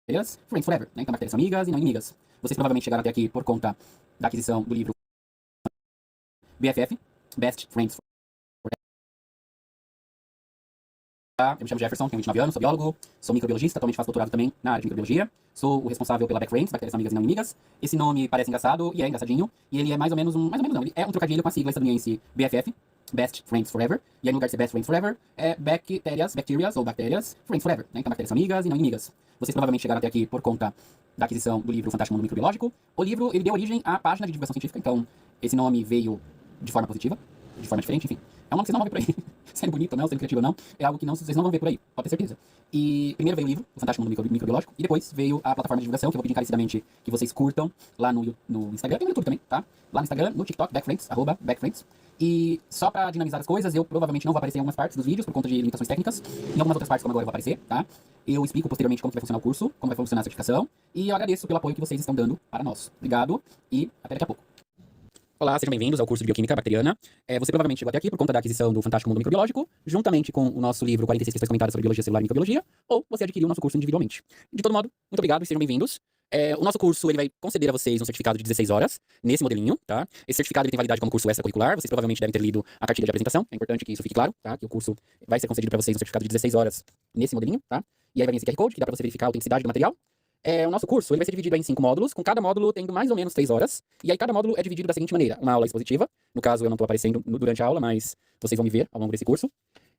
bactérias, friends forever, né? Então bactérias são amigas e não inimigas. Vocês provavelmente chegaram até aqui por conta da aquisição do livro BFF, Best Friends Forever. Eu me chamo Jefferson, tenho 29 anos, sou biólogo, sou microbiologista, atualmente faço doutorado também na área de microbiologia. Sou o responsável pela Backfriends, bactérias são amigas e não inimigas. Esse nome parece engraçado e é engraçadinho, e ele é mais ou menos mais ou menos não, ele é um trocadilho com a sigla estadunidense BFF, Best Friends Forever, e aí no lugar de ser Best Friends Forever, é bacterias ou bactérias, Friends Forever, né? Então bactérias são amigas e não inimigas. Vocês provavelmente chegaram até aqui por conta da aquisição do livro Fantástico Mundo Microbiológico. O livro, ele deu origem à página de divulgação científica, então esse nome veio de forma positiva, de forma diferente, enfim. É um nome que vocês não vão ver por aí. Sendo bonito ou não, sendo criativo ou não, é algo que vocês não vão ver por aí, pode ter certeza. E primeiro veio o livro, O Fantástico Mundo Microbiológico, e depois veio a plataforma de divulgação, que eu vou pedir encarecidamente que vocês curtam lá no Instagram, e no YouTube também, tá? Lá no Instagram, no TikTok, Backfriends, @Backfriends. E só pra dinamizar as coisas, eu provavelmente não vou aparecer em algumas partes dos vídeos, por conta de limitações técnicas. Em algumas outras partes, como agora, eu vou aparecer, tá? Eu explico posteriormente como que vai funcionar o curso, como vai funcionar a certificação, e eu agradeço pelo apoio que vocês estão dando para nós. Obrigado, e até daqui a pouco. Olá, sejam bem-vindos ao curso de Bioquímica Bacteriana. Você provavelmente chegou até aqui por conta da aquisição do Fantástico Mundo Microbiológico, juntamente com o nosso livro 46 questões comentadas sobre biologia celular e microbiologia, ou você adquiriu o nosso curso individualmente. De todo modo, muito obrigado e sejam bem-vindos. O nosso curso ele vai conceder a vocês um certificado de 16 horas, nesse modelinho, tá? Esse certificado ele tem validade como curso extracurricular, vocês provavelmente devem ter lido a cartilha de apresentação, é importante que isso fique claro, tá? Que o curso vai ser concedido para vocês um certificado de 16 horas nesse modelinho, tá? E aí vai vir esse QR Code, que dá para você verificar a autenticidade do material. O nosso curso ele vai ser dividido em 5 módulos, com cada módulo tendo mais ou menos 3 horas. E aí cada módulo é dividido da seguinte maneira: uma aula expositiva, no caso eu não estou aparecendo durante a aula, mas vocês vão me ver ao longo desse curso.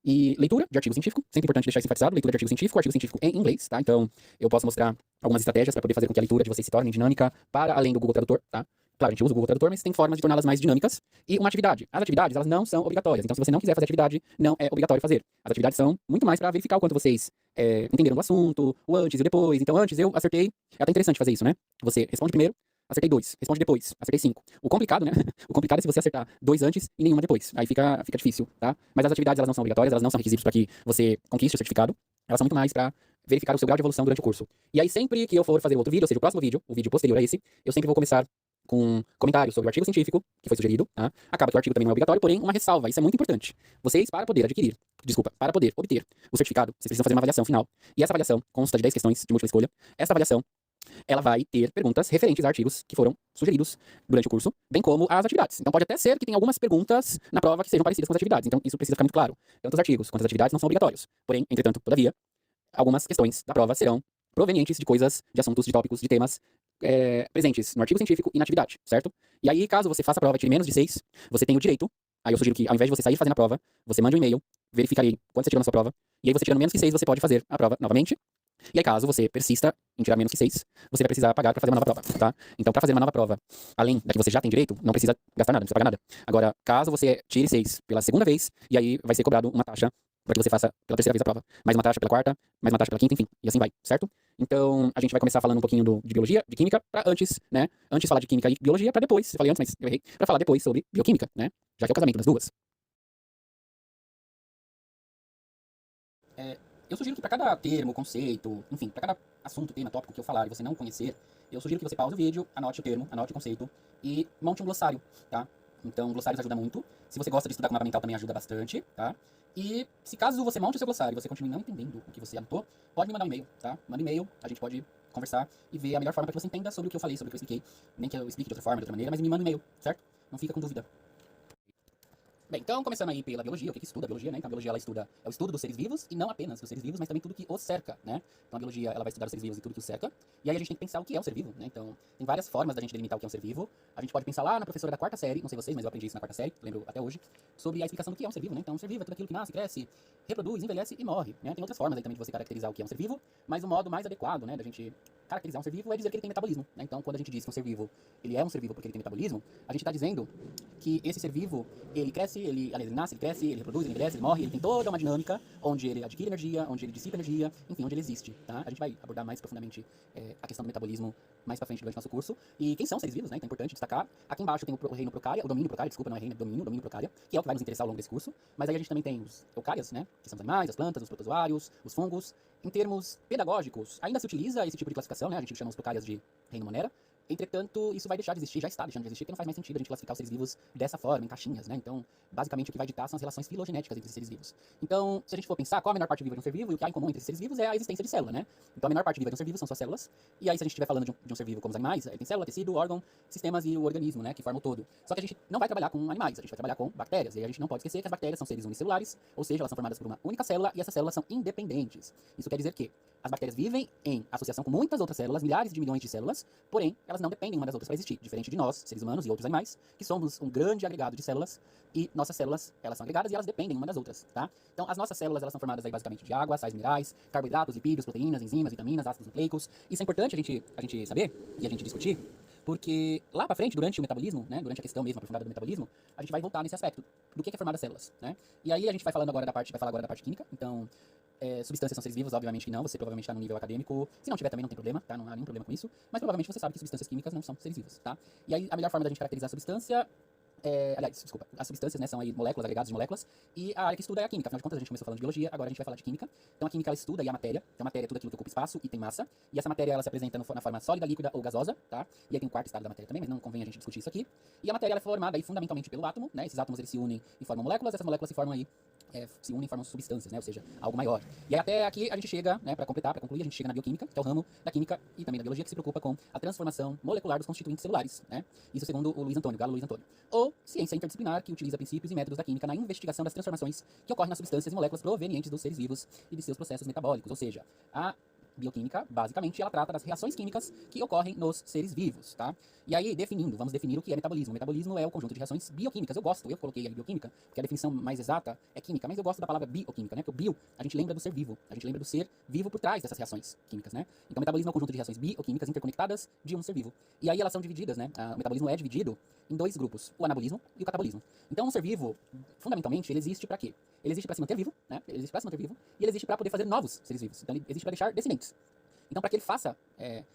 E leitura de artigo científico, sempre importante deixar isso enfatizado, leitura de artigo científico em inglês, tá? Então eu posso mostrar algumas estratégias para poder fazer com que a leitura de vocês se torne dinâmica para além do Google Tradutor, tá? Claro, a gente usa o Google Tradutor, mas tem formas de torná-las mais dinâmicas. E uma atividade. As atividades, elas não são obrigatórias. Então, se você não quiser fazer atividade, não é obrigatório fazer. As atividades são muito mais para verificar o quanto vocês entenderam do assunto, o antes e o depois. Então, antes eu acertei. É até interessante fazer isso, né? Você responde primeiro, acertei 2. Responde depois, acertei 5. O complicado, né? O complicado é se você acertar 2 antes e nenhuma depois. Aí fica difícil, tá? Mas as atividades, elas não são obrigatórias, elas não são requisitos para que você conquiste o certificado. Elas são muito mais para verificar o seu grau de evolução durante o curso. E aí, sempre que eu for fazer outro vídeo, ou seja, o próximo vídeo, o vídeo posterior a esse, eu sempre vou começar com comentários sobre o artigo científico que foi sugerido, tá? Acaba que o artigo também não é obrigatório, porém, uma ressalva, isso é muito importante. Vocês, para poder obter o certificado, vocês precisam fazer uma avaliação final. E essa avaliação consta de 10 questões de múltipla escolha. Essa avaliação, ela vai ter perguntas referentes a artigos que foram sugeridos durante o curso, bem como as atividades. Então pode até ser que tenha algumas perguntas na prova que sejam parecidas com as atividades. Então isso precisa ficar muito claro. Tanto os artigos quanto as atividades não são obrigatórios. Porém, entretanto, todavia, algumas questões da prova serão provenientes de coisas, de assuntos, de tópicos, de temas presentes no artigo científico e na atividade, certo? E aí, caso você faça a prova e tire menos de 6, você tem o direito, aí eu sugiro que ao invés de você sair fazendo a prova, você mande um e-mail, verificarei quanto você tirou na sua prova, e aí você tirando menos que 6, você pode fazer a prova novamente. E aí, caso você persista em tirar menos que 6, você vai precisar pagar para fazer uma nova prova, tá? Então, para fazer uma nova prova, além da que você já tem direito, não precisa gastar nada, não precisa pagar nada. Agora, caso você tire 6 pela segunda vez, e aí vai ser cobrado uma taxa para que você faça pela terceira vez a prova. Mais uma taxa pela quarta, mais uma taxa pela quinta, enfim. E assim vai, certo? Então, a gente vai começar falando um pouquinho de biologia, de química, para antes, né? Antes falar de química e biologia, para depois, eu falei antes, mas eu errei, para falar depois sobre bioquímica, né? Já que é o casamento das duas. Eu sugiro que para cada termo, conceito, enfim, para cada assunto, tema, tópico que eu falar e você não conhecer, eu sugiro que você pause o vídeo, anote o termo, anote o conceito e monte um glossário, tá? Então, glossários ajuda muito. Se você gosta de estudar com mapa mental, também ajuda bastante, tá? E se caso você monte o seu glossário e você continue não entendendo o que você anotou, pode me mandar um e-mail, tá? Manda um e-mail, a gente pode conversar e ver a melhor forma para que você entenda sobre o que eu falei, sobre o que eu expliquei. Nem que eu explique de outra forma, de outra maneira, mas me manda um e-mail, certo? Não fica com dúvida. Bem, então começando aí pela biologia, o que estuda a biologia, né? Então a biologia ela estuda o estudo dos seres vivos e não apenas dos seres vivos, mas também tudo que os cerca, né? Então a biologia ela vai estudar os seres vivos e tudo que os cerca. E aí a gente tem que pensar o que é um ser vivo, né? Então tem várias formas da gente delimitar o que é um ser vivo. A gente pode pensar lá na professora da quarta série, não sei vocês, mas eu aprendi isso na quarta série, lembro até hoje, sobre a explicação do que é um ser vivo, né? Então um ser vivo é tudo aquilo que nasce, cresce, reproduz, envelhece e morre, né? Tem outras formas aí também de você caracterizar o que é um ser vivo, mas o modo mais adequado, né, da gente caracterizar um ser vivo é dizer que ele tem metabolismo, né? Então quando a gente diz que um ser vivo, ele é um ser vivo porque ele tem metabolismo, a gente está dizendo que esse ser vivo, ele cresce, aliás, ele nasce, ele cresce, ele reproduz, ele envelhece, ele morre, ele tem toda uma dinâmica onde ele adquire energia, onde ele dissipa energia, enfim, onde ele existe, tá? A gente vai abordar mais profundamente a questão do metabolismo mais pra frente durante o nosso curso. E quem são seres vivos, né? Então é importante destacar. Aqui embaixo tem o reino procária, o domínio procária, desculpa, não é reino, é domínio procária, que é o que vai nos interessar ao longo desse curso. Mas aí a gente também tem os eucárias, né? Que são os animais, as plantas, os protozoários, os fungos. Em termos pedagógicos, ainda se utiliza esse tipo de classificação, né? A gente chama os procárias de reino monera. Entretanto, isso vai deixar de existir, já está deixando de existir, porque não faz mais sentido a gente classificar os seres vivos dessa forma, em caixinhas, né? Então, basicamente, o que vai ditar são as relações filogenéticas entre os seres vivos. Então, se a gente for pensar qual a menor parte viva de um ser vivo, e o que há em comum entre esses seres vivos é a existência de célula, né? Então, a menor parte viva de um ser vivo são suas células. E aí, se a gente estiver falando de um ser vivo como os animais, aí tem célula, tecido, órgão, sistemas e o organismo, né? Que formam o todo. Só que a gente não vai trabalhar com animais, a gente vai trabalhar com bactérias. E aí a gente não pode esquecer que as bactérias são seres unicelulares, ou seja, elas são formadas por uma única célula e essas células são independentes. Isso quer dizer que as bactérias vivem em associação com muitas outras células, milhares de milhões de células, porém, elas não dependem uma das outras para existir, diferente de nós, seres humanos e outros animais, que somos um grande agregado de células, e nossas células, elas são agregadas e elas dependem uma das outras, tá? Então, as nossas células, elas são formadas aí basicamente de água, sais minerais, carboidratos, lipídios, proteínas, enzimas, vitaminas, ácidos nucleicos. Isso é importante a gente saber e a gente discutir, porque lá para frente, durante o metabolismo, né, durante a questão mesmo aprofundada do metabolismo, a gente vai voltar nesse aspecto do que é formado as células, né? E aí a gente vai falando agora vai falar agora da parte química. Então, substâncias são seres vivos? Obviamente que não, você provavelmente está no nível acadêmico. Se não tiver também não tem problema, tá? Não há nenhum problema com isso. Mas provavelmente você sabe que substâncias químicas não são seres vivos, tá? E aí a melhor forma da gente caracterizar a substância aliás, desculpa, as substâncias, né, são aí moléculas, agregados de moléculas, e a área que estuda é a química. Afinal de contas, a gente começou falando de biologia, agora a gente vai falar de química. Então a química, ela estuda aí a matéria. Então a matéria é tudo aquilo que ocupa espaço e tem massa. E essa matéria, ela se apresenta na forma sólida, líquida ou gasosa, tá? E aí tem um quarto estado da matéria também, mas não convém a gente discutir isso aqui. E a matéria, ela é formada aí fundamentalmente pelo átomo, né? Esses átomos, eles se unem e formam moléculas, essas moléculas se formam aí se unem e formam substâncias, né? Ou seja, algo maior. E aí até aqui a gente chega, né, para completar, para concluir, a gente chega na bioquímica, que é o ramo da química e também da biologia que se preocupa com a transformação molecular dos constituintes celulares, né? Isso segundo o Luiz Antônio, Galo Luiz Antônio. Ou ciência interdisciplinar que utiliza princípios e métodos da química na investigação das transformações que ocorrem nas substâncias e moléculas provenientes dos seres vivos e de seus processos metabólicos. Ou seja, a bioquímica, basicamente, ela trata das reações químicas que ocorrem nos seres vivos, tá? E aí, vamos definir o que é metabolismo. O metabolismo é o conjunto de reações bioquímicas. Eu coloquei ali bioquímica, porque a definição mais exata é química, mas eu gosto da palavra bioquímica, né? Porque o bio, a gente lembra do ser vivo, a gente lembra do ser vivo por trás dessas reações químicas, né? Então, o metabolismo é o conjunto de reações bioquímicas interconectadas de um ser vivo. E aí, elas são divididas, né? O metabolismo é dividido em dois grupos, o anabolismo e o catabolismo. Então, um ser vivo, fundamentalmente, ele existe para quê? Ele existe para se manter vivo, né? Ele existe para se manter vivo e ele existe para poder fazer novos seres vivos. Então, ele existe para deixar descendentes. Então, para que ele faça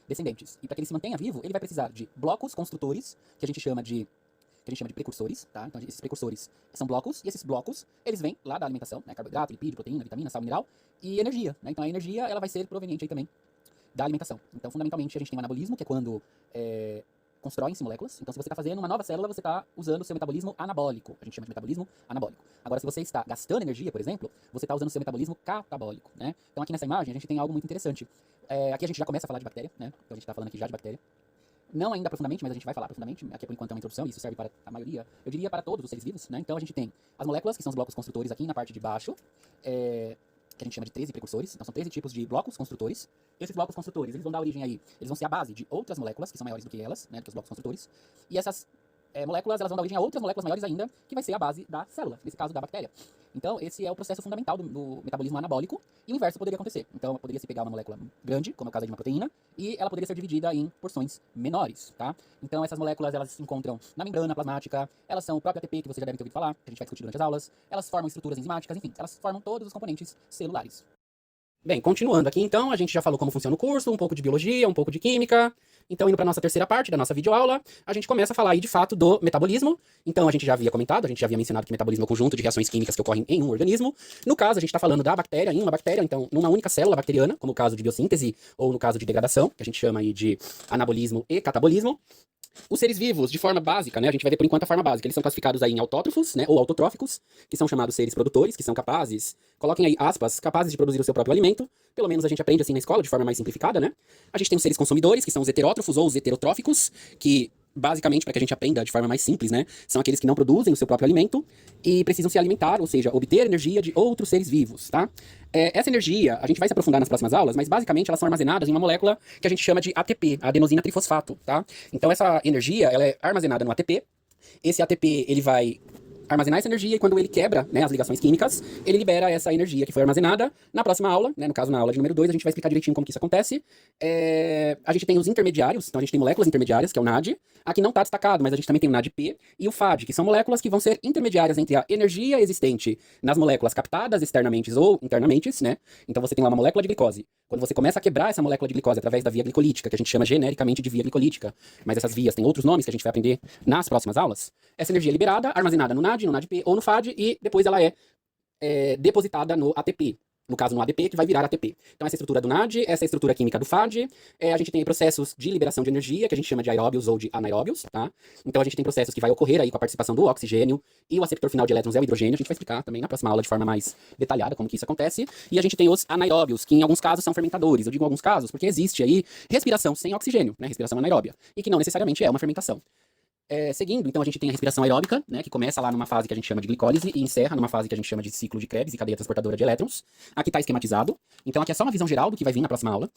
descendentes e para que ele se mantenha vivo, ele vai precisar de blocos construtores, que a gente chama de precursores, tá? Então, esses precursores são blocos, e esses blocos, eles vêm lá da alimentação, né? Carboidrato, lipídio, proteína, vitamina, sal mineral e energia, né? Então, a energia, ela vai ser proveniente aí também da alimentação. Então, fundamentalmente, a gente tem o anabolismo, que é quando constroem-se moléculas. Então, se você está fazendo uma nova célula, você está usando o seu metabolismo anabólico. A gente chama de metabolismo anabólico. Agora, se você está gastando energia, por exemplo, você está usando o seu metabolismo catabólico, né? Então, aqui nessa imagem, a gente tem algo muito interessante. Aqui a gente já começa a falar de bactéria, né? Então, a gente está falando aqui já de bactéria. Não ainda profundamente, mas a gente vai falar profundamente. Aqui, por enquanto, é uma introdução, e isso serve para a maioria, eu diria para todos os seres vivos, né? Então, a gente tem as moléculas, que são os blocos construtores aqui na parte de baixo, que a gente chama de 13 precursores. Então, são 13 tipos de blocos construtores. Esses blocos construtores, eles vão dar origem aí, eles vão ser a base de outras moléculas, que são maiores do que elas, né, do que os blocos construtores. E essas moléculas, elas vão dar origem a outras moléculas maiores ainda, que vai ser a base da célula, nesse caso da bactéria. Então, esse é o processo fundamental do metabolismo anabólico, e o inverso poderia acontecer. Então, poderia se pegar uma molécula grande, como é o caso de uma proteína, e ela poderia ser dividida em porções menores, tá? Então, essas moléculas, elas se encontram na membrana plasmática, elas são o próprio ATP, que você já deve ter ouvido falar, que a gente vai discutir durante as aulas, elas formam estruturas enzimáticas, enfim, elas formam todos os componentes celulares. Bem, continuando aqui então, a gente já falou como funciona o curso, um pouco de biologia, um pouco de química. Então, indo para a nossa terceira parte da nossa videoaula, a gente começa a falar aí de fato do metabolismo. Então, a gente já havia comentado, a gente já havia mencionado que metabolismo é o conjunto de reações químicas que ocorrem em um organismo. No caso, a gente está falando da bactéria, em uma bactéria, então, numa única célula bacteriana, como o caso de biossíntese ou no caso de degradação, que a gente chama aí de anabolismo e catabolismo. Os seres vivos, de forma básica, né, a gente vai ver por enquanto a forma básica, eles são classificados aí em autótrofos, né, ou autotróficos, que são chamados seres produtores, que são capazes, coloquem aí aspas, capazes de produzir o seu próprio alimento, pelo menos a gente aprende assim na escola, de forma mais simplificada, né. A gente tem os seres consumidores, que são os heterótrofos ou os heterotróficos, que basicamente, para que a gente aprenda de forma mais simples, né, são aqueles que não produzem o seu próprio alimento e precisam se alimentar, ou seja, obter energia de outros seres vivos, tá? Essa energia, a gente vai se aprofundar nas próximas aulas, mas basicamente elas são armazenadas em uma molécula que a gente chama de ATP, a adenosina trifosfato, tá? Então essa energia, ela é armazenada no ATP. Esse ATP, ele vai armazenar essa energia e quando ele quebra, né, as ligações químicas, ele libera essa energia que foi armazenada. Na próxima aula, né, no caso na aula de número 2, a gente vai explicar direitinho como que isso acontece. A gente tem os intermediários, então a gente tem moléculas intermediárias, que é o NAD. Aqui não está destacado, mas a gente também tem o NADP e o FAD, que são moléculas que vão ser intermediárias entre a energia existente nas moléculas captadas externamente ou internamente, né? Então você tem lá uma molécula de glicose. Quando você começa a quebrar essa molécula de glicose através da via glicolítica, que a gente chama genericamente de via glicolítica, mas essas vias têm outros nomes que a gente vai aprender nas próximas aulas, essa energia é liberada, armazenada no NAD, no NADP ou no FAD, e depois ela é depositada no ATP. no caso no ADP, que vai virar ATP. Então essa estrutura do NAD, essa estrutura química do FAD, a gente tem processos de liberação de energia, que a gente chama de aeróbios ou de anaeróbios, tá? Então a gente tem processos que vai ocorrer aí com a participação do oxigênio, e o aceptor final de elétrons é o hidrogênio, a gente vai explicar também na próxima aula de forma mais detalhada como que isso acontece. E a gente tem os anaeróbios, que em alguns casos são fermentadores. Eu digo alguns casos porque existe aí respiração sem oxigênio, né? Respiração anaeróbia, e que não necessariamente é uma fermentação. Seguindo, então a gente tem a respiração aeróbica, né, que começa lá numa fase que a gente chama de glicólise e encerra numa fase que a gente chama de ciclo de Krebs e cadeia transportadora de elétrons. Aqui está esquematizado. Então aqui é só uma visão geral do que vai vir na próxima aula.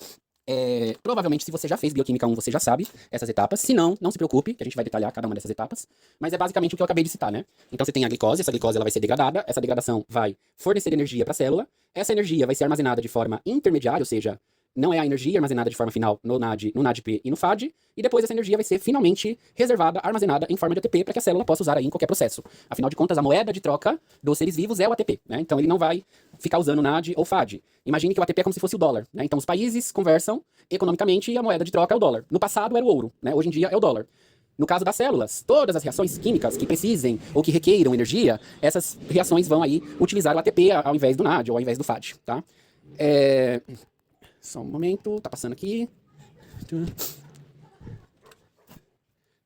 Provavelmente, se você já fez Bioquímica 1, você já sabe essas etapas. Se não, não se preocupe, que a gente vai detalhar cada uma dessas etapas. Mas é basicamente o que eu acabei de citar, né? Então você tem a glicose, essa glicose ela vai ser degradada, essa degradação vai fornecer energia para a célula. Essa energia vai ser armazenada de forma intermediária, ou seja, não é a energia armazenada de forma final no NADP e no FAD, e depois essa energia vai ser finalmente reservada, armazenada em forma de ATP para que a célula possa usar aí em qualquer processo. Afinal de contas, a moeda de troca dos seres vivos é o ATP, né? Então ele não vai ficar usando NAD ou FAD. Imagine que o ATP é como se fosse o dólar, né? Então os países conversam economicamente e a moeda de troca é o dólar. No passado era o ouro, né? Hoje em dia é o dólar. No caso das células, todas as reações químicas que precisem ou que requeiram energia, essas reações vão aí utilizar o ATP ao invés do NAD ou ao invés do FAD, tá? Só um momento, tá passando aqui.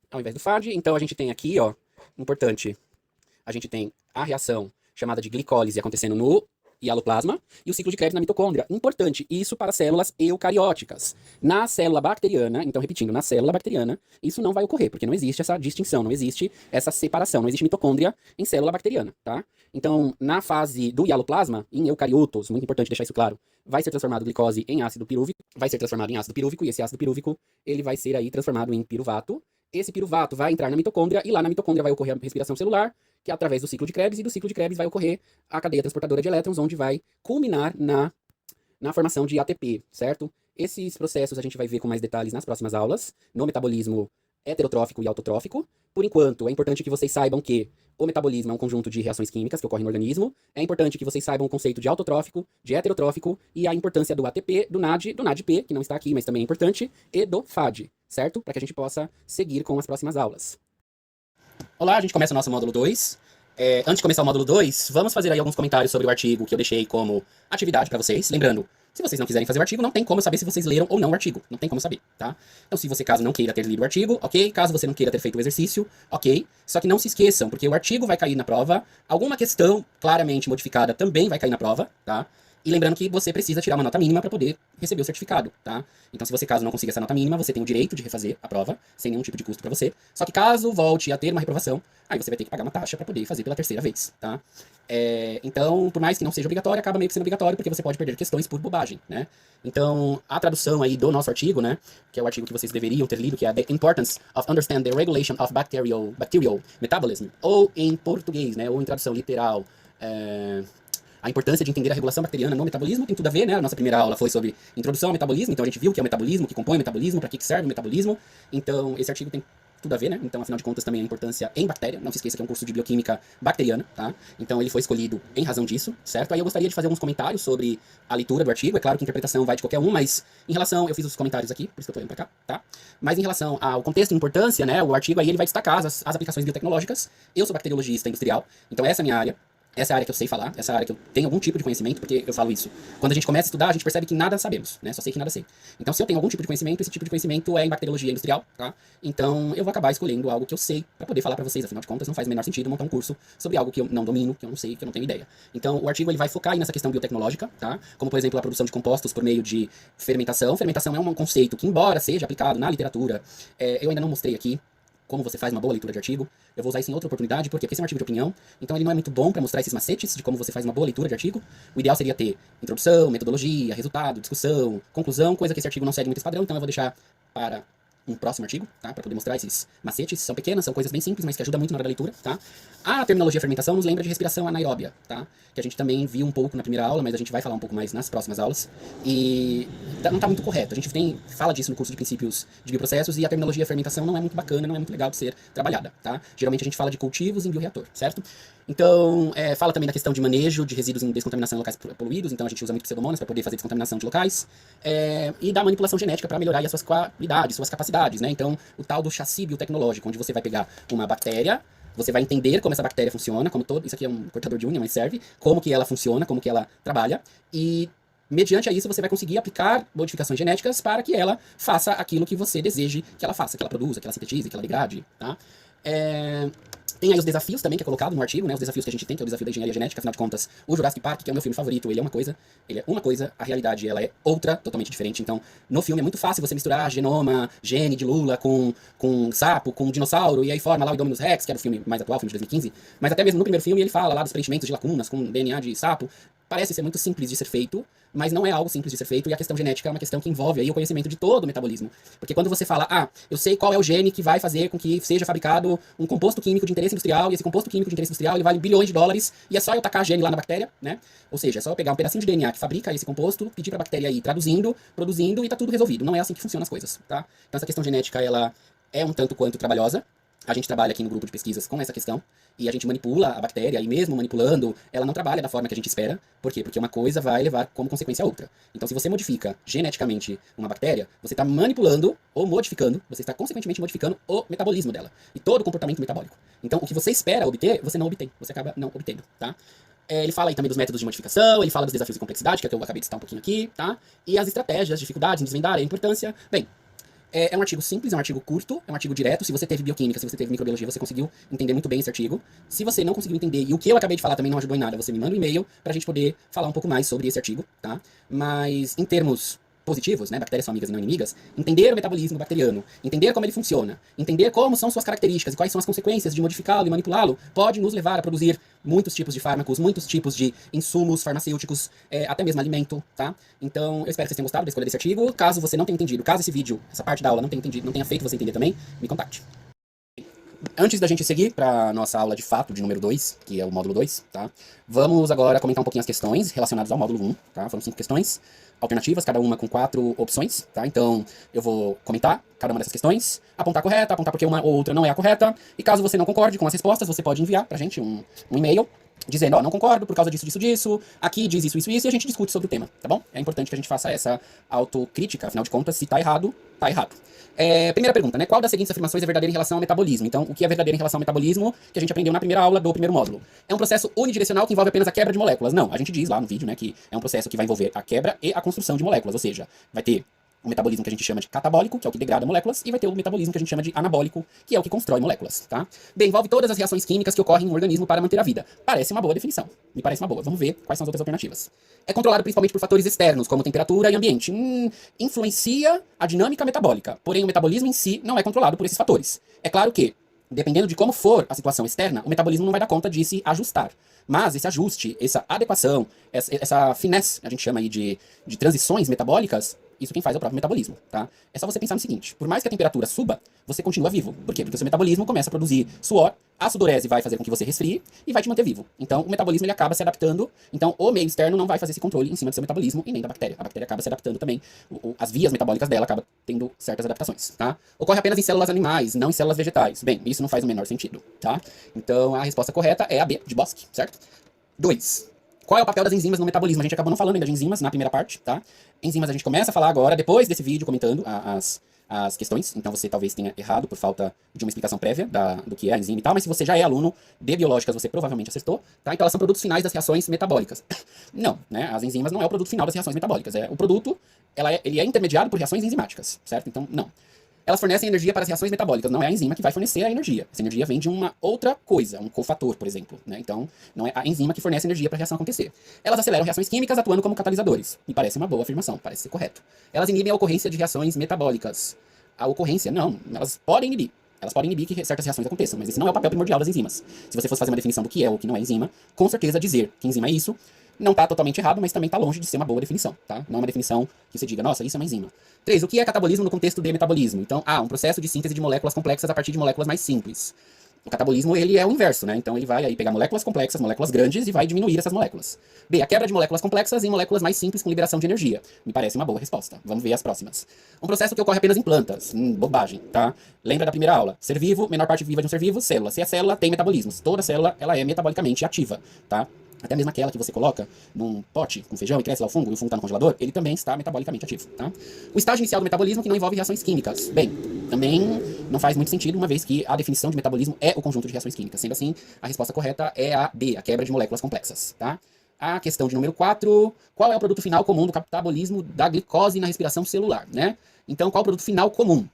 Ao invés do FAD, então a gente tem aqui, ó, importante, a gente tem a reação chamada de glicólise acontecendo no hialoplasma e o ciclo de Krebs na mitocôndria. Importante, isso para células eucarióticas. Na célula bacteriana, então repetindo, na célula bacteriana, isso não vai ocorrer, porque não existe essa distinção, não existe essa separação, não existe mitocôndria em célula bacteriana, tá? Então, na fase do hialoplasma, em eucariotos, muito importante deixar isso claro, vai ser transformado glicose em ácido pirúvico, vai ser transformado em ácido pirúvico, e esse ácido pirúvico, ele vai ser aí transformado em piruvato. Esse piruvato vai entrar na mitocôndria, e lá na mitocôndria vai ocorrer a respiração celular, que é através do ciclo de Krebs, e do ciclo de Krebs vai ocorrer a cadeia transportadora de elétrons, onde vai culminar na formação de ATP, certo? Esses processos a gente vai ver com mais detalhes nas próximas aulas, no metabolismo heterotrófico e autotrófico. Por enquanto, é importante que vocês saibam que o metabolismo é um conjunto de reações químicas que ocorrem no organismo. É importante que vocês saibam o conceito de autotrófico, de heterotrófico e a importância do ATP, do NAD, do NADP, que não está aqui, mas também é importante, e do FAD, certo? Para que a gente possa seguir com as próximas aulas. Olá, a gente começa o nosso módulo 2. Antes de começar o módulo 2, vamos fazer aí alguns comentários sobre o artigo que eu deixei como atividade para vocês. Lembrando, se vocês não quiserem fazer o artigo, não tem como saber se vocês leram ou não o artigo. Não tem como saber, tá? Então, se você, caso não queira ter lido o artigo, ok. Caso você não queira ter feito o exercício, ok. Só que não se esqueçam, porque o artigo vai cair na prova. Alguma questão claramente modificada também vai cair na prova, tá? E lembrando que você precisa tirar uma nota mínima para poder receber o certificado, tá? Então, se você, caso não consiga essa nota mínima, você tem o direito de refazer a prova, sem nenhum tipo de custo para você. Só que caso volte a ter uma reprovação, aí você vai ter que pagar uma taxa para poder fazer pela terceira vez, tá? Então, por mais que não seja obrigatório, acaba meio que sendo obrigatório, porque você pode perder questões por bobagem, né? Então, a tradução aí do nosso artigo, né, que é o artigo que vocês deveriam ter lido, que é The Importance of Understand the Regulation of Bacterial Metabolism, ou em português, né, ou em tradução literal, a importância de entender a regulação bacteriana no metabolismo tem tudo a ver, né? A nossa primeira aula foi sobre introdução ao metabolismo, então a gente viu o que é o metabolismo, o que compõe o metabolismo, para que serve o metabolismo. Então, esse artigo tem tudo a ver, né? Então, afinal de contas, também a importância em bactéria. Não se esqueça que é um curso de bioquímica bacteriana, tá? Então, ele foi escolhido em razão disso, certo? Aí eu gostaria de fazer alguns comentários sobre a leitura do artigo. É claro que a interpretação vai de qualquer um, mas em relação... Eu fiz os comentários aqui, por isso que eu tô olhando pra cá, tá? Mas em relação ao contexto e importância, né? O artigo aí, ele vai destacar as aplicações biotecnológicas. Eu sou bacteriologista industrial, então essa é a minha área. Essa é a área que eu sei falar, essa é a área que eu tenho algum tipo de conhecimento, porque eu falo isso. Quando a gente começa a estudar, a gente percebe que nada sabemos, né? Só sei que nada sei. Então, se eu tenho algum tipo de conhecimento, esse tipo de conhecimento é em bacteriologia industrial, tá? Então, eu vou acabar escolhendo algo que eu sei pra poder falar pra vocês. Afinal de contas, não faz o menor sentido montar um curso sobre algo que eu não domino, que eu não sei, que eu não tenho ideia. Então, o artigo ele vai focar aí nessa questão biotecnológica, tá? Como, por exemplo, a produção de compostos por meio de fermentação. Fermentação é um conceito que, embora seja aplicado na literatura, eu ainda não mostrei aqui como você faz uma boa leitura de artigo. Eu vou usar isso em outra oportunidade, por quê? Porque esse é um artigo de opinião, então ele não é muito bom para mostrar esses macetes de como você faz uma boa leitura de artigo. O ideal seria ter introdução, metodologia, resultado, discussão, conclusão, coisa que esse artigo não segue muito esse padrão, então eu vou deixar para um próximo artigo, tá? Para poder mostrar esses macetes. São pequenas, são coisas bem simples, mas que ajudam muito na hora da leitura, tá? A terminologia fermentação nos lembra de respiração anaeróbia, tá? Que a gente também viu um pouco na primeira aula, mas a gente vai falar um pouco mais nas próximas aulas. E não tá muito correto. A gente fala disso no curso de princípios de bioprocessos, e a terminologia fermentação não é muito bacana, não é muito legal de ser trabalhada, tá? Geralmente a gente fala de cultivos em bioreator, certo? Então, fala também da questão de manejo de resíduos em descontaminação em locais poluídos, então a gente usa muito pseudomonas para poder fazer descontaminação de locais, e da manipulação genética para melhorar as suas qualidades, suas capacidades, né? Então, o tal do chassi biotecnológico, onde você vai pegar uma bactéria, Você vai entender como essa bactéria funciona, como todo... Isso aqui é um cortador de unha, mas serve. Como que ela funciona, como que ela trabalha. E, mediante a isso, você vai conseguir aplicar modificações genéticas para que ela faça aquilo que você deseje que ela faça, que ela produza, que ela sintetize, que ela degrade, tá? Tem aí os desafios também, que é colocado no artigo, né? Os desafios que a gente tem, que é o desafio da engenharia genética. Afinal de contas, o Jurassic Park, que é o meu filme favorito, ele é uma coisa, a realidade ela é outra, totalmente diferente. Então, no filme é muito fácil você misturar gene de Lula com sapo, com dinossauro, e aí forma lá o Indominus Rex, que era o filme mais atual, o filme de 2015. Mas até mesmo no primeiro filme ele fala lá dos preenchimentos de lacunas com DNA de sapo. Parece ser muito simples de ser feito, mas não é algo simples de ser feito, e a questão genética é uma questão que envolve aí o conhecimento de todo o metabolismo. Porque quando você fala, eu sei qual é o gene que vai fazer com que seja fabricado um composto químico de interesse industrial, e esse composto químico de interesse industrial ele vale bilhões de dólares, e é só eu tacar gene lá na bactéria, né? Ou seja, é só eu pegar um pedacinho de DNA que fabrica esse composto, pedir pra bactéria ir traduzindo, produzindo, e tá tudo resolvido. Não é assim que funcionam as coisas, tá? Então essa questão genética, ela é um tanto quanto trabalhosa. A gente trabalha aqui no grupo de pesquisas com essa questão, e a gente manipula a bactéria, e mesmo manipulando, ela não trabalha da forma que a gente espera. Por quê? Porque uma coisa vai levar como consequência a outra. Então, se você modifica geneticamente uma bactéria, você está manipulando ou modificando, você está consequentemente modificando o metabolismo dela, e todo o comportamento metabólico. Então, o que você espera obter, você não obtém, você acaba não obtendo, tá? Ele fala aí também dos métodos de modificação, ele fala dos desafios de complexidade, que é o que eu acabei de citar um pouquinho aqui, tá? E as estratégias, dificuldades, desvendar, a importância. Bem, é um artigo simples, é um artigo curto, é um artigo direto. Se você teve bioquímica, se você teve microbiologia, você conseguiu entender muito bem esse artigo. Se você não conseguiu entender, e o que eu acabei de falar também não ajudou em nada, você me manda um e-mail pra gente poder falar um pouco mais sobre esse artigo, tá? Mas, em termos positivos, né, bactérias são amigas e não inimigas, entender o metabolismo bacteriano, entender como ele funciona, entender como são suas características e quais são as consequências de modificá-lo e manipulá-lo, pode nos levar a produzir muitos tipos de fármacos, muitos tipos de insumos farmacêuticos, até mesmo alimento, tá? Então, eu espero que vocês tenham gostado da escolha desse artigo. Caso você não tenha entendido, caso esse vídeo, essa parte da aula não tenha entendido, não tenha feito você entender também, me contacte. Antes da gente seguir para nossa aula de fato de número 2, que é o módulo 2, tá? Vamos agora comentar um pouquinho as questões relacionadas ao módulo 1, tá? Foram 5 questões alternativas, cada uma com 4 opções, tá? Então, eu vou comentar cada uma dessas questões, apontar a correta, apontar porque uma ou outra não é a correta, e caso você não concorde com as respostas, você pode enviar pra gente um e-mail dizendo, não concordo por causa disso, aqui diz isso, e a gente discute sobre o tema, tá bom? É importante que a gente faça essa autocrítica, afinal de contas, se tá errado, tá errado. Primeira pergunta, né? Qual das seguintes afirmações é verdadeira em relação ao metabolismo? Então, o que é verdadeiro em relação ao metabolismo, que a gente aprendeu na primeira aula do primeiro módulo? É um processo unidirecional que envolve apenas a quebra de moléculas? Não, a gente diz lá no vídeo, né, que é um processo que vai envolver a quebra e a construção de moléculas, ou seja, vai ter o metabolismo que a gente chama de catabólico, que é o que degrada moléculas, e vai ter o metabolismo que a gente chama de anabólico, que é o que constrói moléculas, tá? Bem, envolve todas as reações químicas que ocorrem em um organismo para manter a vida. Parece uma boa definição. Me parece uma boa. Vamos ver quais são as outras alternativas. É controlado principalmente por fatores externos, como temperatura e ambiente. Influencia a dinâmica metabólica, porém o metabolismo em si não é controlado por esses fatores. É claro que, dependendo de como for a situação externa, o metabolismo não vai dar conta de se ajustar. Mas esse ajuste, essa adequação, essa finesse, a gente chama aí de transições metabólicas, isso quem faz é o próprio metabolismo, tá? É só você pensar no seguinte, por mais que a temperatura suba, você continua vivo. Por quê? Porque o seu metabolismo começa a produzir suor, a sudorese vai fazer com que você resfrie e vai te manter vivo. Então, o metabolismo ele acaba se adaptando, então o meio externo não vai fazer esse controle em cima do seu metabolismo e nem da bactéria. A bactéria acaba se adaptando também, as vias metabólicas dela acabam tendo certas adaptações, tá? Ocorre apenas em células animais, não em células vegetais. Bem, isso não faz o menor sentido, tá? Então, a resposta correta é a B, de Bosc, certo? 2. Qual é o papel das enzimas no metabolismo? A gente acabou não falando ainda de enzimas na primeira parte, tá? Enzimas a gente começa a falar agora, depois desse vídeo, comentando as questões. Então você talvez tenha errado por falta de uma explicação prévia do que é a enzima e tal, mas se você já é aluno de biológicas, você provavelmente acertou, tá? Então elas são produtos finais das reações metabólicas. Não, né? As enzimas não é o produto final das reações metabólicas. O produto, ele é intermediado por reações enzimáticas, certo? Então, não. Elas fornecem energia para as reações metabólicas, não é a enzima que vai fornecer a energia. Essa energia vem de uma outra coisa, um cofator, por exemplo, né? Então, não é a enzima que fornece energia para a reação acontecer. Elas aceleram reações químicas atuando como catalisadores. Me parece uma boa afirmação, parece ser correto. Elas inibem a ocorrência de reações metabólicas. A ocorrência, não, elas podem inibir. Elas podem inibir que certas reações aconteçam, mas esse não é o papel primordial das enzimas. Se você fosse fazer uma definição do que é ou que não é enzima, com certeza dizer que enzima é isso não está totalmente errado, mas também está longe de ser uma boa definição, tá? Não é uma definição que você diga, nossa, isso é uma enzima. 3. O que é catabolismo no contexto de metabolismo? Então, um processo de síntese de moléculas complexas a partir de moléculas mais simples. O catabolismo, ele é o inverso, né? Então, ele vai aí pegar moléculas complexas, moléculas grandes e vai diminuir essas moléculas. B. A quebra de moléculas complexas em moléculas mais simples com liberação de energia. Me parece uma boa resposta. Vamos ver as próximas. Um processo que ocorre apenas em plantas. Bobagem, tá? Lembra da primeira aula? Ser vivo, menor parte viva de um ser vivo, célula. Se é célula, tem metabolismos. Toda célula, ela é metabolicamente ativa, tá? até mesmo aquela que você coloca num pote com feijão e cresce lá o fungo, e o fungo está no congelador, ele também está metabolicamente ativo, tá? O estágio inicial do metabolismo que não envolve reações químicas. Bem, também não faz muito sentido, uma vez que a definição de metabolismo é o conjunto de reações químicas. Sendo assim, a resposta correta é a B, a quebra de moléculas complexas, tá? A questão de número 4, qual é o produto final comum do catabolismo da glicose na respiração celular, né? Então, qual é o produto final comum?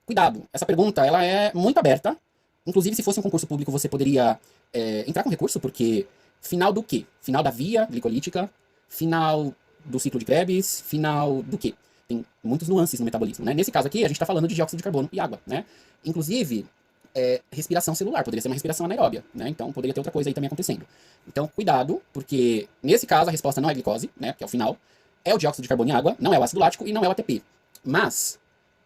Cuidado, essa pergunta ela é muito aberta. Inclusive, se fosse um concurso público, você poderia entrar com recurso, porque final do quê? Final da via glicolítica, final do ciclo de Krebs, final do quê? Tem muitas nuances no metabolismo, né? Nesse caso aqui, a gente está falando de dióxido de carbono e água, né? Inclusive, respiração celular, poderia ser uma respiração anaeróbia, né? Então, poderia ter outra coisa aí também acontecendo. Então, cuidado, porque nesse caso a resposta não é glicose, né? Que é o final, é o dióxido de carbono e água, não é o ácido lático e não é o ATP. Mas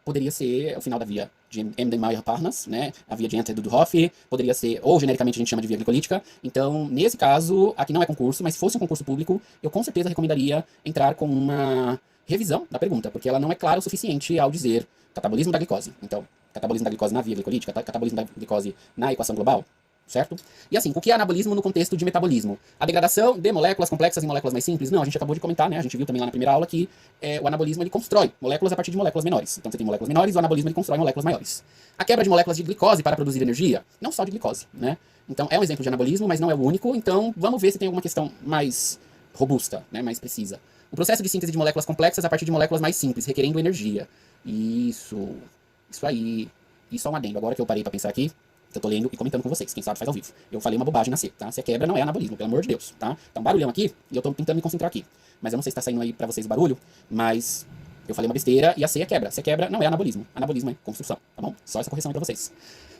poderia ser o final da via de Embden-Meyer-Parnas, né? A via de Enter-Dudhoff, poderia ser, ou genericamente a gente chama de via glicolítica. Então, nesse caso, aqui não é concurso, mas se fosse um concurso público, eu com certeza recomendaria entrar com uma revisão da pergunta, porque ela não é clara o suficiente ao dizer catabolismo da glicose. Então, catabolismo da glicose na via glicolítica, catabolismo da glicose na equação global, certo? E assim, o que é anabolismo no contexto de metabolismo? A degradação de moléculas complexas em moléculas mais simples? Não, a gente acabou de comentar, né? A gente viu também lá na primeira aula que o anabolismo ele constrói moléculas a partir de moléculas menores. Então você tem moléculas menores, o anabolismo ele constrói moléculas maiores. A quebra de moléculas de glicose para produzir energia? Não só de glicose, né? Então é um exemplo de anabolismo, mas não é o único. Então vamos ver se tem alguma questão mais robusta, né? Mais precisa. O processo de síntese de moléculas complexas a partir de moléculas mais simples, requerendo energia. Isso aí. Isso é um adendo. Agora que eu parei para pensar aqui, eu tô lendo e comentando com vocês, quem sabe faz ao vivo. Eu falei uma bobagem na C, tá? Se é quebra, não é anabolismo, pelo amor de Deus, tá? Tá um barulhão aqui e eu tô tentando me concentrar aqui. Mas eu não sei se tá saindo aí pra vocês o barulho, mas eu falei uma besteira e a C é quebra. Se é quebra, não é anabolismo. Anabolismo é construção, tá bom? Só essa correção aí pra vocês.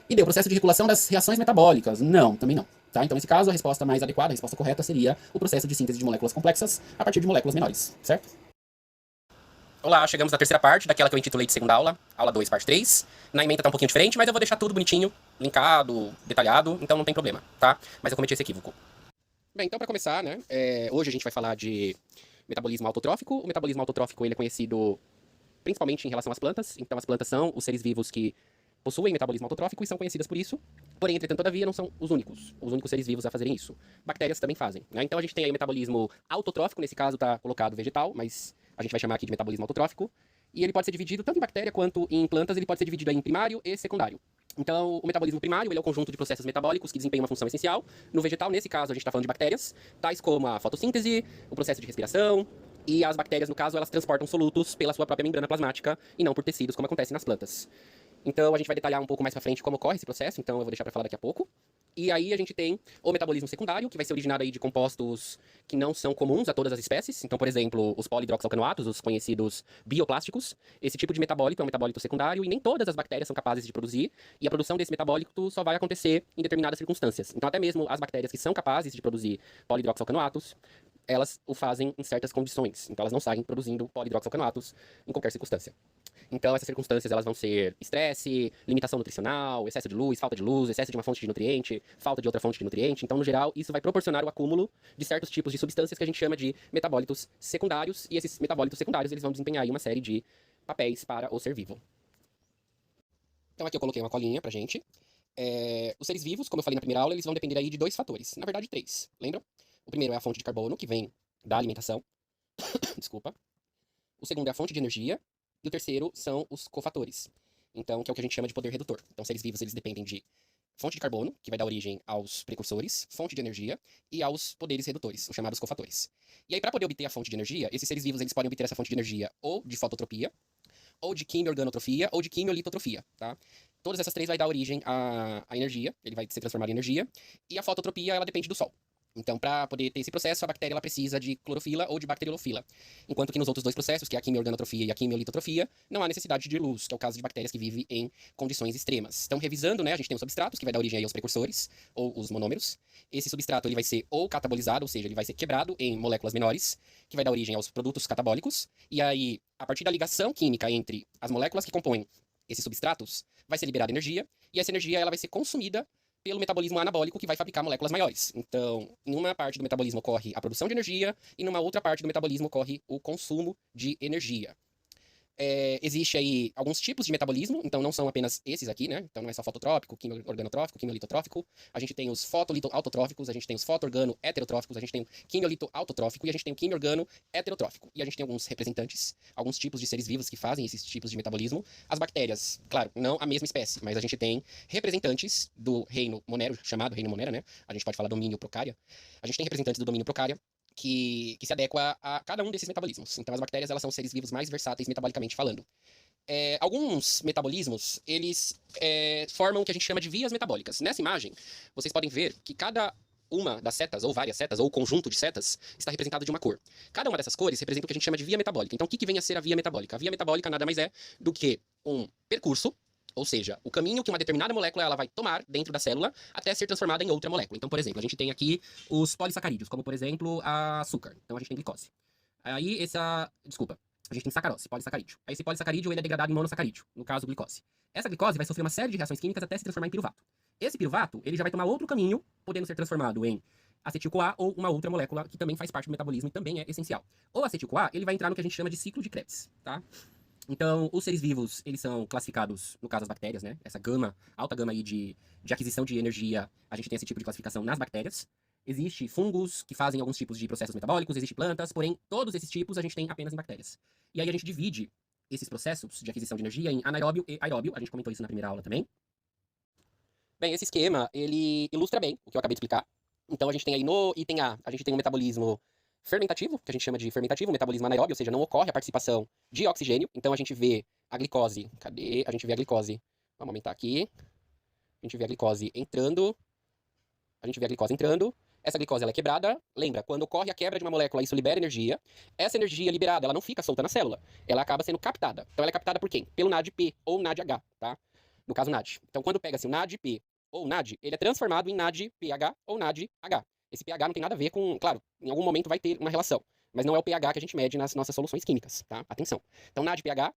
E deu processo de regulação das reações metabólicas? Não, também não. Tá? Então, nesse caso, a resposta mais adequada, a resposta correta seria o processo de síntese de moléculas complexas a partir de moléculas menores, certo? Olá, chegamos na terceira parte, daquela que eu intitulei de segunda aula, aula 2, parte 3. Na ementa tá um pouquinho diferente, mas eu vou deixar tudo bonitinho, linkado, detalhado, então não tem problema, tá? Mas eu cometi esse equívoco. Bem, então para começar, né, hoje a gente vai falar de metabolismo autotrófico. O metabolismo autotrófico ele é conhecido principalmente em relação às plantas, então as plantas são os seres vivos que possuem metabolismo autotrófico e são conhecidas por isso, porém, entretanto, todavia, não são os únicos seres vivos a fazerem isso. Bactérias também fazem, né? Então a gente tem aí o metabolismo autotrófico, nesse caso tá colocado vegetal, mas a gente vai chamar aqui de metabolismo autotrófico, e ele pode ser dividido tanto em bactéria quanto em plantas, ele pode ser dividido em primário e secundário. Então, o metabolismo primário ele é o conjunto de processos metabólicos que desempenham uma função essencial. No vegetal, nesse caso, a gente está falando de bactérias, tais como a fotossíntese, o processo de respiração, e as bactérias, no caso, elas transportam solutos pela sua própria membrana plasmática e não por tecidos, como acontece nas plantas. Então, a gente vai detalhar um pouco mais pra frente como ocorre esse processo, então eu vou deixar pra falar daqui a pouco. E aí a gente tem o metabolismo secundário, que vai ser originado aí de compostos que não são comuns a todas as espécies. Então, por exemplo, os polihidroxalcanoatos, os conhecidos bioplásticos. Esse tipo de metabólito é um metabólito secundário e nem todas as bactérias são capazes de produzir. E a produção desse metabólito só vai acontecer em determinadas circunstâncias. Então, até mesmo as bactérias que são capazes de produzir polihidroxalcanoatos, elas o fazem em certas condições. Então, elas não saem produzindo polihidroxalcanoatos em qualquer circunstância. Então, essas circunstâncias elas vão ser estresse, limitação nutricional, excesso de luz, excesso de uma fonte de nutriente, falta de outra fonte de nutriente. Então, no geral, isso vai proporcionar o acúmulo de certos tipos de substâncias que a gente chama de metabólitos secundários. E esses metabólitos secundários eles vão desempenhar aí uma série de papéis para o ser vivo. Então, aqui eu coloquei uma colinha pra gente. Os seres vivos, como eu falei na primeira aula, eles vão depender aí de dois fatores. Na verdade, três. Lembram? O primeiro é a fonte de carbono, que vem da alimentação. Desculpa. O segundo é a fonte de energia. E o terceiro são os cofatores. Então, que é o que a gente chama de poder redutor. Então, seres vivos, eles dependem de fonte de carbono, que vai dar origem aos precursores, fonte de energia e aos poderes redutores, os chamados cofatores. E aí, para poder obter a fonte de energia, esses seres vivos, eles podem obter essa fonte de energia ou de fototropia, ou de quimiorganotrofia, ou de quimiolitotrofia, tá? Todas essas três vai dar origem à energia, ele vai ser transformado em energia, e a fototropia, ela depende do sol. Então, para poder ter esse processo, a bactéria ela precisa de clorofila ou de bacteriolofila. Enquanto que nos outros dois processos, que é a quimiorganotrofia e a quimiolitotrofia, não há necessidade de luz, que é o caso de bactérias que vivem em condições extremas. Então, revisando, né, a gente tem os substratos, que vai dar origem aí aos precursores, ou os monômeros. Esse substrato ele vai ser ou catabolizado, ou seja, ele vai ser quebrado em moléculas menores, que vai dar origem aos produtos catabólicos. E aí, a partir da ligação química entre as moléculas que compõem esses substratos, vai ser liberada energia, e essa energia ela vai ser consumida pelo metabolismo anabólico que vai fabricar moléculas maiores. Então, em uma parte do metabolismo ocorre a produção de energia e numa outra parte do metabolismo ocorre o consumo de energia. existe aí alguns tipos de metabolismo, então não são apenas esses aqui, né? Então não é só fototrópico, quimio-organotrófico, quimiolitotrófico. A gente tem os fotolito-autotróficos, a gente tem os foto-organo-heterotróficos, a gente tem o quimiolito-autotrófico e a gente tem o quimio-organo-heterotrófico. E a gente tem alguns representantes, alguns tipos de seres vivos que fazem esses tipos de metabolismo. As bactérias, claro, não a mesma espécie, mas a gente tem representantes do reino monero, chamado reino monera, né? A gente pode falar domínio procária. A gente tem representantes do domínio procária, que se adequa a cada um desses metabolismos. Então, as bactérias, elas são os seres vivos mais versáteis metabolicamente falando. Alguns metabolismos, eles formam o que a gente chama de vias metabólicas. Nessa imagem, vocês podem ver que cada uma das setas, ou várias setas, ou conjunto de setas, está representada de uma cor. Cada uma dessas cores representa o que a gente chama de via metabólica. Então, o que vem a ser a via metabólica? A via metabólica nada mais é do que um percurso, ou seja, o caminho que uma determinada molécula ela vai tomar dentro da célula até ser transformada em outra molécula. Então, por exemplo, a gente tem aqui os polissacarídeos, como por exemplo, açúcar. Então, a gente tem glicose. Aí, a gente tem sacarose, polissacarídeo. Aí, esse polissacarídeo ele é degradado em monossacarídeo, no caso, glicose. Essa glicose vai sofrer uma série de reações químicas até se transformar em piruvato. Esse piruvato, ele já vai tomar outro caminho, podendo ser transformado em acetil-CoA ou uma outra molécula que também faz parte do metabolismo e também é essencial. O acetil-CoA, ele vai entrar no que a gente chama de ciclo de Krebs, tá? Então, os seres vivos, eles são classificados, no caso as bactérias, né? Essa alta gama aí de aquisição de energia, a gente tem esse tipo de classificação nas bactérias. Existe fungos que fazem alguns tipos de processos metabólicos, existe plantas, porém, todos esses tipos a gente tem apenas em bactérias. E aí a gente divide esses processos de aquisição de energia em anaeróbio e aeróbio, a gente comentou isso na primeira aula também. Bem, esse esquema, ele ilustra bem o que eu acabei de explicar. Então, a gente tem aí no item A, a gente tem um metabolismo fermentativo, que a gente chama de fermentativo, metabolismo anaeróbio, ou seja, não ocorre a participação de oxigênio. Então, a gente vê a glicose, cadê? A gente vê a glicose, vamos aumentar aqui. A gente vê a glicose entrando. Essa glicose ela é quebrada. Lembra, quando ocorre a quebra de uma molécula, isso libera energia. Essa energia liberada, ela não fica solta na célula. Ela acaba sendo captada. Então, ela é captada por quem? Pelo NADP ou NADH, tá? No caso, NAD. Então, quando pega-se o NADP ou NAD, ele é transformado em NADPH ou NADH. Esse pH não tem nada a ver com... Claro, em algum momento vai ter uma relação, mas não é o pH que a gente mede nas nossas soluções químicas, tá? Atenção. Então, NADPH,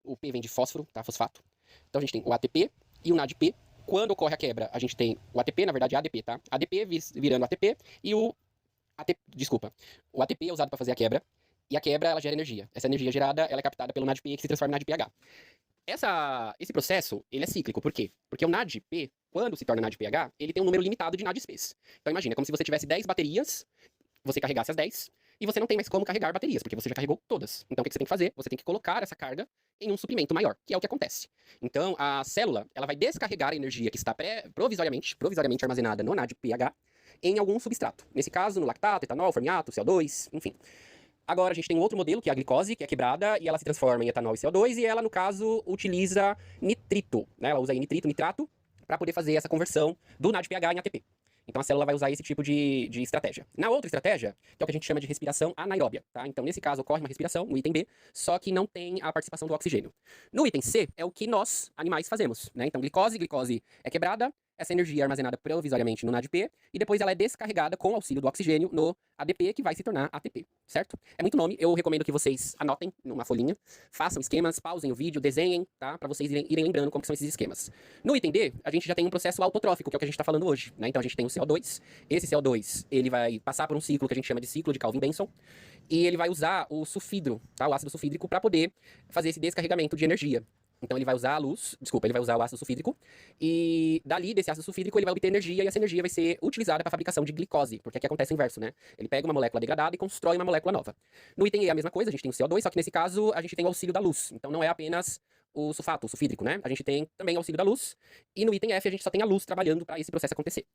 o P vem de fósforo, tá? Fosfato. Então, a gente tem o ATP e o NADP. Quando ocorre a quebra, a gente tem o ATP, na verdade, ADP, tá? ADP virando ATP e o ATP é usado para fazer a quebra, e a quebra, ela gera energia. Essa energia gerada, ela é captada pelo NADP, que se transforma em NADPH. Esse processo, ele é cíclico. Por quê? Porque o NADP, quando se torna NADPH, ele tem um número limitado de NADPs. Então imagina, é como se você tivesse 10 baterias, você carregasse as 10, e você não tem mais como carregar baterias, porque você já carregou todas. Então o que você tem que fazer? Você tem que colocar essa carga em um suprimento maior, que é o que acontece. Então a célula, ela vai descarregar a energia que está provisoriamente armazenada no NADPH em algum substrato. Nesse caso, no lactato, etanol, formiato, CO2, enfim. Agora a gente tem um outro modelo, que é a glicose, que é quebrada, e ela se transforma em etanol e CO2, e ela, no caso, utiliza nitrito, né? Ela usa aí nitrato, para poder fazer essa conversão do NADPH em ATP. Então a célula vai usar esse tipo de estratégia. Na outra estratégia, que é o que a gente chama de respiração anaeróbia, tá? Então nesse caso ocorre uma respiração, no item B, só que não tem a participação do oxigênio. No item C, é o que nós, animais, fazemos, né? Então glicose é quebrada, essa energia é armazenada provisoriamente no NADP, e depois ela é descarregada com o auxílio do oxigênio no ADP, que vai se tornar ATP, certo? É muito nome, eu recomendo que vocês anotem numa folhinha, façam esquemas, pausem o vídeo, desenhem, tá? Para vocês irem lembrando como que são esses esquemas. No item D, a gente já tem um processo autotrófico, que é o que a gente está falando hoje, né? Então a gente tem o CO2, esse CO2, ele vai passar por um ciclo que a gente chama de ciclo de Calvin-Benson, e ele vai usar o sulfídro, tá? O ácido sulfídrico, para poder fazer esse descarregamento de energia. Então ele vai usar o ácido sulfídrico, e dali, desse ácido sulfídrico, ele vai obter energia, e essa energia vai ser utilizada para a fabricação de glicose, porque aqui acontece o inverso, né? Ele pega uma molécula degradada e constrói uma molécula nova. No item E é a mesma coisa, a gente tem o CO2, só que nesse caso a gente tem o auxílio da luz. Então não é apenas o sulfídrico, né? A gente tem também o auxílio da luz, e no item F a gente só tem a luz trabalhando para esse processo acontecer.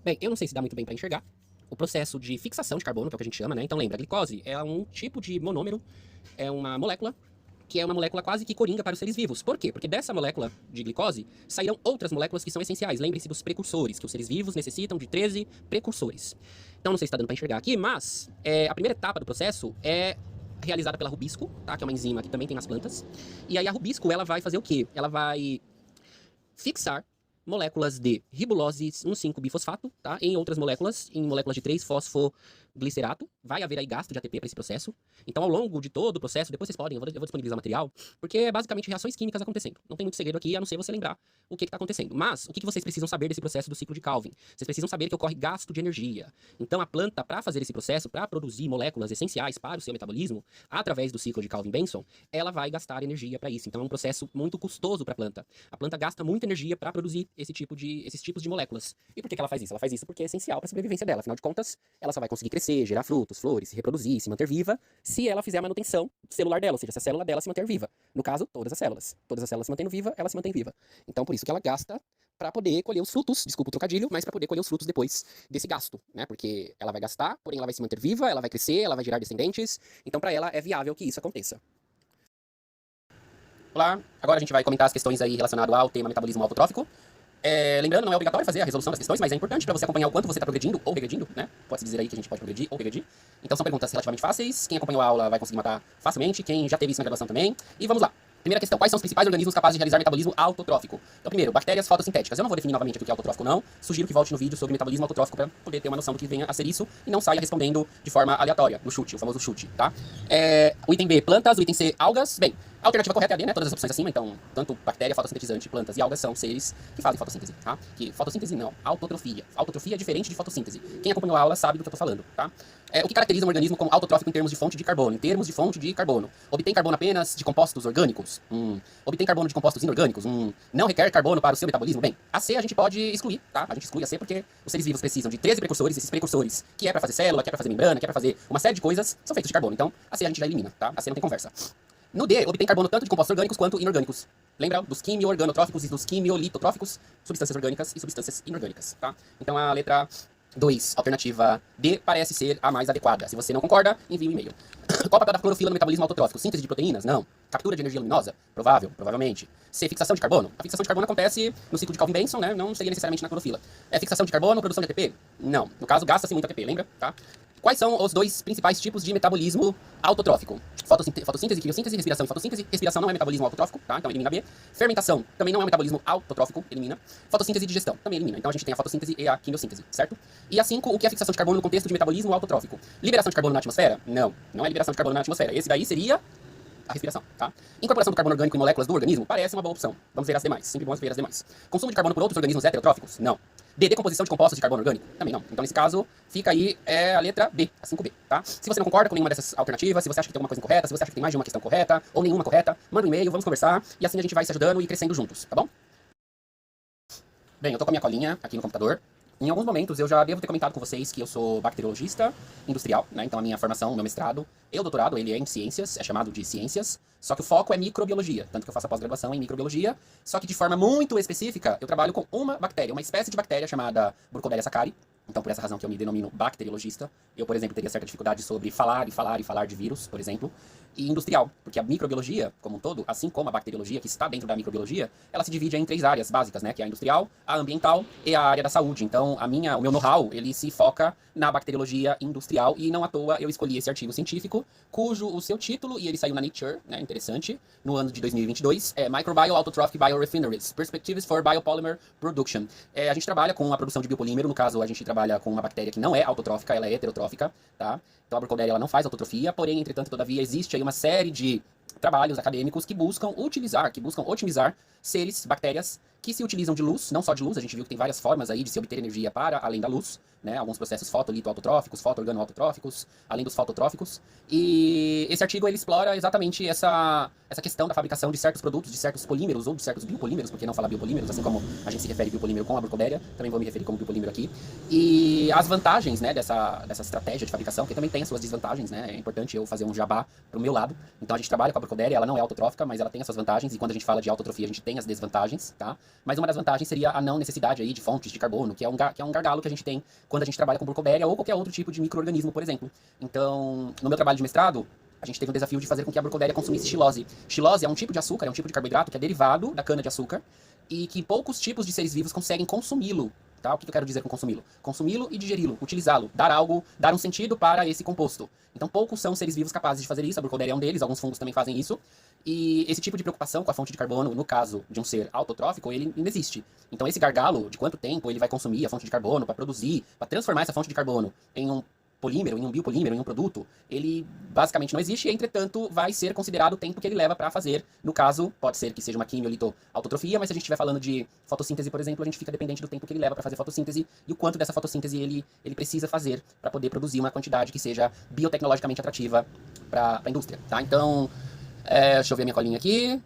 Bem, eu não sei se dá muito bem para enxergar o processo de fixação de carbono, que é o que a gente chama, né? Então lembra, a glicose é um tipo de monômero, é uma molécula que é uma molécula quase que coringa para os seres vivos. Por quê? Porque dessa molécula de glicose sairão outras moléculas que são essenciais. Lembre-se dos precursores, que os seres vivos necessitam de 13 precursores. Então não sei se está dando para enxergar aqui, mas a primeira etapa do processo é realizada pela rubisco, tá? Que é uma enzima que também tem nas plantas. E aí a rubisco, ela vai fazer o quê? Ela vai fixar moléculas de ribulose 1,5-bifosfato, tá? Em outras moléculas, em moléculas de 3-fosfo glicerato, vai haver aí gasto de ATP para esse processo. Então, ao longo de todo o processo, depois vocês podem, eu vou disponibilizar material, porque é basicamente reações químicas acontecendo. Não tem muito segredo aqui, a não ser você lembrar o que está acontecendo. Mas, o que vocês precisam saber desse processo do ciclo de Calvin? Vocês precisam saber que ocorre gasto de energia. Então, a planta, para fazer esse processo, para produzir moléculas essenciais para o seu metabolismo, através do ciclo de Calvin-Benson, ela vai gastar energia para isso. Então, é um processo muito custoso para a planta. A planta gasta muita energia para produzir esses tipos de moléculas. E por que ela faz isso? Ela faz isso porque é essencial para a sobrevivência dela. Afinal de contas, ela só vai conseguir crescer, gerar frutos, flores, se reproduzir, se manter viva, se ela fizer a manutenção celular dela, ou seja, se a célula dela se manter viva. No caso, todas as células. Todas as células se mantendo viva, ela se mantém viva. Então, por isso que ela gasta para poder colher os frutos, desculpa o trocadilho, mas para poder colher os frutos depois desse gasto, né? Porque ela vai gastar, porém ela vai se manter viva, ela vai crescer, ela vai gerar descendentes. Então, para ela é viável que isso aconteça. Olá, agora a gente vai comentar as questões aí relacionadas ao tema metabolismo autotrófico. Lembrando, não é obrigatório fazer a resolução das questões, mas é importante para você acompanhar o quanto você está progredindo ou regredindo, né? Pode-se dizer aí que a gente pode progredir ou regredir. Então são perguntas relativamente fáceis, quem acompanhou a aula vai conseguir matar facilmente, quem já teve isso na graduação também. E vamos lá. Primeira questão, quais são os principais organismos capazes de realizar metabolismo autotrófico? Então, primeiro, bactérias fotossintéticas. Eu não vou definir novamente o que é autotrófico, não. Sugiro que volte no vídeo sobre metabolismo autotrófico para poder ter uma noção do que venha a ser isso e não saia respondendo de forma aleatória, no chute, o famoso chute, tá? O item B, plantas. O item C, algas. Bem, a alternativa correta é a D, né? Todas as opções acima. Então, tanto bactéria, fotossintetizante, plantas e algas são seres que fazem fotossíntese, tá? Que fotossíntese não, autotrofia. Autotrofia é diferente de fotossíntese. Quem acompanhou a aula sabe do que eu tô falando, tá? O que caracteriza um organismo como autotrófico em termos de fonte de carbono? Em termos de fonte de carbono. Obtém carbono apenas de compostos orgânicos? Obtém carbono de compostos inorgânicos? Não requer carbono para o seu metabolismo? Bem, a C a gente pode excluir, tá? A gente exclui a C porque os seres vivos precisam de 13 precursores. Esses precursores, que é para fazer célula, que é para fazer membrana, que é para fazer uma série de coisas, são feitos de carbono. Então, a C a gente já elimina, tá? A C não tem conversa. No D, obtém carbono tanto de compostos orgânicos quanto inorgânicos. Lembra? Dos quimio-organotróficos e dos quimiolitotróficos, substâncias orgânicas e substâncias inorgânicas, tá? Então, a letra 2, alternativa D, parece ser a mais adequada. Se você não concorda, envie um e-mail. Qual o papel da clorofila no metabolismo autotrófico? Síntese de proteínas? Não. Captura de energia luminosa? Provável, provavelmente. C, fixação de carbono? A fixação de carbono acontece no ciclo de Calvin-Benson, né? Não seria necessariamente na clorofila. Fixação de carbono, produção de ATP? Não. No caso, gasta-se muito ATP, lembra? Tá? Quais são os dois principais tipos de metabolismo autotrófico? Fotossíntese, quimiossíntese, respiração e fotossíntese. Respiração não é metabolismo autotrófico, tá? Então elimina B. Fermentação também não é um metabolismo autotrófico, elimina. Fotossíntese e digestão também elimina. Então a gente tem a fotossíntese e a quimiossíntese, certo? E a 5, o que é a fixação de carbono no contexto de metabolismo autotrófico? Liberação de carbono na atmosfera? Não, não é liberação de carbono na atmosfera. Esse daí seria a respiração, tá? Incorporação do carbono orgânico em moléculas do organismo parece uma boa opção. Vamos ver as demais, sempre bom ver as demais. Consumo de carbono por outros organismos heterotróficos? Não. D, decomposição de compostos de carbono orgânico? Também não. Então, nesse caso, fica aí a letra B, a 5B, tá? Se você não concorda com nenhuma dessas alternativas, se você acha que tem alguma coisa incorreta, se você acha que tem mais de uma questão correta ou nenhuma correta, manda um e-mail, vamos conversar e assim a gente vai se ajudando e crescendo juntos, tá bom? Bem, eu tô com a minha colinha aqui no computador. Em alguns momentos eu já devo ter comentado com vocês que eu sou bacteriologista industrial, né? Então a minha formação, o meu mestrado e o doutorado, ele é em ciências, é chamado de ciências, só que o foco é microbiologia, tanto que eu faço a pós-graduação em microbiologia, só que de forma muito específica eu trabalho com uma bactéria, uma espécie de bactéria chamada Burkholderia sacchari. Então, por essa razão que eu me denomino bacteriologista, eu, por exemplo, teria certa dificuldade sobre falar de vírus, por exemplo, e industrial, porque a microbiologia, como um todo, assim como a bacteriologia, que está dentro da microbiologia, ela se divide em 3 áreas básicas, né, que é a industrial, a ambiental e a área da saúde. Então, o meu know-how, ele se foca na bacteriologia industrial, e não à toa eu escolhi esse artigo científico, cujo o seu título, e ele saiu na Nature, né, interessante, no ano de 2022, é Microbial Autotrophic Biorefineries, Perspectives for Biopolymer Production. A gente trabalha com a produção de biopolímero, no caso, a gente trabalha com uma bactéria que não é autotrófica, ela é heterotrófica, tá? Então a Burkholderia ela não faz autotrofia, porém, entretanto, todavia, existe aí uma série de trabalhos acadêmicos que buscam otimizar seres, bactérias, que se utilizam de luz, não só de luz, a gente viu que tem várias formas aí de se obter energia para além da luz, né? Alguns processos fotolito-autotróficos, foto-organo-autotróficos, além dos fototróficos. E esse artigo ele explora exatamente essa questão da fabricação de certos produtos, de certos polímeros ou de certos biopolímeros, porque não falar biopolímeros, assim como a gente se refere biopolímero com a Burkholderia, também vou me referir como biopolímero aqui. E as vantagens, né, dessa estratégia de fabricação, que também tem as suas desvantagens, né? É importante eu fazer um jabá pro meu lado. Então a gente trabalha com a Burkholderia, ela não é autotrófica, mas ela tem as suas vantagens, e quando a gente fala de autotrofia, a gente tem as desvantagens, tá? Mas uma das vantagens seria a não necessidade aí de fontes de carbono, que é um gargalo que a gente tem quando a gente trabalha com Burkholderia ou qualquer outro tipo de micro-organismo, por exemplo. Então, no meu trabalho de mestrado, a gente teve um desafio de fazer com que a Burkholderia consumisse xilose. Xilose é um tipo de açúcar, é um tipo de carboidrato que é derivado da cana-de-açúcar e que poucos tipos de seres vivos conseguem consumi-lo. Tá? O que eu quero dizer com consumi-lo? Consumi-lo e digeri-lo, utilizá-lo, dar um sentido para esse composto. Então, poucos são seres vivos capazes de fazer isso, a Burkholderia é um deles, alguns fungos também fazem isso. E esse tipo de preocupação com a fonte de carbono, no caso de um ser autotrófico, ele não existe. Então, esse gargalo de quanto tempo ele vai consumir a fonte de carbono para produzir, para transformar essa fonte de carbono em um polímero, em um biopolímero, em um produto, ele basicamente não existe, entretanto, vai ser considerado o tempo que ele leva para fazer. No caso, pode ser que seja uma quimiolitoautotrofia, mas se a gente estiver falando de fotossíntese, por exemplo, a gente fica dependente do tempo que ele leva para fazer fotossíntese e o quanto dessa fotossíntese ele precisa fazer para poder produzir uma quantidade que seja biotecnologicamente atrativa para a indústria, tá? Então, deixa eu ver minha colinha aqui.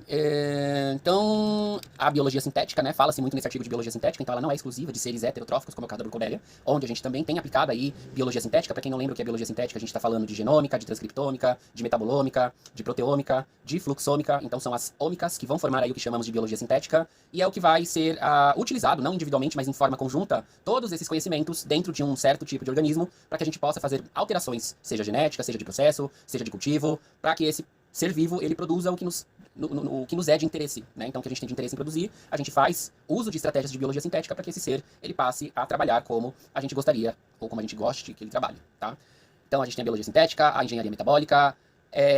Então, a biologia sintética, né? Fala-se muito nesse artigo de biologia sintética, então ela não é exclusiva de seres heterotróficos, como é o caso da Brucodélia, onde a gente também tem aplicado aí biologia sintética. Para quem não lembra o que é biologia sintética, a gente está falando de genômica, de transcriptômica, de metabolômica, de proteômica, de fluxômica. Então, são as ômicas que vão formar aí o que chamamos de biologia sintética, e é o que vai ser utilizado, não individualmente, mas em forma conjunta, todos esses conhecimentos dentro de um certo tipo de organismo, para que a gente possa fazer alterações, seja genética, seja de processo, seja de cultivo, para que esse ser vivo, ele produza o que nos é de interesse, né? Então, o que a gente tem de interesse em produzir, a gente faz uso de estratégias de biologia sintética para que esse ser, ele passe a trabalhar como a gente gostaria, ou como a gente goste que ele trabalhe, tá? Então, a gente tem a biologia sintética, a engenharia metabólica,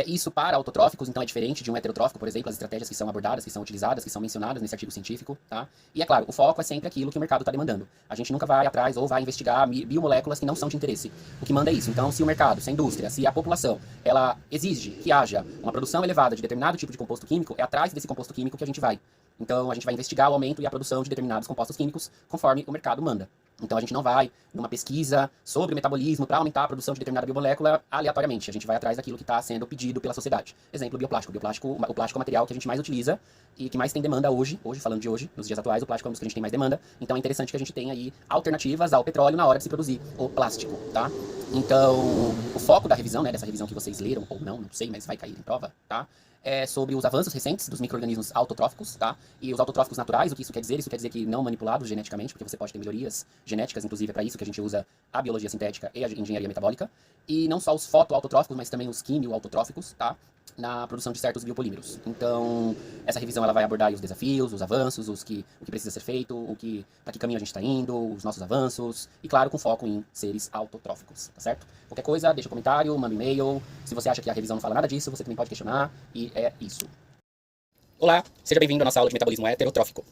isso para autotróficos, então é diferente de um heterotrófico, por exemplo, as estratégias que são abordadas, que são utilizadas, que são mencionadas nesse artigo científico, tá? E é claro, o foco é sempre aquilo que o mercado está demandando. A gente nunca vai atrás ou vai investigar biomoléculas que não são de interesse. O que manda é isso. Então, se o mercado, se a indústria, se a população, ela exige que haja uma produção elevada de determinado tipo de composto químico, é atrás desse composto químico que a gente vai. Então, a gente vai investigar o aumento e a produção de determinados compostos químicos conforme o mercado manda. Então, a gente não vai numa pesquisa sobre o metabolismo para aumentar a produção de determinada biomolécula aleatoriamente. A gente vai atrás daquilo que está sendo pedido pela sociedade. Exemplo, o bioplástico. O plástico é o material que a gente mais utiliza e que mais tem demanda hoje, falando de hoje, nos dias atuais, o plástico é um dos que a gente tem mais demanda. Então, é interessante que a gente tenha aí alternativas ao petróleo na hora de se produzir o plástico, tá? Então, o foco da revisão, né, dessa revisão que vocês leram, ou não sei, mas vai cair em prova, tá? Sobre os avanços recentes dos micro-organismos autotróficos, tá? E os autotróficos naturais, o que isso quer dizer? Isso quer dizer que não manipulados geneticamente, porque você pode ter melhorias genéticas, inclusive é para isso que a gente usa a biologia sintética e a engenharia metabólica. E não só os fotoautotróficos, mas também os quimioautotróficos, tá? Na produção de certos biopolímeros. Então, essa revisão ela vai abordar aí os desafios, os avanços, o que precisa ser feito, para que caminho a gente está indo, os nossos avanços, e claro, com foco em seres autotróficos, tá certo? Qualquer coisa, deixa um comentário, manda um e-mail. Se você acha que a revisão não fala nada disso, você também pode questionar, e é isso. Olá, seja bem-vindo à nossa aula de metabolismo heterotrófico.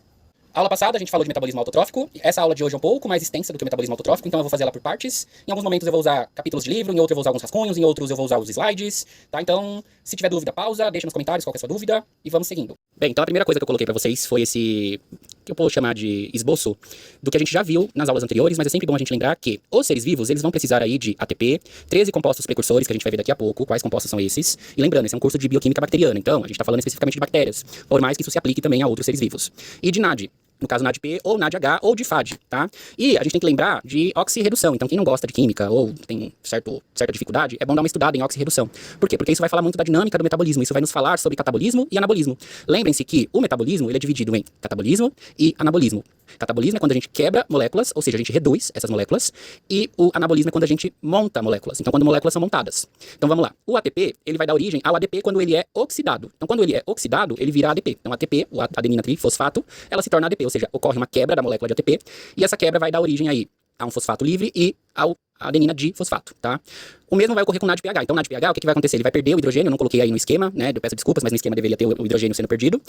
A aula passada a gente falou de metabolismo autotrófico, essa aula de hoje é um pouco mais extensa do que o metabolismo autotrófico, então eu vou fazer ela por partes. Em alguns momentos eu vou usar capítulos de livro, em outros eu vou usar alguns rascunhos, em outros eu vou usar os slides, tá? Então, se tiver dúvida, pausa, deixa nos comentários qual é a sua dúvida e vamos seguindo. Bem, então a primeira coisa que eu coloquei pra vocês foi esse, que eu posso chamar de esboço, do que a gente já viu nas aulas anteriores, mas é sempre bom a gente lembrar que os seres vivos, eles vão precisar aí de ATP, 13 compostos precursores, que a gente vai ver daqui a pouco, quais compostos são esses. E lembrando, esse é um curso de bioquímica bacteriana, então a gente tá falando especificamente de bactérias, por mais que isso se aplique também a outros seres vivos. E de NAD. No caso, NADP ou NADH ou de FAD, tá? E a gente tem que lembrar de oxirredução. Então, quem não gosta de química ou tem certa dificuldade, é bom dar uma estudada em oxirredução. Por quê? Porque isso vai falar muito da dinâmica do metabolismo. Isso vai nos falar sobre catabolismo e anabolismo. Lembrem-se que o metabolismo ele é dividido em catabolismo e anabolismo. Catabolismo é quando a gente quebra moléculas, ou seja, a gente reduz essas moléculas, e o anabolismo é quando a gente monta moléculas, então quando moléculas são montadas. Então vamos lá, o ATP, ele vai dar origem ao ADP quando ele é oxidado. Então quando ele é oxidado, ele vira ADP. Então ATP, o adenina trifosfato, ela se torna ADP, ou seja, ocorre uma quebra da molécula de ATP, e essa quebra vai dar origem aí a um fosfato livre e ao adenina difosfato, tá? O mesmo vai ocorrer com o NADPH. Então, o NADPH, o que vai acontecer? Ele vai perder o hidrogênio, eu não coloquei aí no esquema, né? Eu peço desculpas, mas no esquema deveria ter o hidrogênio sendo perdido.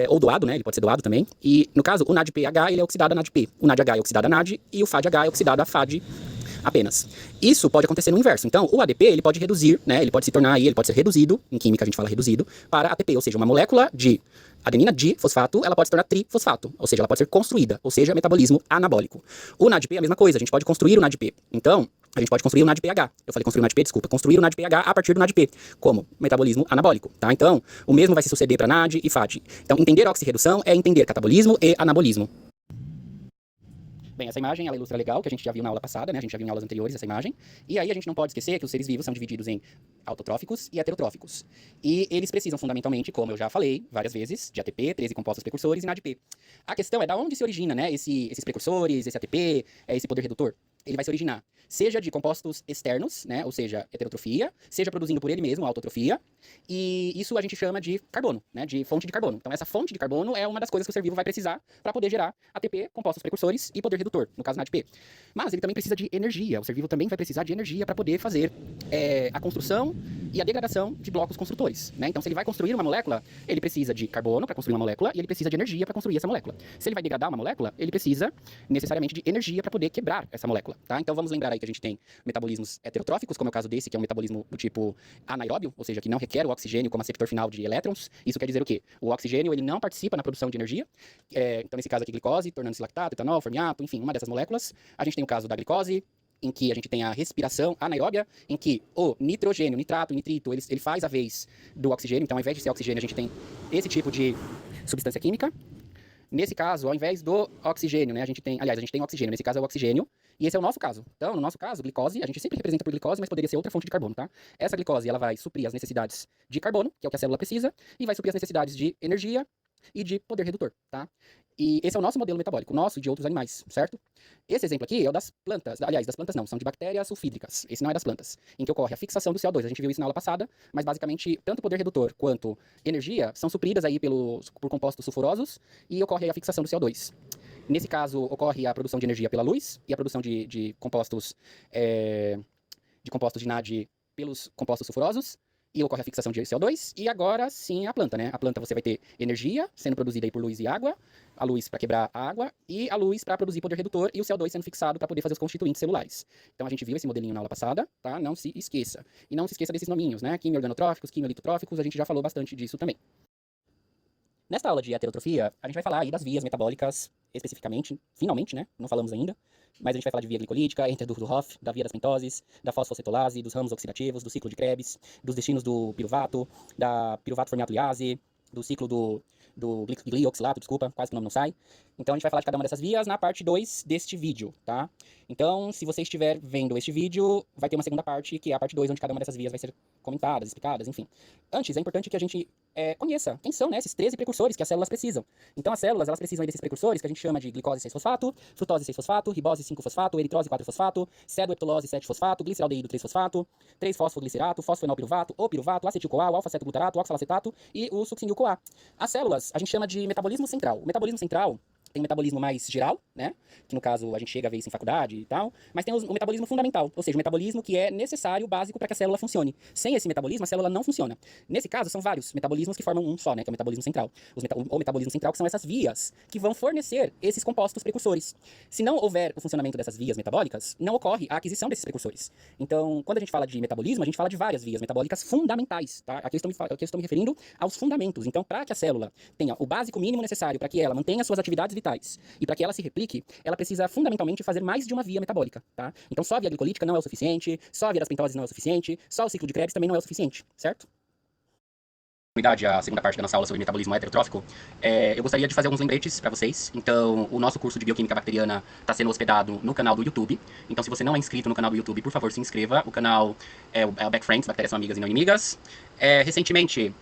Ou doado, né? Ele pode ser doado também. E, no caso, o NADPH, ele é oxidado a NADP. O NADH é oxidado a NAD e o FADH é oxidado a FAD apenas. Isso pode acontecer no inverso. Então, o ADP, ele pode reduzir, né? Ele pode se tornar aí, ele pode ser reduzido, em química a gente fala reduzido, para ATP, ou seja, uma molécula de adenina difosfato, ela pode se tornar trifosfato, ou seja, ela pode ser construída, ou seja, metabolismo anabólico. O NADP é a mesma coisa, a gente pode construir o NADP. Então, a gente pode construir o NADPH. Eu falei construir o NADP, desculpa. Construir o NADPH a partir do NADP, como metabolismo anabólico, tá? Então, o mesmo vai se suceder para NAD e FAD. Então, entender oxirredução é entender catabolismo e anabolismo. Bem, essa imagem ela ilustra legal, que a gente já viu na aula passada, né? A gente já viu em aulas anteriores essa imagem. E aí a gente não pode esquecer que os seres vivos são divididos em autotróficos e heterotróficos. E eles precisam fundamentalmente, como eu já falei várias vezes, de ATP, 13 compostos precursores e NADP. A questão é da onde se origina, né? Esses precursores, esse ATP, esse poder redutor. Ele vai se originar, seja de compostos externos, né? Ou seja, heterotrofia, seja produzindo por ele mesmo, autotrofia. E isso a gente chama de carbono, né? De fonte de carbono. Então essa fonte de carbono é uma das coisas que o ser vivo vai precisar para poder gerar ATP, compostos precursores e poder redutor, no caso NADP. Mas ele também precisa de energia. O ser vivo também vai precisar de energia para poder fazer a construção e a degradação de blocos construtores, né? Então se ele vai construir uma molécula, ele precisa de carbono para construir uma molécula e ele precisa de energia para construir essa molécula. Se ele vai degradar uma molécula, ele precisa necessariamente de energia para poder quebrar essa molécula. molécula, tá? Então vamos lembrar aí que a gente tem metabolismos heterotróficos, como é o caso desse, que é um metabolismo do tipo anaeróbio, ou seja, que não requer o oxigênio como aceptor final de elétrons. Isso quer dizer o quê? O oxigênio, ele não participa na produção de energia. Então, nesse caso aqui, glicose, tornando-se lactato, etanol, formiato, enfim, uma dessas moléculas. A gente tem o caso da glicose, em que a gente tem a respiração anaeróbia, em que o nitrogênio, nitrato, nitrito, ele faz a vez do oxigênio. Então, ao invés de ser oxigênio, a gente tem esse tipo de substância química. Nesse caso, ao invés do oxigênio, né, a gente tem oxigênio, nesse caso é o oxigênio, e esse é o nosso caso. Então, no nosso caso, glicose, a gente sempre representa por glicose, mas poderia ser outra fonte de carbono, tá? Essa glicose, ela vai suprir as necessidades de carbono, que é o que a célula precisa, e vai suprir as necessidades de energia e de poder redutor, tá? E esse é o nosso modelo metabólico, nosso e de outros animais, certo? Esse exemplo aqui é o das plantas, aliás, das plantas não, são de bactérias sulfídricas, esse não é das plantas, em que ocorre a fixação do CO2, a gente viu isso na aula passada, mas basicamente, tanto poder redutor quanto energia são supridas aí por compostos sulfurosos e ocorre aí a fixação do CO2. Nesse caso, ocorre a produção de energia pela luz e a produção de compostos de NAD pelos compostos sulfurosos, e ocorre a fixação de CO2, e agora sim a planta, né? A planta você vai ter energia sendo produzida aí por luz e água, a luz para quebrar a água, e a luz para produzir poder redutor, e o CO2 sendo fixado para poder fazer os constituintes celulares. Então a gente viu esse modelinho na aula passada, tá? Não se esqueça. E não se esqueça desses nominhos, né? Quimio-organotróficos, quimiolitotróficos, a gente já falou bastante disso também. Nesta aula de heterotrofia, a gente vai falar aí das vias metabólicas, especificamente, finalmente, né? Não falamos ainda, mas a gente vai falar de via glicolítica, do Hoff, da via das pentoses, da fosfocetolase, dos ramos oxidativos, do ciclo de Krebs, dos destinos do piruvato, da piruvato formiato liase, do ciclo do glioxilato, desculpa, quase que o nome não sai. Então a gente vai falar de cada uma dessas vias na parte 2 deste vídeo, tá? Então, se você estiver vendo este vídeo, vai ter uma segunda parte, que é a parte 2, onde cada uma dessas vias vai ser comentadas, explicadas, enfim. Antes, é importante que a gente conheça quem são, né, esses 13 precursores que as células precisam. Então, as células, elas precisam desses precursores, que a gente chama de glicose 6-fosfato, frutose 6-fosfato, ribose 5-fosfato, eritrose 4-fosfato, cedoheptulose 7-fosfato, gliceraldeído 3-fosfato, 3-fosfoglicerato, fosfenolpiruvato, ou piruvato, acetil-CoA, alfa-cetoglutarato, oxalacetato e o succinil-CoA. As células, a gente chama de metabolismo central. O metabolismo central tem o metabolismo mais geral, né? Que no caso a gente chega a ver isso em faculdade e tal. Mas tem o metabolismo fundamental, ou seja, o metabolismo que é necessário, básico para que a célula funcione. Sem esse metabolismo, a célula não funciona. Nesse caso, são vários metabolismos que formam um só, né? Que é o metabolismo central. O metabolismo central, que são essas vias que vão fornecer esses compostos precursores. Se não houver o funcionamento dessas vias metabólicas, não ocorre a aquisição desses precursores. Então, quando a gente fala de metabolismo, a gente fala de várias vias metabólicas fundamentais, tá? Aqui eu estou me referindo aos fundamentos. Então, para que a célula tenha o básico mínimo necessário para que ela mantenha suas atividades vitais e para que ela se replique, ela precisa fundamentalmente fazer mais de uma via metabólica, tá? Então só a via glicolítica não é o suficiente, só a via das pentoses não é o suficiente, só o ciclo de Krebs também não é o suficiente, certo? A segunda parte da nossa aula sobre metabolismo heterotrófico, eu gostaria de fazer alguns lembretes para vocês. Então, o nosso curso de bioquímica bacteriana está sendo hospedado no canal do YouTube. Então, se você não é inscrito no canal do YouTube, por favor, se inscreva. O canal é o Back Friends, Bactérias São Amigas e Não Inimigas. Recentemente,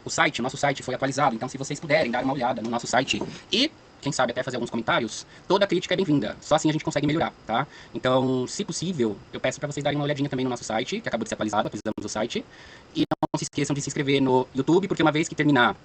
o nosso site foi atualizado, então se vocês puderem dar uma olhada no nosso site e, quem sabe, até fazer alguns comentários, toda crítica é bem-vinda. Só assim a gente consegue melhorar, tá? Então, se possível, eu peço para vocês darem uma olhadinha também no nosso site, que acabou de ser atualizamos o site. E não se esqueçam de se inscrever no YouTube, porque uma vez que terminar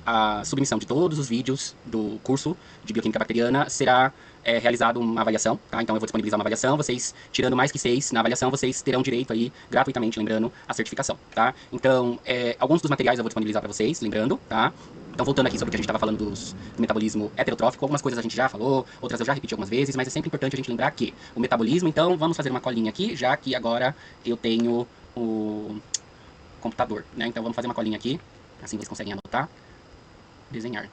a submissão de todos os vídeos do curso de bioquímica bacteriana, será realizada uma avaliação, tá? Então eu vou disponibilizar uma avaliação, vocês, tirando mais que 6 na avaliação, vocês terão direito aí, gratuitamente, lembrando, a certificação, tá? Então, alguns dos materiais eu vou disponibilizar para vocês, lembrando, tá? Então, voltando aqui sobre o que a gente estava falando do metabolismo heterotrófico, algumas coisas a gente já falou, outras eu já repeti algumas vezes, mas é sempre importante a gente lembrar que o metabolismo, então, vamos fazer uma colinha aqui, já que agora eu tenho o computador, né? Então, vamos fazer uma colinha aqui, assim vocês conseguem anotar, desenhar.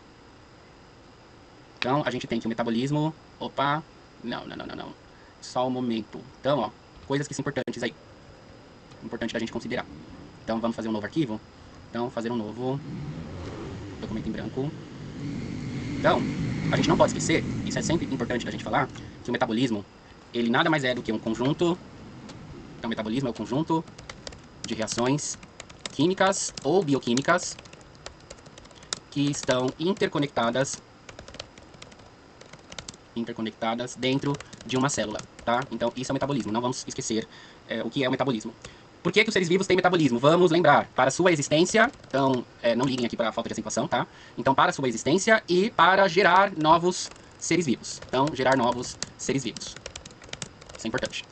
Então, a gente tem que o metabolismo, opa, não, só um momento. Então, ó, coisas que são importantes aí, importante da gente considerar. Então, vamos fazer um novo arquivo. Então, fazer um novo documento em branco. Então, a gente não pode esquecer, isso é sempre importante da gente falar, que o metabolismo, ele nada mais é do que um conjunto, então o metabolismo é o conjunto de reações químicas ou bioquímicas que estão interconectadas dentro de uma célula, tá? Então, isso é o metabolismo, não vamos esquecer o que é o metabolismo. Por que os seres vivos têm metabolismo? Vamos lembrar, para sua existência, então, não liguem aqui para a falta de acentuação, tá? Então, para sua existência e para gerar novos seres vivos. Então, gerar novos seres vivos. Isso é importante.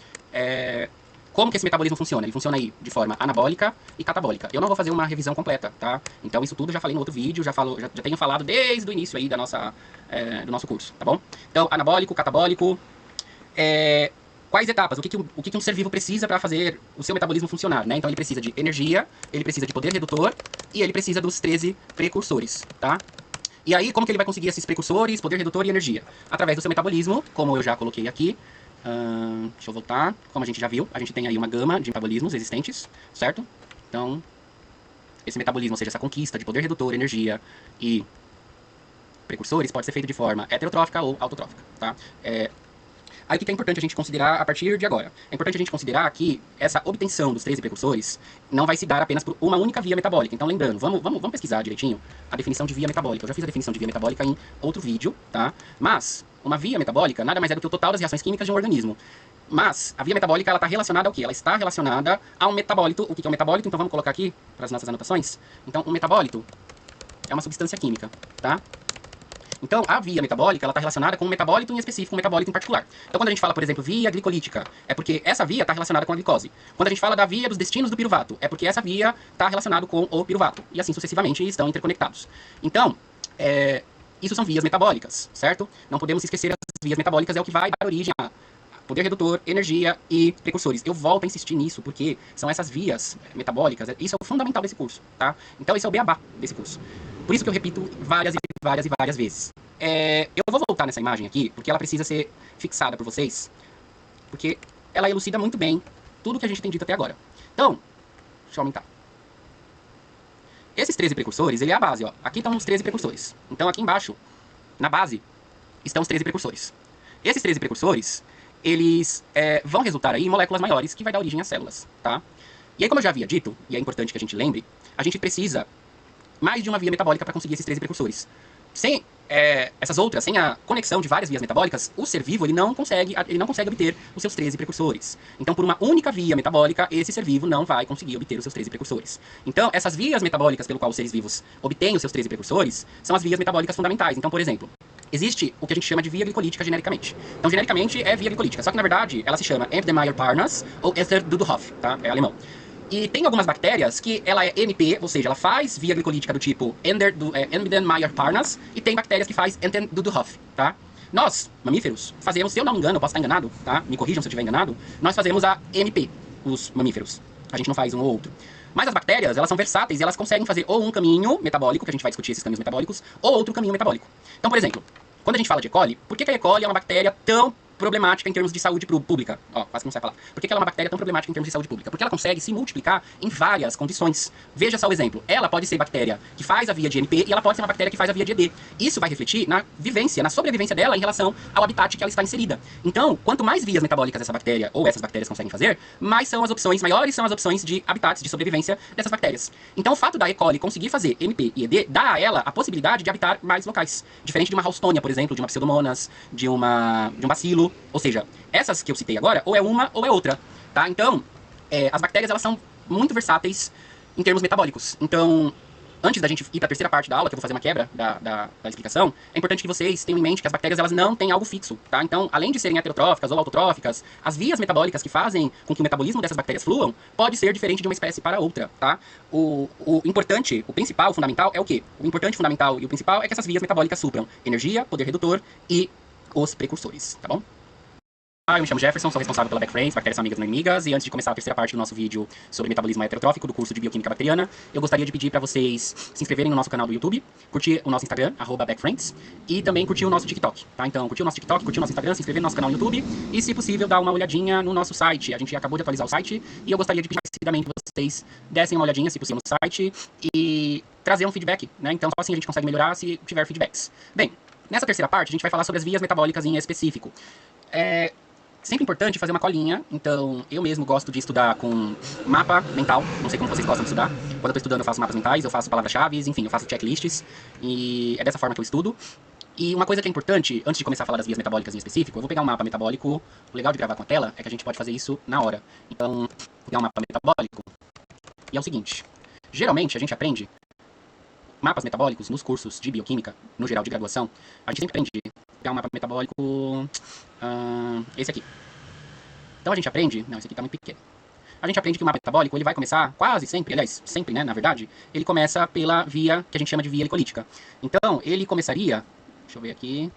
Como que esse metabolismo funciona? Ele funciona aí de forma anabólica e catabólica. Eu não vou fazer uma revisão completa, tá? Então, isso tudo já falei no outro vídeo, já tenho falado desde o início aí do nosso curso, tá bom? Então, anabólico, catabólico. quais etapas, o que um ser vivo precisa para fazer o seu metabolismo funcionar, né? Então ele precisa de energia, ele precisa de poder redutor e ele precisa dos 13 precursores, tá? E aí, como que ele vai conseguir esses precursores, poder redutor e energia? Através do seu metabolismo, como eu já coloquei aqui. Deixa eu voltar. Como a gente já viu, a gente tem aí uma gama de metabolismos existentes, certo? Então, esse metabolismo, ou seja, essa conquista de poder redutor, energia e precursores, pode ser feito de forma heterotrófica ou autotrófica, tá? Aí o que é importante a gente considerar a partir de agora? É importante a gente considerar que essa obtenção dos 13 precursores não vai se dar apenas por uma única via metabólica. Então, lembrando, vamos pesquisar direitinho a definição de via metabólica. Eu já fiz a definição de via metabólica em outro vídeo, tá? Mas, uma via metabólica nada mais é do que o total das reações químicas de um organismo. Mas, a via metabólica, ela está relacionada ao quê? Ela está relacionada a um metabólito. O que é um metabólito? Então, vamos colocar aqui para as nossas anotações. Então, um metabólito é uma substância química, tá? Então, a via metabólica, ela está relacionada com um metabólito em específico, um metabólito em particular. Então, quando a gente fala, por exemplo, via glicolítica, é porque essa via está relacionada com a glicose. Quando a gente fala da via dos destinos do piruvato, é porque essa via está relacionada com o piruvato. E assim sucessivamente estão interconectados. Então, isso são vias metabólicas, certo? Não podemos esquecer as vias metabólicas, é o que vai dar origem a poder redutor, energia e precursores. Eu volto a insistir nisso, porque são essas vias metabólicas, isso é o fundamental desse curso, tá? Então, esse é o beabá desse curso. Por isso que eu repito várias e várias vezes. Eu vou voltar nessa imagem aqui, porque ela precisa ser fixada por vocês, porque ela elucida muito bem tudo que a gente tem dito até agora. Então, deixa eu aumentar. Esses 13 precursores, ele é a base, ó. Aqui estão os 13 precursores. Então, aqui embaixo, na base, estão os 13 precursores. Esses 13 precursores, eles vão resultar aí em moléculas maiores, que vai dar origem às células, tá? E aí, como eu já havia dito, e é importante que a gente lembre, a gente precisa mais de uma via metabólica para conseguir esses 13 precursores. Sem essas outras, sem a conexão de várias vias metabólicas, o ser vivo ele não consegue obter os seus 13 precursores. Então, por uma única via metabólica, esse ser vivo não vai conseguir obter os seus 13 precursores. Então, essas vias metabólicas pelo qual os seres vivos obtêm os seus 13 precursores são as vias metabólicas fundamentais. Então, por exemplo, existe o que a gente chama de via glicolítica genericamente. Então, genericamente é via glicolítica, só que na verdade ela se chama Embdemeyer-Parnas ou Ether-Dudehoff, tá? É alemão. E tem algumas bactérias que ela é MP, ou seja, ela faz via glicolítica do tipo Embden-Meyer-Parnas, e tem bactérias que faz Enten-Dudehoff, tá? Nós, mamíferos, fazemos, se eu não me engano, eu posso estar enganado, tá? Me corrijam se eu estiver enganado, nós fazemos a MP, os mamíferos. A gente não faz um ou outro. Mas as bactérias, elas são versáteis e elas conseguem fazer ou um caminho metabólico, que a gente vai discutir esses caminhos metabólicos, ou outro caminho metabólico. Então, por exemplo, quando a gente fala de E. coli, por que a E. coli é uma bactéria tão problemática em termos de saúde pública? Ó, quase que não sai falar. Por que ela é uma bactéria tão problemática em termos de saúde pública? Porque ela consegue se multiplicar em várias condições. Veja só o exemplo. Ela pode ser bactéria que faz a via de NP e ela pode ser uma bactéria que faz a via de ED. Isso vai refletir na vivência, na sobrevivência dela em relação ao habitat que ela está inserida. Então, quanto mais vias metabólicas essa bactéria ou essas bactérias conseguem fazer, maiores são as opções de habitats de sobrevivência dessas bactérias. Então, o fato da E. coli conseguir fazer NP e ED dá a ela a possibilidade de habitar mais locais. Diferente de uma Houstonian, por exemplo, de uma Pseudomonas, de um bacilo, ou seja, essas que eu citei agora, ou é uma ou é outra, tá? Então, as bactérias, elas são muito versáteis em termos metabólicos. Então, antes da gente ir para a terceira parte da aula, que eu vou fazer uma quebra da explicação, é importante que vocês tenham em mente que as bactérias, elas não têm algo fixo, tá? Então, além de serem heterotróficas ou autotróficas, as vias metabólicas que fazem com que o metabolismo dessas bactérias fluam pode ser diferente de uma espécie para outra, tá? O importante, o principal, o fundamental é o quê? O importante, fundamental e o principal é que essas vias metabólicas supram energia, poder redutor e os precursores, tá bom? Eu me chamo Jefferson, sou responsável pela Backframes, bactérias são amigas não inimigas, e antes de começar a terceira parte do nosso vídeo sobre metabolismo heterotrófico do curso de Bioquímica Bacteriana, eu gostaria de pedir para vocês se inscreverem no nosso canal do YouTube, curtir o nosso Instagram, @Backframes, e também curtir o nosso TikTok, tá? Então, curtir o nosso TikTok, curtir o nosso Instagram, se inscrever no nosso canal no YouTube, e se possível, dar uma olhadinha no nosso site. A gente acabou de atualizar o site, e eu gostaria de pedir encarecidamente que vocês dessem uma olhadinha, se possível, no site, e trazer um feedback, né? Então, só assim a gente consegue melhorar se tiver feedbacks. Bem, nessa terceira parte, a gente vai falar sobre as vias metabólicas em específico. Sempre importante fazer uma colinha, então eu mesmo gosto de estudar com mapa mental, não sei como vocês gostam de estudar. Quando eu estou estudando eu faço mapas mentais, eu faço palavras-chave, enfim, eu faço checklists, e é dessa forma que eu estudo. E uma coisa que é importante, antes de começar a falar das vias metabólicas em específico, eu vou pegar um mapa metabólico. O legal de gravar com a tela é que a gente pode fazer isso na hora. Então, vou pegar um mapa metabólico, e é o seguinte, geralmente a gente aprende mapas metabólicos nos cursos de bioquímica, no geral de graduação, a gente sempre aprende a pegar um mapa metabólico, esse aqui. Então a gente aprende, não, esse aqui está muito pequeno. A gente aprende que o mapa metabólico ele vai começar quase sempre, aliás, sempre, né, na verdade, ele começa pela via que a gente chama de via glicolítica. Então, ele começaria, deixa eu ver aqui,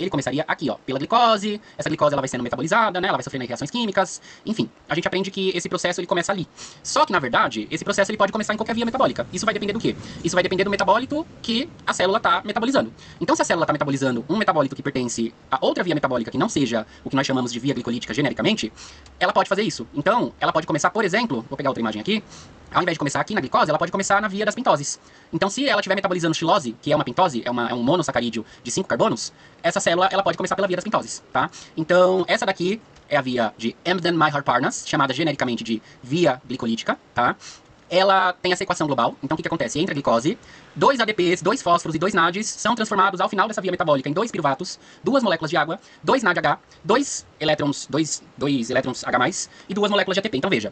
ele começaria aqui, ó, pela glicose. Essa glicose ela vai sendo metabolizada, né? Ela vai sofrendo reações químicas. Enfim, a gente aprende que esse processo ele começa ali. Só que na verdade, esse processo ele pode começar em qualquer via metabólica. Isso vai depender do quê? Isso vai depender do metabólito que a célula está metabolizando. Então, se a célula está metabolizando um metabólito que pertence a outra via metabólica que não seja o que nós chamamos de via glicolítica genericamente, ela pode fazer isso. Então, ela pode começar, por exemplo, vou pegar outra imagem aqui. Ao invés de começar aqui na glicose, ela pode começar na via das pentoses. Então, se ela estiver metabolizando xilose, que é uma pentose, é um monossacarídeo de 5 carbonos, essa célula ela pode começar pela via das pentoses, tá? Então, essa daqui é a via de Embden-Maillard-Partners, chamada genericamente de via glicolítica, tá? Ela tem essa equação global. Então, o que acontece? Entra a glicose, 2 ADPs, 2 fósforos e 2 NADs são transformados ao final dessa via metabólica em 2 piruvatos, 2 moléculas de água, 2 NADH, 2 elétrons H+, e 2 moléculas de ATP. Então, veja,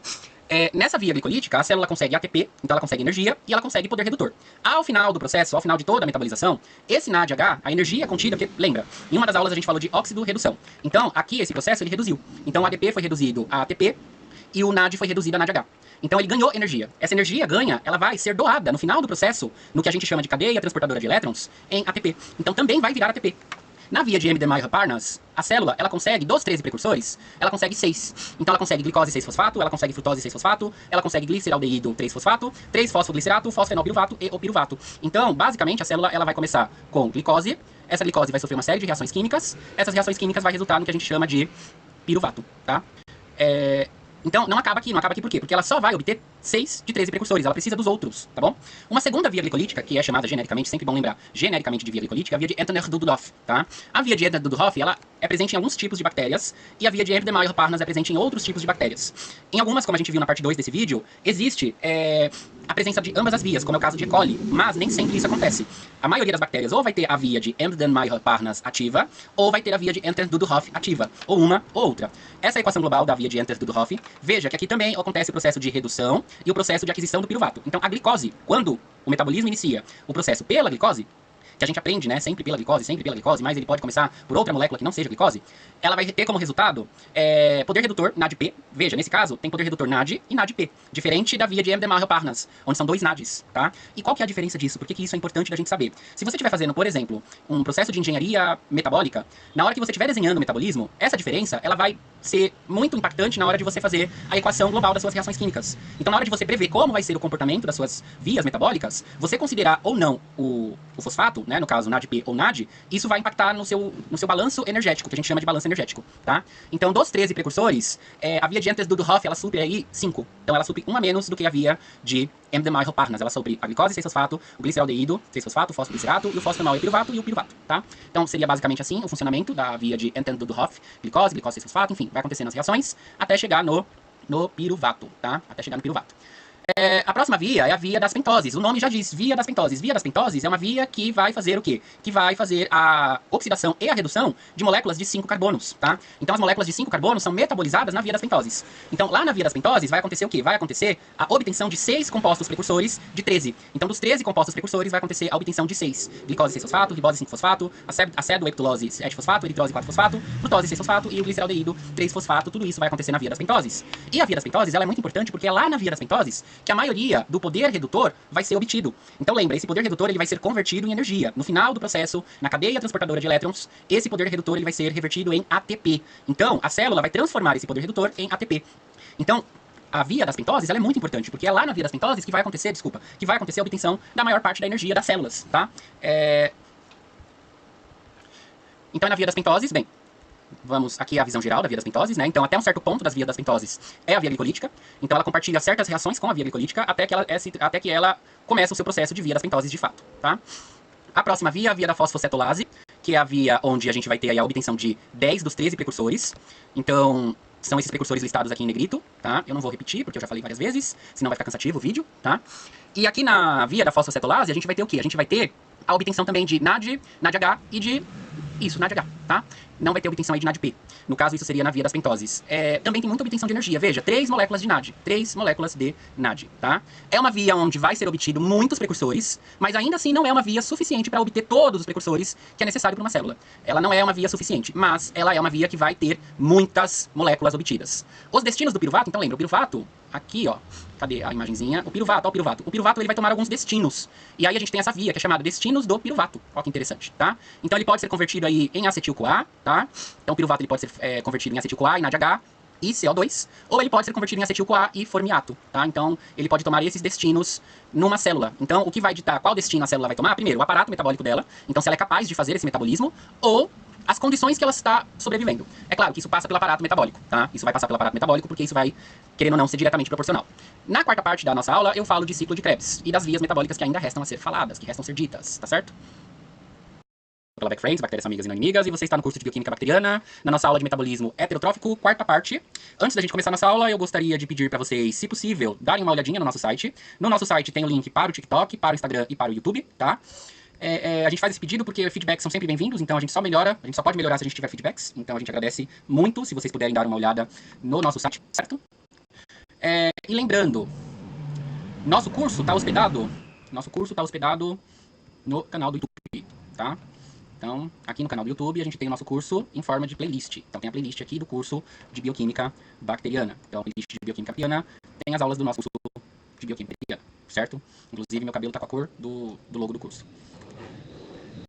nessa via glicolítica, a célula consegue ATP, então ela consegue energia, e ela consegue poder redutor. Ao final do processo, ao final de toda a metabolização, esse NADH, a energia contida, porque, lembra, em uma das aulas a gente falou de óxido-redução. Então, aqui, esse processo, ele reduziu. Então, o ADP foi reduzido a ATP, e o NAD foi reduzido a NADH. Então ele ganhou energia. Essa energia ganha, ela vai ser doada no final do processo, no que a gente chama de cadeia transportadora de elétrons, em ATP. Então também vai virar ATP. Na via de Embden-Maillard-Partners, a célula, ela consegue, dos 13 precursores, ela consegue 6. Então ela consegue glicose 6-fosfato, ela consegue frutose 6-fosfato, ela consegue gliceraldeído 3-fosfato, 3-fosfoglicerato, fosfenolpiruvato e o piruvato. Então, basicamente, a célula ela vai começar com glicose, essa glicose vai sofrer uma série de reações químicas, essas reações químicas vai resultar no que a gente chama de piruvato, tá? Então, não acaba aqui por quê? Porque ela só vai obter 6 de 13 precursores, ela precisa dos outros, tá bom? Uma segunda via glicolítica, que é chamada genericamente, sempre bom lembrar, genericamente de via glicolítica, é a via de Entner-Dudhoff, tá? A via de Entner-Dudhoff, ela é presente em alguns tipos de bactérias, e a via de Embden-Maillard-Partners é presente em outros tipos de bactérias. Em algumas, como a gente viu na parte 2 desse vídeo, existe a presença de ambas as vias, como é o caso de E. coli, mas nem sempre isso acontece. A maioria das bactérias ou vai ter a via de Embden-Maillard-Partners ativa, ou vai ter a via de Entner-Dudhoff ativa, ou uma ou outra. Essa é a equação global da via de Entner-Dudhoff. Veja que aqui também acontece o processo de redução e o processo de aquisição do piruvato. Então, a glicose, quando o metabolismo inicia o processo pela glicose, que a gente aprende, né, sempre pela glicose, mas ele pode começar por outra molécula que não seja glicose, ela vai ter como resultado poder redutor NADP. Veja, nesse caso, tem poder redutor NAD e NADP, diferente da via de Embden-Maillard-Partners, onde são 2 NADs, tá? E qual que é a diferença disso? Por que isso é importante da gente saber? Se você estiver fazendo, por exemplo, um processo de engenharia metabólica, na hora que você estiver desenhando o metabolismo, essa diferença, ela vai ser muito impactante na hora de você fazer a equação global das suas reações químicas. Então, na hora de você prever como vai ser o comportamento das suas vias metabólicas, você considerar ou não o fosfato, né, no caso NADP ou NAD, isso vai impactar no seu balanço energético, que a gente chama de balanço energético, tá? Então, dos 13 precursores, a via de Entner-Dudhoff, ela supre aí 5. Então, ela supre 1 a menos do que a via de Embden-Maillard-Partners. Ela supre a glicose 6-fosfato, o gliceraldeído 6-fosfato, o fosfoglicerato, e o fosfenol e piruvato e o piruvato, tá? Então, seria basicamente assim o funcionamento da via de Entner-Dudhoff, glicose 6-fosfato, enfim, vai acontecendo as reações até chegar no piruvato, tá? Até chegar no piruvato. A próxima via é a via das pentoses. O nome já diz, via das pentoses. Via das pentoses é uma via que vai fazer o quê? Que vai fazer a oxidação e a redução de moléculas de 5 carbonos, tá? Então as moléculas de 5 carbonos são metabolizadas na via das pentoses. Então lá na via das pentoses vai acontecer o quê? Vai acontecer a obtenção de 6 compostos precursores de 13. Então dos 13 compostos precursores vai acontecer a obtenção de 6. Glicose 6-fosfato, ribose 5-fosfato, acedoheptulose 7-fosfato, eritrose 4-fosfato, frutose 6-fosfato e o gliceraldeído 3-fosfato. Tudo isso vai acontecer na via das pentoses. E a via das pentoses ela é muito importante porque é lá na via das pentoses que a maioria do poder redutor vai ser obtido. Então lembra, esse poder redutor ele vai ser convertido em energia. No final do processo, na cadeia transportadora de elétrons, esse poder redutor ele vai ser revertido em ATP. Então a célula vai transformar esse poder redutor em ATP. Então a via das pentoses ela é muito importante, porque é lá na via das pentoses que vai acontecer, a obtenção da maior parte da energia das células, tá? Então na via das pentoses, bem, vamos aqui a visão geral da via das pentoses, né? Então, até um certo ponto das vias das pentoses é a via glicolítica. Então, ela compartilha certas reações com a via glicolítica até que ela começa o seu processo de via das pentoses de fato, tá? A próxima via é a via da fosfocetolase, que é a via onde a gente vai ter aí a obtenção de 10 dos 13 precursores. Então, são esses precursores listados aqui em negrito, tá? Eu não vou repetir, porque eu já falei várias vezes, senão vai ficar cansativo o vídeo, tá? E aqui na via da fosfocetolase, a gente vai ter o quê? A gente vai ter a obtenção também de NAD, NADH e de... NADH, tá? Não vai ter obtenção aí de NADP. No caso, isso seria na via das pentoses. Também tem muita obtenção de energia. Veja, 3 moléculas de NAD. 3 moléculas de NAD, tá? É uma via onde vai ser obtido muitos precursores, mas ainda assim não é uma via suficiente para obter todos os precursores que é necessário para uma célula. Ela não é uma via suficiente, mas ela é uma via que vai ter muitas moléculas obtidas. Os destinos do piruvato, então lembra, o piruvato aqui, ó, cadê a imagenzinha? O piruvato, ó, o piruvato. O piruvato, ele vai tomar alguns destinos. E aí a gente tem essa via, que é chamada destinos do piruvato. Ó, que interessante, tá? Então ele pode ser convertido aí em acetil-CoA, tá? Então o piruvato, ele pode ser convertido em acetil-CoA e NADH e CO2, ou ele pode ser convertido em acetil-CoA e formiato, tá? Então ele pode tomar esses destinos numa célula. Então o que vai ditar qual destino a célula vai tomar? Primeiro, o aparato metabólico dela, então se ela é capaz de fazer esse metabolismo, ou as condições que ela está sobrevivendo. É claro que isso passa pelo aparato metabólico, tá? Isso vai passar pelo aparato metabólico porque isso vai, querendo ou não, ser diretamente proporcional. Na quarta parte da nossa aula, eu falo de ciclo de Krebs e das vias metabólicas que ainda restam a ser faladas, que restam a ser ditas, tá certo? Pela Backframes, bactérias são amigas e não inimigas, e você está no curso de Bioquímica Bacteriana, na nossa aula de metabolismo heterotrófico, quarta parte. Antes da gente começar nossa aula, eu gostaria de pedir para vocês, se possível, darem uma olhadinha no nosso site. No nosso site tem o link para o TikTok, para o Instagram e para o YouTube, tá? A gente faz esse pedido porque feedbacks são sempre bem-vindos, então a gente só melhora, a gente só pode melhorar se a gente tiver feedbacks, então a gente agradece muito se vocês puderem dar uma olhada no nosso site, certo? E lembrando, nosso curso está hospedado no canal do YouTube, tá? Então, aqui no canal do YouTube a gente tem o nosso curso em forma de playlist. Então tem a playlist aqui do curso de Bioquímica Bacteriana. Então a playlist de Bioquímica Bacteriana tem as aulas do nosso curso de Bioquímica Bacteriana, certo? Inclusive meu cabelo tá com a cor do logo do curso.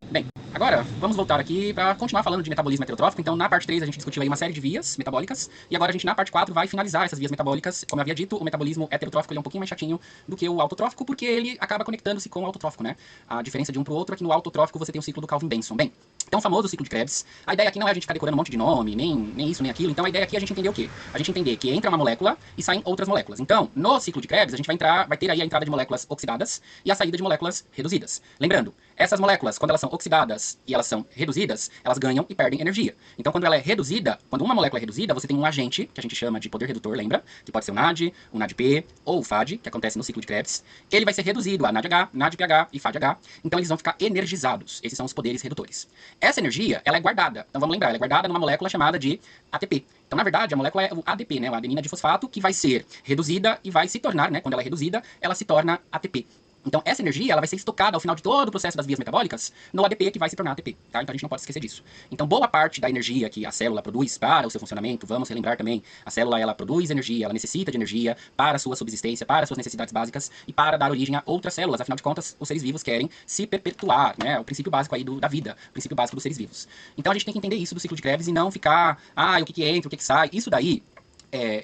Bem, agora vamos voltar aqui para continuar falando de metabolismo heterotrófico. Então na parte 3 a gente discutiu aí uma série de vias metabólicas, e agora a gente na parte 4 vai finalizar essas vias metabólicas. Como eu havia dito, o metabolismo heterotrófico ele é um pouquinho mais chatinho do que o autotrófico, porque ele acaba conectando-se com o autotrófico, né? A diferença de um pro outro é que no autotrófico você tem o ciclo do Calvin-Benson. Bem, então famoso ciclo de Krebs. A ideia aqui não é a gente ficar decorando um monte de nome, nem isso, nem aquilo. Então a ideia aqui é a gente entender o quê? A gente entender que entra uma molécula e saem outras moléculas. Então, no ciclo de Krebs, a gente vai ter aí a entrada de moléculas oxidadas e a saída de moléculas reduzidas. Lembrando, essas moléculas, quando elas são oxidadas e elas são reduzidas, elas ganham e perdem energia. Então, quando ela é reduzida, quando uma molécula é reduzida, você tem um agente, que a gente chama de poder redutor, lembra? Que pode ser o NAD, o NADP ou o FAD, que acontece no ciclo de Krebs. Ele vai ser reduzido a NADH, NADPH e FADH. Então, eles vão ficar energizados. Esses são os poderes redutores. Essa energia, ela é guardada. Então, vamos lembrar, ela é guardada numa molécula chamada de ATP. Então, na verdade, a molécula é o ADP, né? A adenina difosfato, que vai ser reduzida e vai se tornar, né? Quando ela é reduzida, ela se torna ATP. Então, essa energia ela vai ser estocada ao final de todo o processo das vias metabólicas no ADP, que vai se tornar ATP, tá? Então, a gente não pode esquecer disso. Então, boa parte da energia que a célula produz para o seu funcionamento, vamos relembrar também, a célula, ela produz energia, ela necessita de energia para a sua subsistência, para as suas necessidades básicas e para dar origem a outras células. Afinal de contas, os seres vivos querem se perpetuar, né? É o princípio básico aí da vida, o princípio básico dos seres vivos. Então, a gente tem que entender isso do ciclo de Krebs e não ficar, o que entra, o que sai. Isso daí,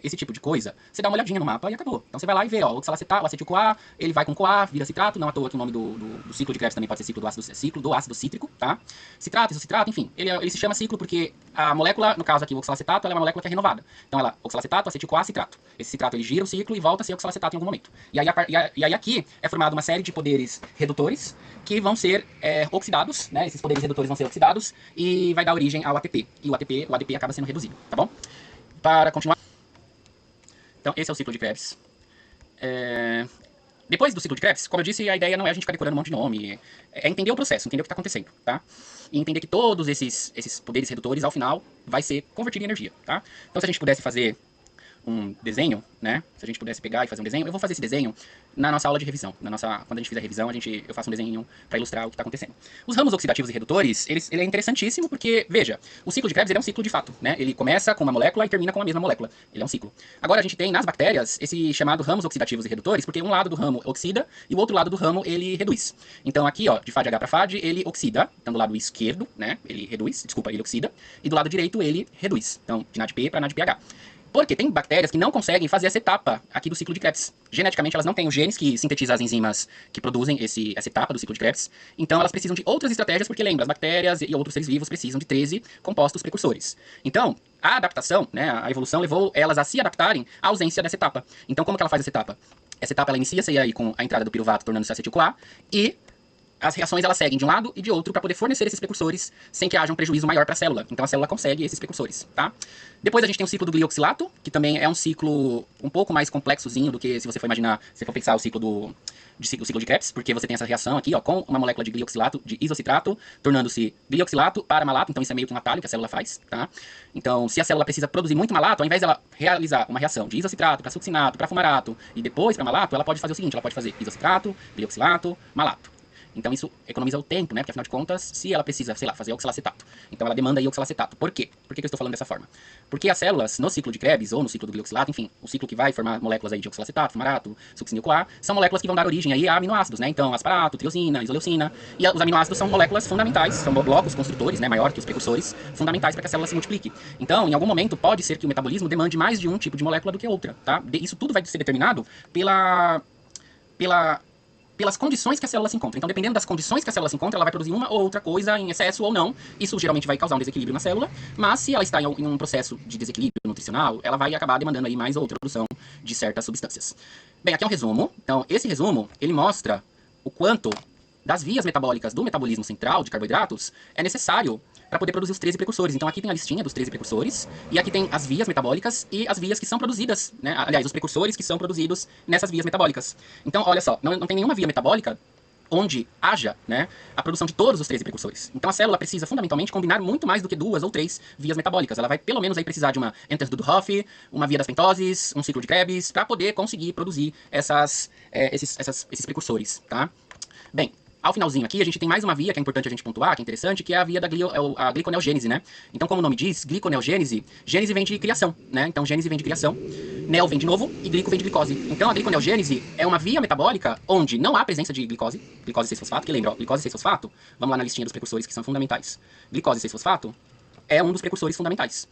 esse tipo de coisa, você dá uma olhadinha no mapa e acabou. Então você vai lá e vê, ó, o oxalacetal, o acetil-CoA, ele vai com CoA, vira citrato, não à toa que o nome do ciclo de Krebs também pode ser ciclo do ácido cítrico, tá? Citrato, isocitrato, enfim, ele se chama ciclo porque a molécula, no caso aqui o oxalacetato, ela é uma molécula que é renovada. Então ela, oxalacetato, acetil-CoA, citrato. Esse citrato ele gira o ciclo e volta a ser oxalacetato em algum momento. E aí aqui é formada uma série de poderes redutores que vão ser oxidados, né? Esses poderes redutores vão ser oxidados e vai dar origem ao ATP. E o ADP acaba sendo reduzido, tá bom? Para continuar. Então, esse é o ciclo de Krebs. Depois do ciclo de Krebs, como eu disse, a ideia não é a gente ficar decorando um monte de nome, é entender o processo, entender o que está acontecendo, tá? E entender que todos esses poderes redutores, ao final, vai ser convertido em energia, tá? Então, se a gente pudesse fazer um desenho, né? Se a gente pudesse pegar e fazer um desenho, eu vou fazer esse desenho na nossa aula de revisão. Quando a gente fizer a revisão, eu faço um desenho para ilustrar o que está acontecendo. Os ramos oxidativos e redutores, ele é interessantíssimo porque, veja, o ciclo de Krebs ele é um ciclo de fato, né? Ele começa com uma molécula e termina com a mesma molécula. Ele é um ciclo. Agora a gente tem nas bactérias esse chamado ramos oxidativos e redutores, porque um lado do ramo oxida e o outro lado do ramo ele reduz. Então aqui, ó, de FADH para FAD, ele oxida. Então do lado esquerdo, né, ele oxida. E do lado direito ele reduz. Então de NADP para NADPH. Porque tem bactérias que não conseguem fazer essa etapa aqui do ciclo de Krebs. Geneticamente, elas não têm os genes que sintetizam as enzimas que produzem essa etapa do ciclo de Krebs. Então, elas precisam de outras estratégias, porque lembra, as bactérias e outros seres vivos precisam de 13 compostos precursores. Então, a adaptação, né, a evolução levou elas a se adaptarem à ausência dessa etapa. Então, como que ela faz essa etapa? Essa etapa, ela inicia-se aí com a entrada do piruvato, tornando-se acetil-CoA, e as reações elas seguem de um lado e de outro para poder fornecer esses precursores sem que haja um prejuízo maior para a célula. Então a célula consegue esses precursores, tá? Depois a gente tem o ciclo do glioxilato, que também é um ciclo um pouco mais complexozinho do que se você for imaginar, se for pensar o ciclo de Krebs, porque você tem essa reação aqui, ó, com uma molécula de glioxilato, de isocitrato, tornando-se glioxilato para malato. Então isso é meio que um atalho que a célula faz, tá? Então se a célula precisa produzir muito malato, ao invés dela realizar uma reação de isocitrato para succinato, para fumarato e depois para malato, ela pode fazer o seguinte, ela pode fazer isocitrato, glioxilato, malato. Então isso economiza o tempo, né? Porque afinal de contas, se ela precisa, sei lá, fazer oxalacetato, então ela demanda aí oxalacetato. Por quê? Por que eu estou falando dessa forma? Porque as células, no ciclo de Krebs ou no ciclo do glioxilato, enfim, o ciclo que vai formar moléculas aí de oxalacetato, fumarato, succinil-CoA, são moléculas que vão dar origem aí a aminoácidos, né? Então, asparato, triosina, isoleucina, e os aminoácidos são moléculas fundamentais, são blocos construtores, né, maior que os precursores, fundamentais para que a célula se multiplique. Então, em algum momento, pode ser que o metabolismo demande mais de um tipo de molécula do que outra, tá? Isso tudo vai ser determinado pelas condições que a célula se encontra. Então, dependendo das condições que a célula se encontra, ela vai produzir uma ou outra coisa em excesso ou não. Isso geralmente vai causar um desequilíbrio na célula, mas se ela está em um processo de desequilíbrio nutricional, ela vai acabar demandando aí mais outra produção de certas substâncias. Bem, aqui é um resumo. Então, esse resumo, ele mostra o quanto das vias metabólicas do metabolismo central de carboidratos é necessário para poder produzir os 13 precursores. Então aqui tem a listinha dos 13 precursores, e aqui tem as vias metabólicas e as vias que são produzidas, né? Aliás, os precursores que são produzidos nessas vias metabólicas. Então, olha só, não tem nenhuma via metabólica onde haja, né, a produção de todos os 13 precursores. Então a célula precisa fundamentalmente combinar muito mais do que 2 ou 3 vias metabólicas. Ela vai pelo menos aí precisar de uma Enters-Dudhoff, uma via das pentoses, um ciclo de Krebs, para poder conseguir produzir esses precursores, tá? Bem, ao finalzinho aqui, a gente tem mais uma via que é importante a gente pontuar, que é interessante, que é a via da a gliconeogênese, né? Então, como o nome diz, gliconeogênese, gênese vem de criação, né? Então, gênese vem de criação, neo vem de novo e glico vem de glicose. Então, a gliconeogênese é uma via metabólica onde não há presença de glicose 6-fosfato, que lembra, ó, glicose 6-fosfato, vamos lá na listinha dos precursores que são fundamentais. Glicose 6-fosfato é um dos precursores fundamentais.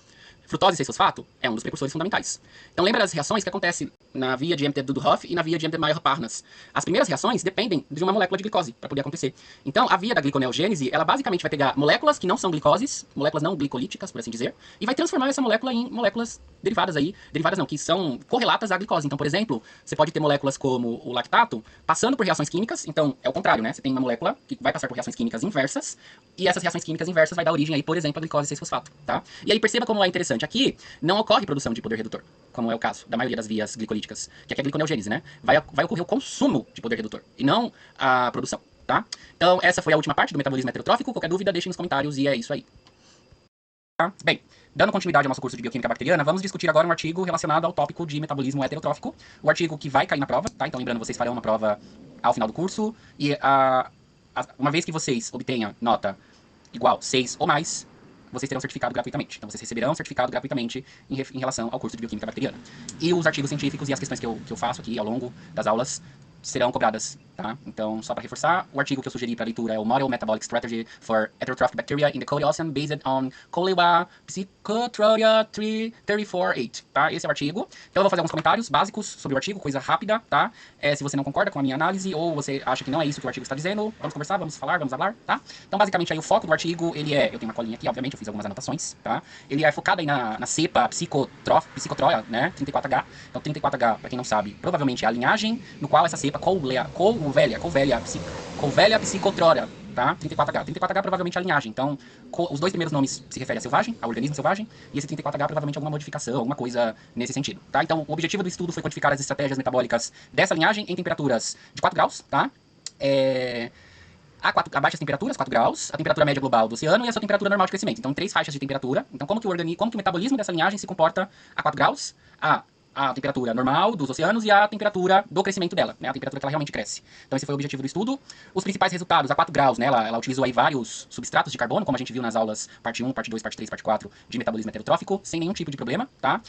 Frutose 6-fosfato é um dos precursores fundamentais. Então lembra das reações que acontecem na via de Embden-Dudhoff e na via de Embden-Mayer-Parnas. As primeiras reações dependem de uma molécula de glicose para poder acontecer. Então a via da gliconeogênese, ela basicamente vai pegar moléculas que não são glicoses, moléculas não glicolíticas, por assim dizer, e vai transformar essa molécula em moléculas derivadas aí, derivadas não, que são correlatas à glicose. Então, por exemplo, você pode ter moléculas como o lactato passando por reações químicas, então é o contrário, né? Você tem uma molécula que vai passar por reações químicas inversas, e essas reações químicas inversas vai dar origem aí, por exemplo, a glicose 6-fosfato, tá? E aí perceba como é interessante. Aqui não ocorre produção de poder redutor, como é o caso da maioria das vias glicolíticas, que aqui é a gliconeogênese, né? Vai ocorrer o consumo de poder redutor, e não a produção, tá? Então, essa foi a última parte do metabolismo heterotrófico. Qualquer dúvida, deixem nos comentários, e é isso aí. Tá? Bem, dando continuidade ao nosso curso de bioquímica bacteriana, vamos discutir agora um artigo relacionado ao tópico de metabolismo heterotrófico, o artigo que vai cair na prova, tá? Então, lembrando, vocês farão uma prova ao final do curso, e uma vez que vocês obtenham nota igual 6 ou mais, vocês terão certificado gratuitamente. Então, vocês receberão um certificado gratuitamente em relação ao curso de bioquímica bacteriana. E os artigos científicos e as questões que eu faço aqui ao longo das aulas serão cobradas, tá? Então, só para reforçar, o artigo que eu sugeri para leitura é o Model Metabolic Strategy for Heterotrophic Bacteria in the Cold Ocean based on Colewa Psychotroria 348, tá? Esse é o artigo. Então, eu vou fazer alguns comentários básicos sobre o artigo, coisa rápida, tá? Se você não concorda com a minha análise ou você acha que não é isso que o artigo está dizendo, vamos conversar, vamos falar, vamos falar, tá? Então, basicamente, aí o foco do artigo, ele é... Eu tenho uma colinha aqui, obviamente, eu fiz algumas anotações, tá? Ele é focado aí na cepa Psychotroia, né? 34H. Então, 34H, para quem não sabe, provavelmente é a linhagem no qual essa cepa Covellia Psychotroria, tá? 34H. 34H provavelmente é a linhagem. Então, os dois primeiros nomes se referem a selvagem, ao organismo selvagem, e esse 34H provavelmente é alguma modificação, alguma coisa nesse sentido, tá? Então, o objetivo do estudo foi quantificar as estratégias metabólicas dessa linhagem em temperaturas de 4 graus, tá? A baixas temperaturas, 4 graus, a temperatura média global do oceano e a sua temperatura normal de crescimento. Então, 3 faixas de temperatura. Então, como que o metabolismo dessa linhagem se comporta a 4 graus? A temperatura normal dos oceanos e a temperatura do crescimento dela, né? A temperatura que ela realmente cresce. Então esse foi o objetivo do estudo. Os principais resultados, a 4 graus, né? Ela utilizou aí vários substratos de carbono, como a gente viu nas aulas parte 1, parte 2, parte 3, parte 4 de metabolismo heterotrófico, sem nenhum tipo de problema, tá?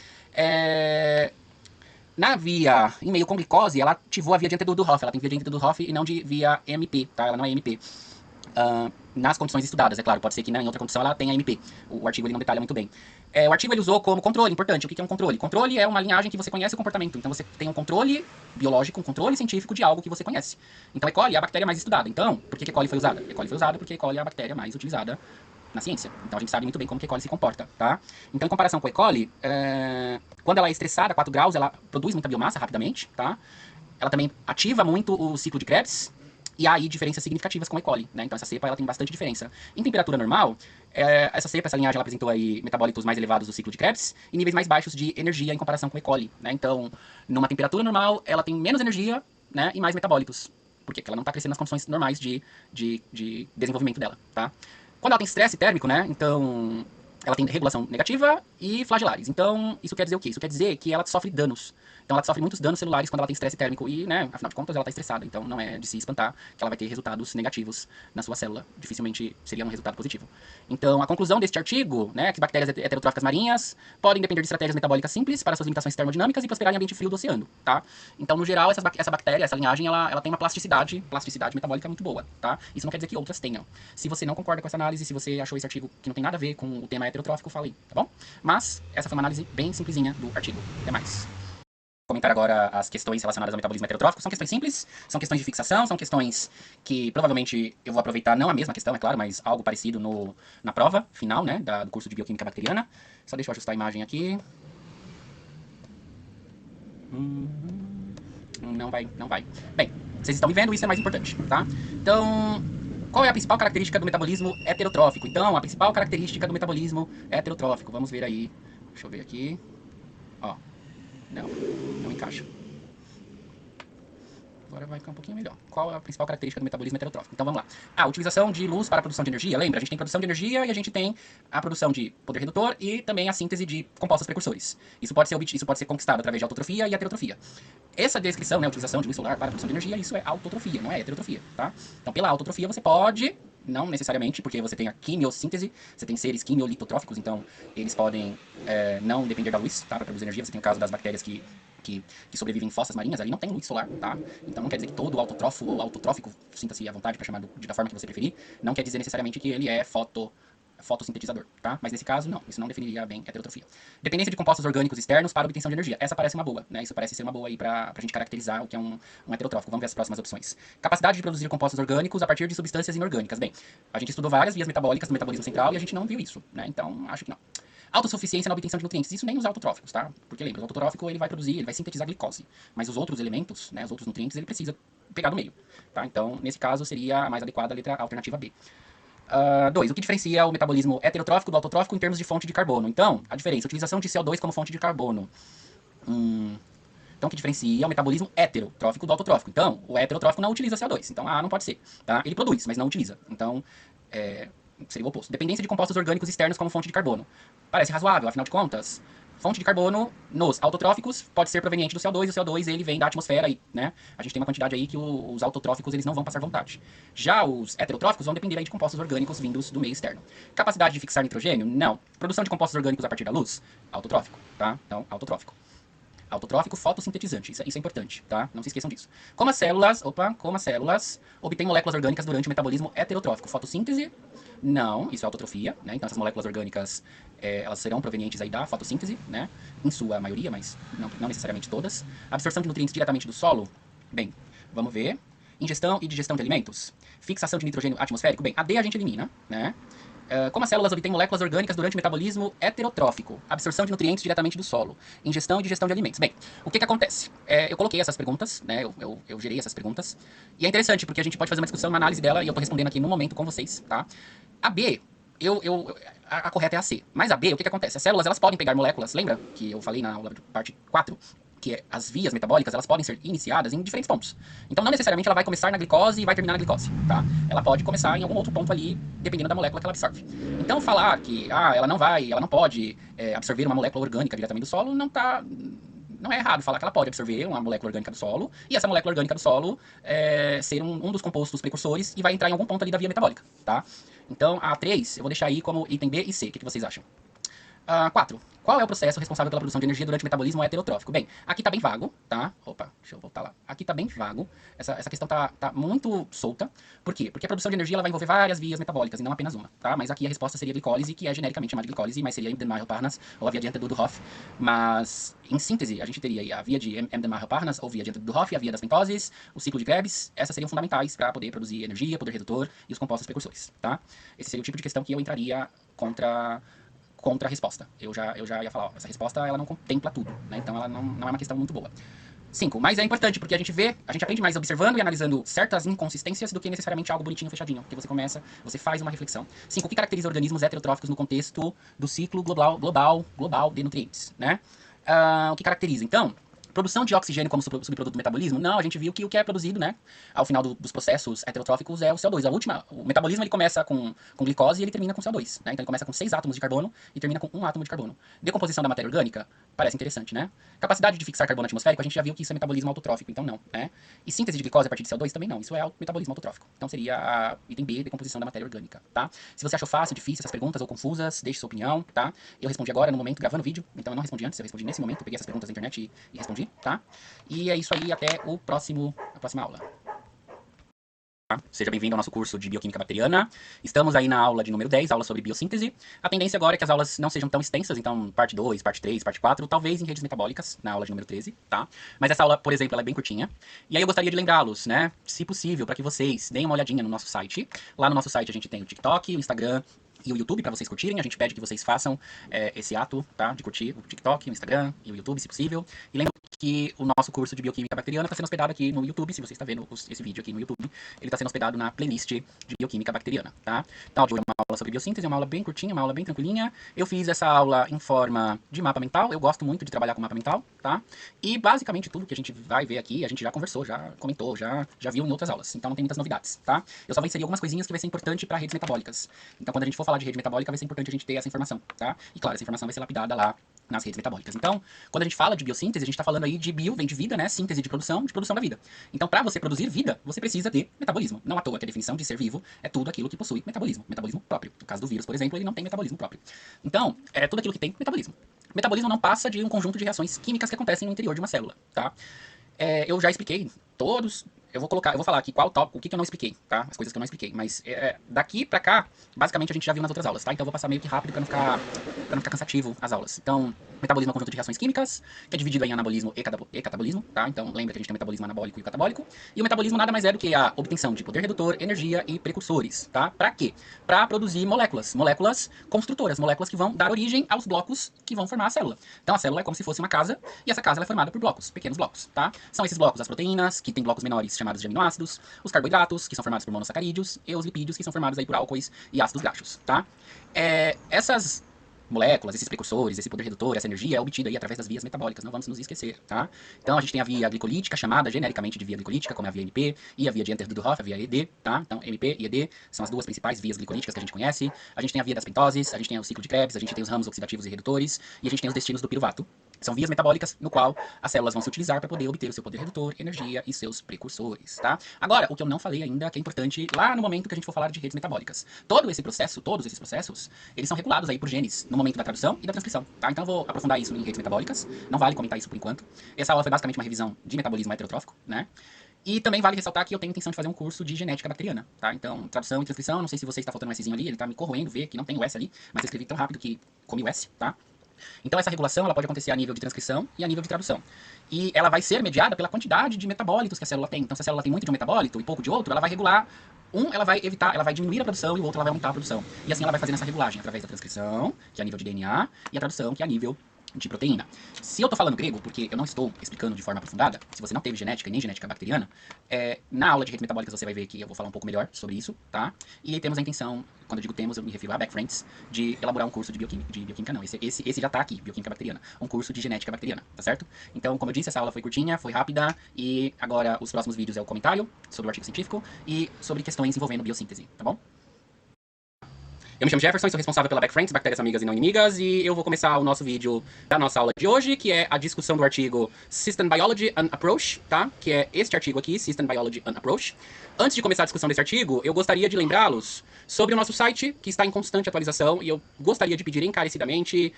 Na via em meio com glicose, ela ativou a via de Enter-Dudhoff. Ela tem via de Enter-Dudhoff e não de via MP, tá? Ela não é MP. Nas condições estudadas, é claro, pode ser que em outra condição ela tenha MP. O artigo ele não detalha muito bem. O artigo ele usou como controle, importante. O que é um controle? Controle é uma linhagem que você conhece o comportamento. Então você tem um controle biológico, um controle científico de algo que você conhece. Então E. coli é a bactéria mais estudada. Então, por que E. coli foi usada? E. coli foi usada porque E. coli é a bactéria mais utilizada na ciência. Então a gente sabe muito bem como que E. coli se comporta, tá? Então, em comparação com E. coli, quando ela é estressada a 4 graus, ela produz muita biomassa rapidamente, tá? Ela também ativa muito o ciclo de Krebs. E há aí diferenças significativas com E. coli, né? Então essa cepa ela tem bastante diferença. Em temperatura normal, essa linhagem ela apresentou aí metabólitos mais elevados do ciclo de Krebs e níveis mais baixos de energia em comparação com E. coli, né? Então, numa temperatura normal, ela tem menos energia, né? E mais metabólitos. Por quê? Porque ela não está crescendo nas condições normais de desenvolvimento dela, tá? Quando ela tem estresse térmico, né? Então, ela tem regulação negativa e flagelares. Então, isso quer dizer o quê? Isso quer dizer que ela sofre danos. Então ela sofre muitos danos celulares quando ela tem estresse térmico e, né, afinal de contas ela está estressada, então não é de se espantar que ela vai ter resultados negativos na sua célula, dificilmente seria um resultado positivo. Então a conclusão deste artigo, né, que bactérias heterotróficas marinhas podem depender de estratégias metabólicas simples para suas limitações termodinâmicas e prosperar em ambiente frio do oceano, tá? Então no geral essa bactéria, essa linhagem, ela tem uma plasticidade metabólica muito boa, tá? Isso não quer dizer que outras tenham. Se você não concorda com essa análise, se você achou esse artigo que não tem nada a ver com o tema heterotrófico, fala aí, tá bom? Mas essa foi uma análise bem simplesinha do artigo. Até mais. Vou comentar agora as questões relacionadas ao metabolismo heterotrófico. São questões simples, são questões de fixação, são questões que provavelmente eu vou aproveitar, não a mesma questão, é claro, mas algo parecido na prova final, né, do curso de Bioquímica Bacteriana. Só deixa eu ajustar a imagem aqui. Não vai. Bem, vocês estão me vendo, isso é mais importante, tá? Então, qual é a principal característica do metabolismo heterotrófico? Então, a principal característica do metabolismo heterotrófico, vamos ver aí. Deixa eu ver aqui. Ó, não encaixa. Agora vai ficar um pouquinho melhor. Qual é a principal característica do metabolismo heterotrófico? Então vamos lá. A utilização de luz para a produção de energia. Lembra, a gente tem produção de energia e a gente tem a produção de poder redutor e também a síntese de compostos precursores. Isso pode ser conquistado através de autotrofia e heterotropia. Essa descrição, né, utilização de luz solar para a produção de energia, isso é autotrofia, não é heterotropia, tá? Então pela autotrofia você pode, não necessariamente, porque você tem a quimiossíntese, você tem seres quimiolitotróficos, então eles podem não depender da luz, tá, para produzir energia. Você tem o caso das bactérias que sobrevivem em fossas marinhas, ali não tem luz solar, tá? Então não quer dizer que todo autotrófo ou autotrófico, sinta-se à vontade para chamar da forma que você preferir, não quer dizer necessariamente que ele é fotossintetizador, tá? Mas nesse caso, não, isso não definiria bem heterotrofia. Dependência de compostos orgânicos externos para obtenção de energia. Essa parece uma boa, né? Isso parece ser uma boa aí pra gente caracterizar o que é um heterotrófico. Vamos ver as próximas opções. Capacidade de produzir compostos orgânicos a partir de substâncias inorgânicas. Bem, a gente estudou várias vias metabólicas do metabolismo central e a gente não viu isso, né? Então, acho que não. Autossuficiência na obtenção de nutrientes. Isso nem nos autotróficos, tá? Porque lembra, o autotrófico ele vai sintetizar glicose. Mas os outros elementos, né, os outros nutrientes, ele precisa pegar do meio, tá? Então, nesse caso, seria a mais adequada a letra alternativa B. 2. O que diferencia o metabolismo heterotrófico do autotrófico em termos de fonte de carbono? Então, a diferença, utilização de CO2 como fonte de carbono. Então, o que diferencia o metabolismo heterotrófico do autotrófico? Então, o heterotrófico não utiliza CO2, então não pode ser, tá? Ele produz, mas não utiliza. Então, seria o oposto. Dependência de compostos orgânicos externos como fonte de carbono. Parece razoável, afinal de contas, fonte de carbono nos autotróficos pode ser proveniente do CO2, e o CO2 ele vem da atmosfera, e, né? A gente tem uma quantidade aí que os autotróficos eles não vão passar vontade. Já os heterotróficos vão depender aí de compostos orgânicos vindos do meio externo. Capacidade de fixar nitrogênio? Não. Produção de compostos orgânicos a partir da luz? Autotrófico, tá? Então, autotrófico. Autotrófico fotossintetizante, isso é importante, tá? Não se esqueçam disso. Como as células obtêm moléculas orgânicas durante o metabolismo heterotrófico? Fotossíntese? Não, isso é autotrofia, né? Então essas moléculas orgânicas, elas serão provenientes aí da fotossíntese, né? Em sua maioria, mas não necessariamente todas. Absorção de nutrientes diretamente do solo? Bem, vamos ver. Ingestão e digestão de alimentos? Fixação de nitrogênio atmosférico? Bem, a D a gente elimina, né? Como as células obtêm moléculas orgânicas durante o metabolismo heterotrófico? Absorção de nutrientes diretamente do solo. Ingestão e digestão de alimentos. Bem, o que acontece? Eu coloquei essas perguntas, né? Eu gerei essas perguntas. E é interessante, porque a gente pode fazer uma discussão, uma análise dela, e eu tô respondendo aqui no momento com vocês, tá? A B, a correta é a C. Mas a B, o que acontece? As células, elas podem pegar moléculas, lembra que eu falei na aula de parte 4? Que as vias metabólicas, elas podem ser iniciadas em diferentes pontos. Então, não necessariamente ela vai começar na glicose e vai terminar na glicose, tá? Ela pode começar em algum outro ponto ali, dependendo da molécula que ela absorve. Então, falar que ela não pode absorver uma molécula orgânica diretamente do solo, não é errado falar que ela pode absorver uma molécula orgânica do solo, e essa molécula orgânica do solo ser um dos compostos precursores e vai entrar em algum ponto ali da via metabólica, tá? Então, a 3, eu vou deixar aí como item B e C. O que vocês acham? 4. Qual é o processo responsável pela produção de energia durante o metabolismo heterotrófico? Bem, aqui tá bem vago, tá? Opa, deixa eu voltar lá. Aqui tá bem vago. Essa questão tá muito solta. Por quê? Porque a produção de energia ela vai envolver várias vias metabólicas e não apenas uma, tá? Mas aqui a resposta seria glicólise, que é genericamente chamada de glicólise, mas seria Embden-Mayer-Parnas ou a via de Enter-Dudhoff. Mas, em síntese, a gente teria aí a via de Embden-Mayer-Parnas ou via de Enter-Dudhoff, a via das pentoses, o ciclo de Krebs. Essas seriam fundamentais para poder produzir energia, poder redutor e os compostos precursores, tá? Esse seria o tipo de questão que eu entraria contra a resposta. Eu já ia falar, ó, essa resposta ela não contempla tudo, né? Então ela não é uma questão muito boa. 5. Mas é importante porque a gente aprende mais observando e analisando certas inconsistências do que necessariamente algo bonitinho, fechadinho. Porque você faz uma reflexão. 5. O que caracteriza organismos heterotróficos no contexto do ciclo global de nutrientes, né? O que caracteriza? Então, produção de oxigênio como subproduto do metabolismo? Não, a gente viu que o que é produzido, né, ao final dos processos heterotróficos é o CO2. O metabolismo ele começa com glicose e ele termina com CO2, né? Então ele começa com 6 átomos de carbono e termina com 1 átomo de carbono. Decomposição da matéria orgânica parece interessante, né? Capacidade de fixar carbono atmosférico, a gente já viu que isso é metabolismo autotrófico, então não, né? E síntese de glicose a partir de CO2 também não, isso é metabolismo autotrófico. Então seria a item B, decomposição da matéria orgânica, tá? Se você achou fácil, difícil essas perguntas ou confusas, deixe sua opinião, tá? Eu respondi agora no momento gravando o vídeo, então eu não respondi antes, eu respondi nesse momento, eu peguei essas perguntas da internet e respondi, tá? E é isso aí, até a próxima aula. Seja bem-vindo ao nosso curso de Bioquímica Bacteriana. Estamos aí na aula de número 10, aula sobre biossíntese. A tendência agora é que as aulas não sejam tão extensas, então parte 2, parte 3, parte 4, talvez em redes metabólicas, na aula de número 13, tá? Mas essa aula, por exemplo, ela é bem curtinha. E aí eu gostaria de lembrá-los, né, se possível, para que vocês deem uma olhadinha no nosso site. Lá no nosso site a gente tem o TikTok, o Instagram e o YouTube para vocês curtirem. A gente pede que vocês façam esse ato, tá, de curtir o TikTok, o Instagram e o YouTube, se possível. E lembrando que o nosso curso de Bioquímica Bacteriana está sendo hospedado aqui no YouTube. Se você está vendo esse vídeo aqui no YouTube, ele está sendo hospedado na playlist de Bioquímica Bacteriana, tá? Então, hoje é uma aula sobre biossíntese, é uma aula bem curtinha, uma aula bem tranquilinha. Eu fiz essa aula em forma de mapa mental, eu gosto muito de trabalhar com mapa mental, tá? E basicamente tudo que a gente vai ver aqui, a gente já conversou, já comentou, já viu em outras aulas, então não tem muitas novidades, tá? Eu só vou inserir algumas coisinhas que vai ser importante para redes metabólicas. Então, quando a gente for falar de rede metabólica, vai ser importante a gente ter essa informação, tá? E claro, essa informação vai ser lapidada lá nas redes metabólicas. Então, quando a gente fala de biossíntese, a gente está falando aí de bio, vem de vida, né? Síntese de produção da vida. Então, para você produzir vida, você precisa ter metabolismo. Não à toa que a definição de ser vivo é tudo aquilo que possui metabolismo próprio. No caso do vírus, por exemplo, ele não tem metabolismo próprio. Então, é tudo aquilo que tem metabolismo. Metabolismo não passa de um conjunto de reações químicas que acontecem no interior de uma célula, tá? Eu já expliquei todos. Eu vou falar aqui o que eu não expliquei, tá? As coisas que eu não expliquei. Mas daqui pra cá, basicamente a gente já viu nas outras aulas, tá? Então eu vou passar meio que rápido pra não ficar cansativo as aulas. Então, metabolismo é um conjunto de reações químicas, que é dividido em anabolismo e catabolismo, tá? Então lembra que a gente tem o metabolismo anabólico e o catabólico. E o metabolismo nada mais é do que a obtenção de poder redutor, energia e precursores, tá? Pra quê? Pra produzir moléculas construtoras, moléculas que vão dar origem aos blocos que vão formar a célula. Então a célula é como se fosse uma casa, e essa casa ela é formada por blocos, pequenos blocos, tá? São esses blocos as proteínas, que tem blocos menores chamados de aminoácidos, os carboidratos, que são formados por monossacarídeos, e os lipídios, que são formados aí por álcoois e ácidos graxos, tá? Essas moléculas, esses precursores, esse poder redutor, essa energia é obtida aí através das vias metabólicas, não vamos nos esquecer, tá? Então a gente tem a via glicolítica, chamada genericamente de via glicolítica, como é a via MP, e a via de Enter-Dudhoff, a via ED, tá? Então MP e ED são as duas principais vias glicolíticas que a gente conhece. A gente tem a via das pentoses, a gente tem o ciclo de Krebs, a gente tem os ramos oxidativos e redutores, e a gente tem os destinos do piruvato. São vias metabólicas no qual as células vão se utilizar para poder obter o seu poder redutor, energia e seus precursores, tá? Agora, o que eu não falei ainda, que é importante lá no momento que a gente for falar de redes metabólicas. Todos esses processos, eles são regulados aí por genes no momento da tradução e da transcrição, tá? Então eu vou aprofundar isso em redes metabólicas, não vale comentar isso por enquanto. Essa aula foi basicamente uma revisão de metabolismo heterotrófico, né? E também vale ressaltar que eu tenho intenção de fazer um curso de genética bacteriana, tá? Então, tradução e transcrição, não sei se você está faltando um Szinho ali, ele tá me corroendo ver que não tem o S ali, mas eu escrevi tão rápido que comi o S, tá? Então essa regulação ela pode acontecer a nível de transcrição e a nível de tradução. E ela vai ser mediada pela quantidade de metabólitos que a célula tem. Então se a célula tem muito de um metabólito e pouco de outro, ela vai regular ela vai diminuir a produção e o outro ela vai aumentar a produção. E assim ela vai fazendo essa regulagem através da transcrição, que é a nível de DNA, e a tradução, que é a nível de proteína. Se eu tô falando grego, porque eu não estou explicando de forma aprofundada, se você não teve genética e nem genética bacteriana, na aula de redes metabólicas você vai ver que eu vou falar um pouco melhor sobre isso, tá? E aí temos a intenção, quando eu digo temos, eu me refiro a Backfriends, de elaborar um curso de bioquímica não, esse já tá aqui, bioquímica bacteriana, um curso de genética bacteriana, tá certo? Então, como eu disse, essa aula foi curtinha, foi rápida, e agora os próximos vídeos é o comentário sobre o artigo científico e sobre questões envolvendo biossíntese, tá bom? Eu me chamo Jefferson, sou responsável pela Backfriends, Bactérias Amigas e Não Inimigas, e eu vou começar o nosso vídeo da nossa aula de hoje, que é a discussão do artigo System Biology and Approach, tá? Que é este artigo aqui, System Biology and Approach. Antes de começar a discussão desse artigo, eu gostaria de lembrá-los sobre o nosso site, que está em constante atualização, e eu gostaria de pedir encarecidamente,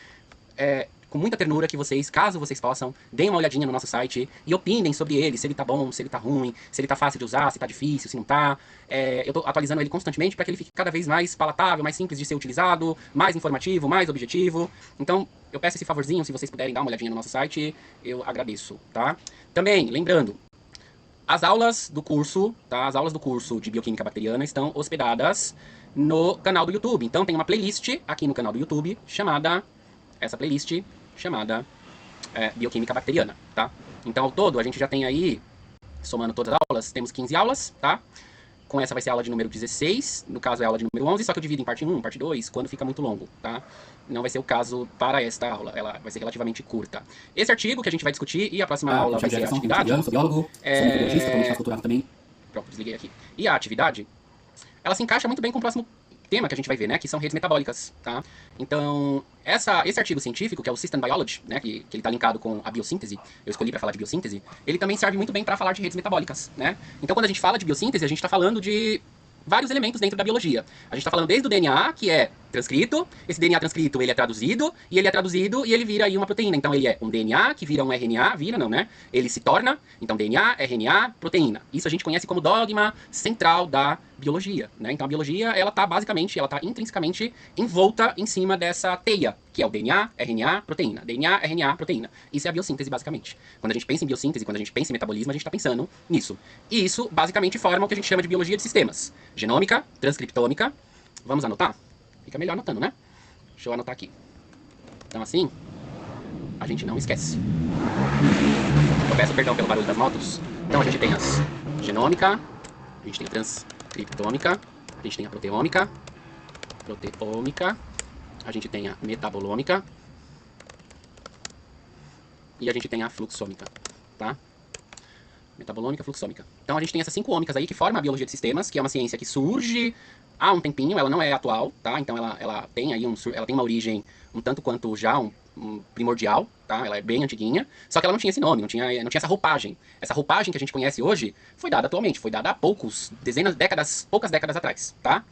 com muita ternura, que vocês, caso vocês possam, deem uma olhadinha no nosso site e opinem sobre ele, se ele tá bom, se ele tá ruim, se ele tá fácil de usar, se tá difícil, se não tá. Eu tô atualizando ele constantemente para que ele fique cada vez mais palatável, mais simples de ser utilizado, mais informativo, mais objetivo. Então, eu peço esse favorzinho, se vocês puderem dar uma olhadinha no nosso site, eu agradeço, tá? Também, lembrando, as aulas do curso, tá? As aulas do curso de Bioquímica Bacteriana estão hospedadas no canal do YouTube. Então, tem uma playlist aqui no canal do YouTube chamada Bioquímica Bacteriana, tá? Então, ao todo, a gente já tem aí, somando todas as aulas, temos 15 aulas, tá? com essa vai ser a aula de número 16, no caso é a aula de número 11, só que eu divido em parte 1, parte 2, quando fica muito longo, tá? Não vai ser o caso para esta aula, ela vai ser relativamente curta. Esse artigo que a gente vai discutir e a próxima aula vai ser a atividade. Sou biólogo, sou microbiologista, totalmente faço doutorado também. Pronto, desliguei aqui. E a atividade, ela se encaixa muito bem com o próximo tema que a gente vai ver, né, que são redes metabólicas, tá? Então, esse artigo científico, que é o System Biology, né, que ele está linkado com a biossíntese, eu escolhi para falar de biossíntese, ele também serve muito bem para falar de redes metabólicas, né? Então, quando a gente fala de biossíntese, a gente está falando de vários elementos dentro da biologia. A gente está falando desde o DNA, que é transcrito, esse DNA transcrito ele é traduzido e ele vira aí uma proteína. Então ele é um DNA que vira um RNA, ele se torna, então DNA, RNA, proteína. Isso a gente conhece como dogma central da biologia, né? Então a biologia, ela tá intrinsecamente envolta em cima dessa teia, que é o DNA, RNA, proteína. DNA, RNA, proteína. Isso é a biossíntese, basicamente. Quando a gente pensa em biossíntese, quando a gente pensa em metabolismo, a gente está pensando nisso. E isso, basicamente, forma o que a gente chama de biologia de sistemas. Genômica, transcriptômica. Vamos anotar? Fica melhor anotando, né? Deixa eu anotar aqui. Então, assim, a gente não esquece. Eu peço perdão pelo barulho das motos. Então, a gente tem as genômica, a gente tem a transcriptômica, a gente tem a proteômica, a gente tem a metabolômica e a gente tem a fluxômica, tá? Metabolômica, fluxômica. Então a gente tem essas 5 ômicas aí que formam a biologia de sistemas, que é uma ciência que surge há um tempinho, ela não é atual, tá? Então ela tem aí ela tem uma origem um tanto quanto já um primordial, tá? Ela é bem antiguinha, só que ela não tinha esse nome, não tinha essa roupagem. Essa roupagem que a gente conhece hoje foi dada atualmente, foi dada há poucas décadas atrás, tá?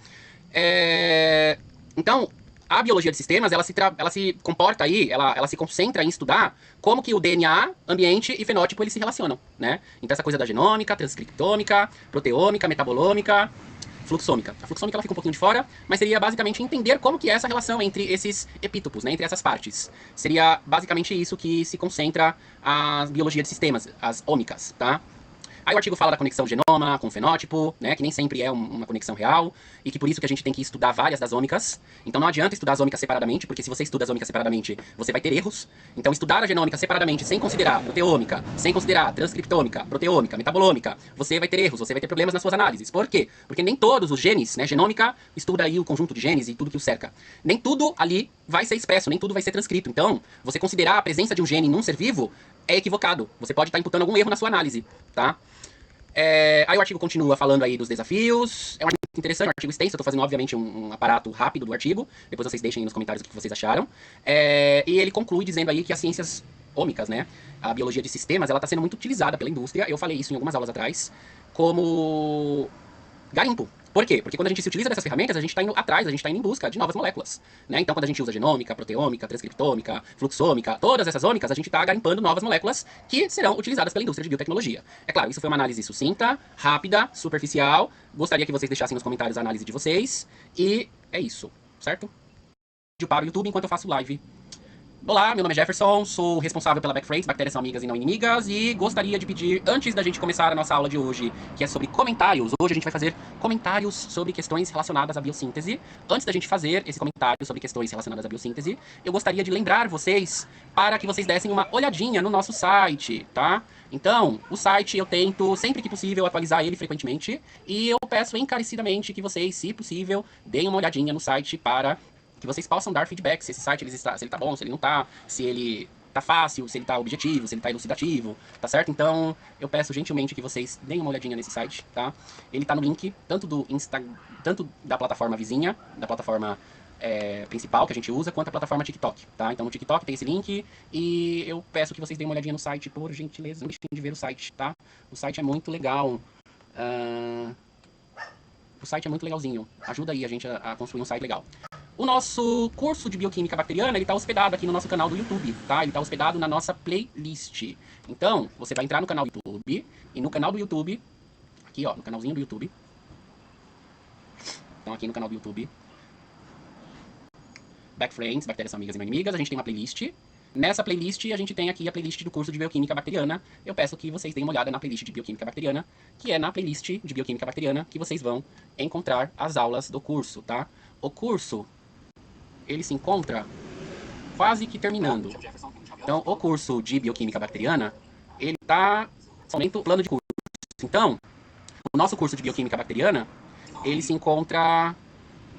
Então, a biologia de sistemas, ela se comporta aí, ela se concentra em estudar como que o DNA, ambiente e fenótipo, eles se relacionam, né? Então essa coisa da genômica, transcriptômica, proteômica, metabolômica, fluxômica. A fluxômica ela fica um pouquinho de fora, mas seria basicamente entender como que é essa relação entre esses epítopos, né? Entre essas partes. Seria basicamente isso que se concentra a biologia de sistemas, as ômicas, tá? Aí o artigo fala da conexão genoma com fenótipo, né, que nem sempre é uma conexão real, e que por isso que a gente tem que estudar várias das ômicas. Então não adianta estudar as ômicas separadamente, porque se você estuda as ômicas separadamente, você vai ter erros. Então estudar a genômica separadamente, sem considerar proteômica, sem considerar transcriptômica, proteômica, metabolômica, você vai ter erros, você vai ter problemas nas suas análises. Por quê? Porque nem todos os genes, né, genômica estuda aí o conjunto de genes e tudo que o cerca. Nem tudo ali vai ser expresso, nem tudo vai ser transcrito. Então, você considerar a presença de um gene num ser vivo é equivocado. Você pode estar imputando algum erro na sua análise, tá? Aí o artigo continua falando aí dos desafios. É um artigo interessante, um artigo extenso. Eu tô fazendo, obviamente, um aparato rápido do artigo. Depois vocês deixem aí nos comentários o que vocês acharam. E ele conclui dizendo aí que as ciências ômicas, né, a biologia de sistemas, ela está sendo muito utilizada pela indústria. Eu falei isso em algumas aulas atrás, como garimpo. Por quê? Porque quando a gente se utiliza dessas ferramentas, a gente está indo atrás, a gente está indo em busca de novas moléculas, né? Então, quando a gente usa genômica, proteômica, transcriptômica, fluxômica, todas essas ômicas, a gente está garimpando novas moléculas que serão utilizadas pela indústria de biotecnologia. É claro, isso foi uma análise sucinta, rápida, superficial. Gostaria que vocês deixassem nos comentários a análise de vocês. E é isso, certo? Vídeo para o YouTube enquanto eu faço live. Olá, meu nome é Jefferson, sou responsável pela Backframes, bactérias são amigas e não inimigas, e gostaria de pedir, antes da gente começar a nossa aula de hoje, que é sobre comentários, hoje a gente vai fazer comentários sobre questões relacionadas à biossíntese. Antes da gente fazer esse comentário sobre questões relacionadas à biossíntese, eu gostaria de lembrar vocês para que vocês dessem uma olhadinha no nosso site, tá? Então, o site eu tento, sempre que possível, atualizar ele frequentemente, e eu peço encarecidamente que vocês, se possível, deem uma olhadinha no site para que vocês possam dar feedback se esse site se ele tá bom, se ele não tá, se ele tá fácil, se ele tá objetivo, se ele tá elucidativo, tá certo? Então, eu peço gentilmente que vocês deem uma olhadinha nesse site, tá? Ele tá no link tanto da plataforma vizinha, da plataforma principal que a gente usa, quanto a plataforma TikTok, tá? Então, no TikTok tem esse link e eu peço que vocês deem uma olhadinha no site, por gentileza, não deixem de ver o site, tá? O site é muito legal. O site é muito legalzinho. Ajuda aí a gente a construir um site legal. O nosso curso de bioquímica bacteriana, ele está hospedado aqui no nosso canal do YouTube, tá? Ele está hospedado na nossa playlist. Então, você vai entrar no canal do YouTube, e no canal do YouTube, aqui ó, no canalzinho do YouTube. Então aqui no canal do YouTube, Backframes, bactérias são amigas e não inimigas, a gente tem uma playlist. Nessa playlist, a gente tem aqui a playlist do curso de bioquímica bacteriana. Eu peço que vocês deem uma olhada na playlist de bioquímica bacteriana, que é na playlist de bioquímica bacteriana que vocês vão encontrar as aulas do curso, tá? O curso, ele se encontra quase que terminando. Então, o curso de bioquímica bacteriana, ele está somente no plano de curso. Então, o nosso curso de Bioquímica Bacteriana, ele se encontra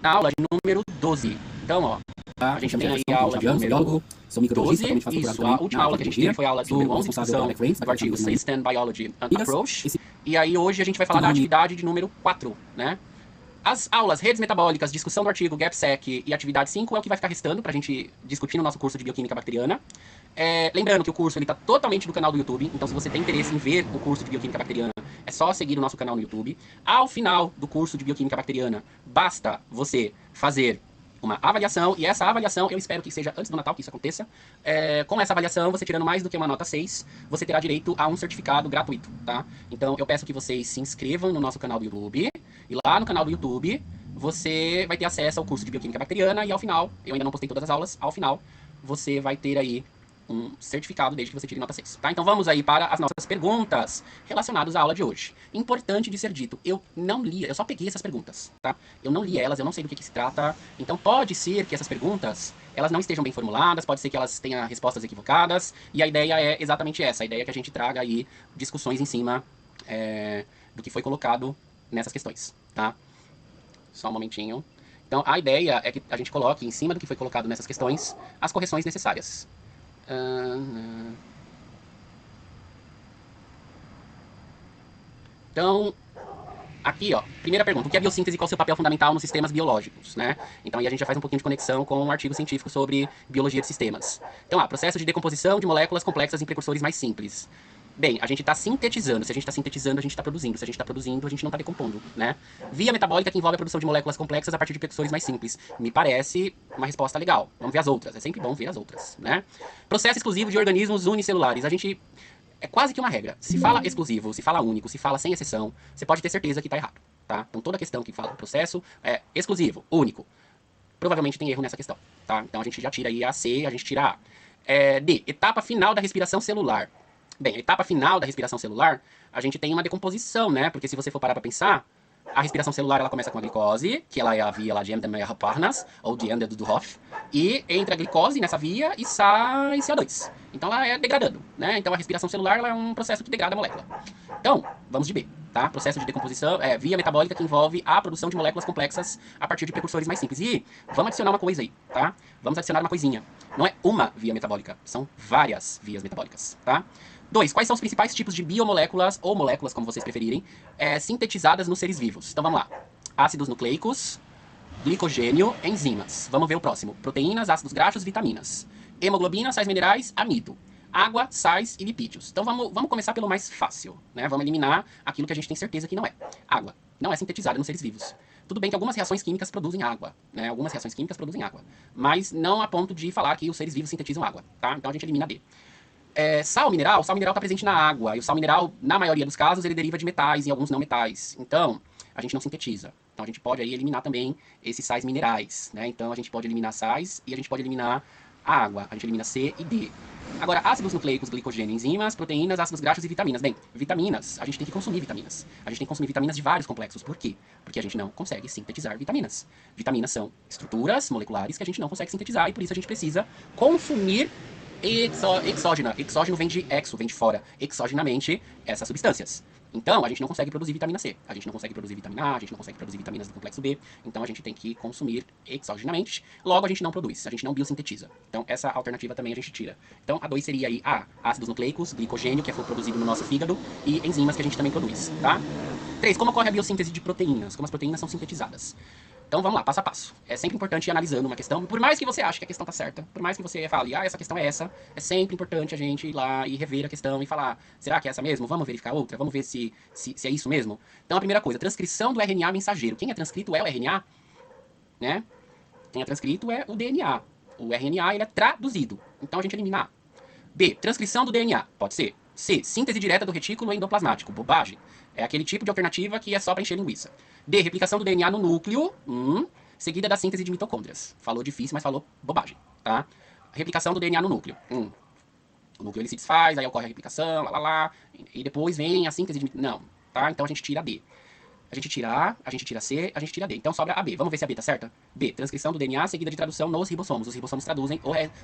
na aula de número 12. Então, ó, a gente tem aí a aula de número biólogo, sou microbiologista, 12, também faço isso, doutorado a última aula que a gente teve foi a aula de número 11, discussão do artigo System Biology and Approach. E aí hoje a gente vai falar da atividade de número 4, né? As aulas redes metabólicas, discussão do artigo GAPSEC e atividade 5 é o que vai ficar restando pra gente discutir no nosso curso de Bioquímica Bacteriana. Lembrando que o curso está totalmente no canal do YouTube, então se você tem interesse em ver o curso de Bioquímica Bacteriana, é só seguir o nosso canal no YouTube. Ao final do curso de Bioquímica Bacteriana, basta você fazer uma avaliação, e essa avaliação, eu espero que seja antes do Natal que isso aconteça. Com essa avaliação, você tirando mais do que uma nota 6, você terá direito a um certificado gratuito, tá? Então eu peço que vocês se inscrevam no nosso canal do YouTube, e lá no canal do YouTube você vai ter acesso ao curso de Bioquímica Bacteriana, e ao final, eu ainda não postei todas as aulas, ao final você vai ter aí um certificado desde que você tire nota 6, tá? Então vamos aí para as nossas perguntas relacionadas à aula de hoje. Importante de ser dito, eu não li, eu só peguei essas perguntas, tá? Eu não li elas, eu não sei do que se trata, então pode ser que essas perguntas, elas não estejam bem formuladas, pode ser que elas tenham respostas equivocadas, e a ideia é exatamente essa, a ideia é que a gente traga aí discussões em cima do que foi colocado nessas questões, tá? Só um momentinho. Então a ideia é que a gente coloque em cima do que foi colocado nessas questões as correções necessárias. Então, aqui, ó, primeira pergunta, o que é biossíntese e qual é o seu papel fundamental nos sistemas biológicos, né? Então aí a gente já faz um pouquinho de conexão com um artigo científico sobre biologia de sistemas. Então, processo de decomposição de moléculas complexas em precursores mais simples. Bem, a gente está sintetizando. Se a gente está sintetizando, a gente está produzindo. Se a gente está produzindo, a gente não está decompondo, né? Via metabólica que envolve a produção de moléculas complexas a partir de precursores mais simples. Me parece uma resposta legal. Vamos ver as outras. É sempre bom ver as outras, né? Processo exclusivo de organismos unicelulares. A gente... É quase que uma regra. Se fala exclusivo, se fala único, se fala sem exceção, você pode ter certeza que está errado, tá? Então toda questão que fala processo é exclusivo, único. Provavelmente tem erro nessa questão, tá? Então a gente já tira aí a C, a gente tira a. D. Etapa final da respiração celular. Bem, a etapa final da respiração celular, a gente tem uma decomposição, né? Porque se você for parar para pensar, a respiração celular ela começa com a glicose, que ela é a via lá de Embden-Meyerhoff-Parnas, ou de Embden-Duhoff, e entra a glicose nessa via e sai CO2. Então ela é degradando, né? Então a respiração celular ela é um processo que degrada a molécula. Então, vamos de B, tá? Processo de decomposição, via metabólica que envolve a produção de moléculas complexas a partir de precursores mais simples. E vamos adicionar uma coisa aí, tá? Vamos adicionar uma coisinha. Não é uma via metabólica, são várias vias metabólicas, tá? 2. Quais são os principais tipos de biomoléculas, ou moléculas, como vocês preferirem, sintetizadas nos seres vivos? Então vamos lá. Ácidos nucleicos, glicogênio, enzimas. Vamos ver o próximo. Proteínas, ácidos graxos, vitaminas. Hemoglobina, sais minerais, amido. Água, sais e lipídios. Então vamos começar pelo mais fácil, né? Vamos eliminar aquilo que a gente tem certeza que não é. Água. Não é sintetizada nos seres vivos. Tudo bem que algumas reações químicas produzem água, né? Algumas reações químicas produzem água. Mas não a ponto de falar que os seres vivos sintetizam água, tá? Então a gente elimina D. Sal mineral está presente na água, e o sal mineral, na maioria dos casos, ele deriva de metais e alguns não metais. Então, a gente não sintetiza. Então, a gente pode aí eliminar também esses sais minerais, né? Então, a gente pode eliminar sais e a gente pode eliminar a água. A gente elimina C e D. Agora, ácidos nucleicos, glicogênio, enzimas, proteínas, ácidos graxos e vitaminas. Bem, vitaminas, a gente tem que consumir vitaminas. A gente tem que consumir vitaminas de vários complexos. Por quê? Porque a gente não consegue sintetizar vitaminas. Vitaminas são estruturas moleculares que a gente não consegue sintetizar e por isso a gente precisa consumir exógena. Exógeno vem de exo, vem de fora. Exogenamente, essas substâncias. Então, a gente não consegue produzir vitamina C. A gente não consegue produzir vitamina A, a gente não consegue produzir vitaminas do complexo B. Então, a gente tem que consumir exogenamente. Logo, a gente não produz. A gente não biosintetiza. Então, essa alternativa também a gente tira. Então, a 2 seria aí ácidos nucleicos, glicogênio, que é produzido no nosso fígado, e enzimas que a gente também produz, tá? 3. Como ocorre a biossíntese de proteínas? Como as proteínas são sintetizadas? Então vamos lá, passo a passo. É sempre importante ir analisando uma questão, por mais que você ache que a questão está certa, por mais que você fale, essa questão é essa, é sempre importante a gente ir lá e rever a questão e falar, será que é essa mesmo? Vamos verificar outra? Vamos ver se é isso mesmo? Então a primeira coisa, transcrição do RNA mensageiro. Quem é transcrito é o RNA, né? Quem é transcrito é o DNA. O RNA ele é traduzido, então a gente elimina A. B, transcrição do DNA, pode ser. C, síntese direta do retículo endoplasmático, bobagem. É aquele tipo de alternativa que é só para encher linguiça. D, replicação do DNA no núcleo, seguida da síntese de mitocôndrias. Falou difícil, mas falou bobagem, tá? Replicação do DNA no núcleo. O núcleo ele se desfaz, aí ocorre a replicação, e depois vem a síntese de... Não, tá? Então a gente tira D. A gente tira A, a gente tira C, a gente tira D. Então sobra a B. Vamos ver se a B tá certa? B, transcrição do DNA seguida de tradução nos ribossomos. Os ribossomos traduzem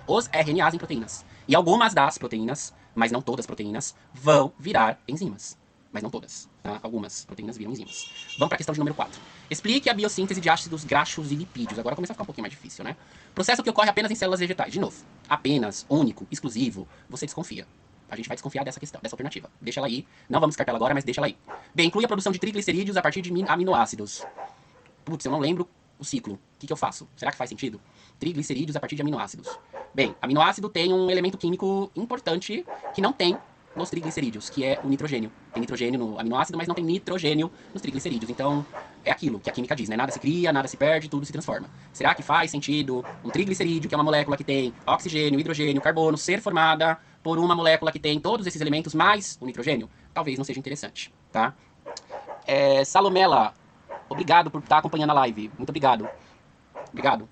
os RNAs em proteínas. E algumas das proteínas, mas não todas as proteínas, vão virar enzimas. mas não todas, tá? Algumas proteínas viram enzimas. Vamos para a questão de número 4. Explique a biossíntese de ácidos graxos e lipídios. Agora começa a ficar um pouquinho mais difícil, né? Processo que ocorre apenas em células vegetais. De novo, apenas, único, exclusivo, você desconfia. A gente vai desconfiar dessa questão, dessa alternativa. Deixa ela aí. Não vamos descartar ela agora, mas deixa ela aí. Bem, inclui a produção de triglicerídeos a partir de aminoácidos. Putz, eu não lembro o ciclo. O que eu faço? Será que faz sentido? Triglicerídeos a partir de aminoácidos. Bem, aminoácido tem um elemento químico importante que não tem nos triglicerídeos, que é o nitrogênio. Tem nitrogênio no aminoácido, mas não tem nitrogênio nos triglicerídeos. Então, é aquilo que a química diz, né? Nada se cria, nada se perde, tudo se transforma. Será que faz sentido um triglicerídeo, que é uma molécula que tem oxigênio, hidrogênio, carbono, ser formada por uma molécula que tem todos esses elementos mais o nitrogênio? Talvez não seja interessante, tá? Salomela, obrigado por estar acompanhando a live. Muito obrigado. Obrigado.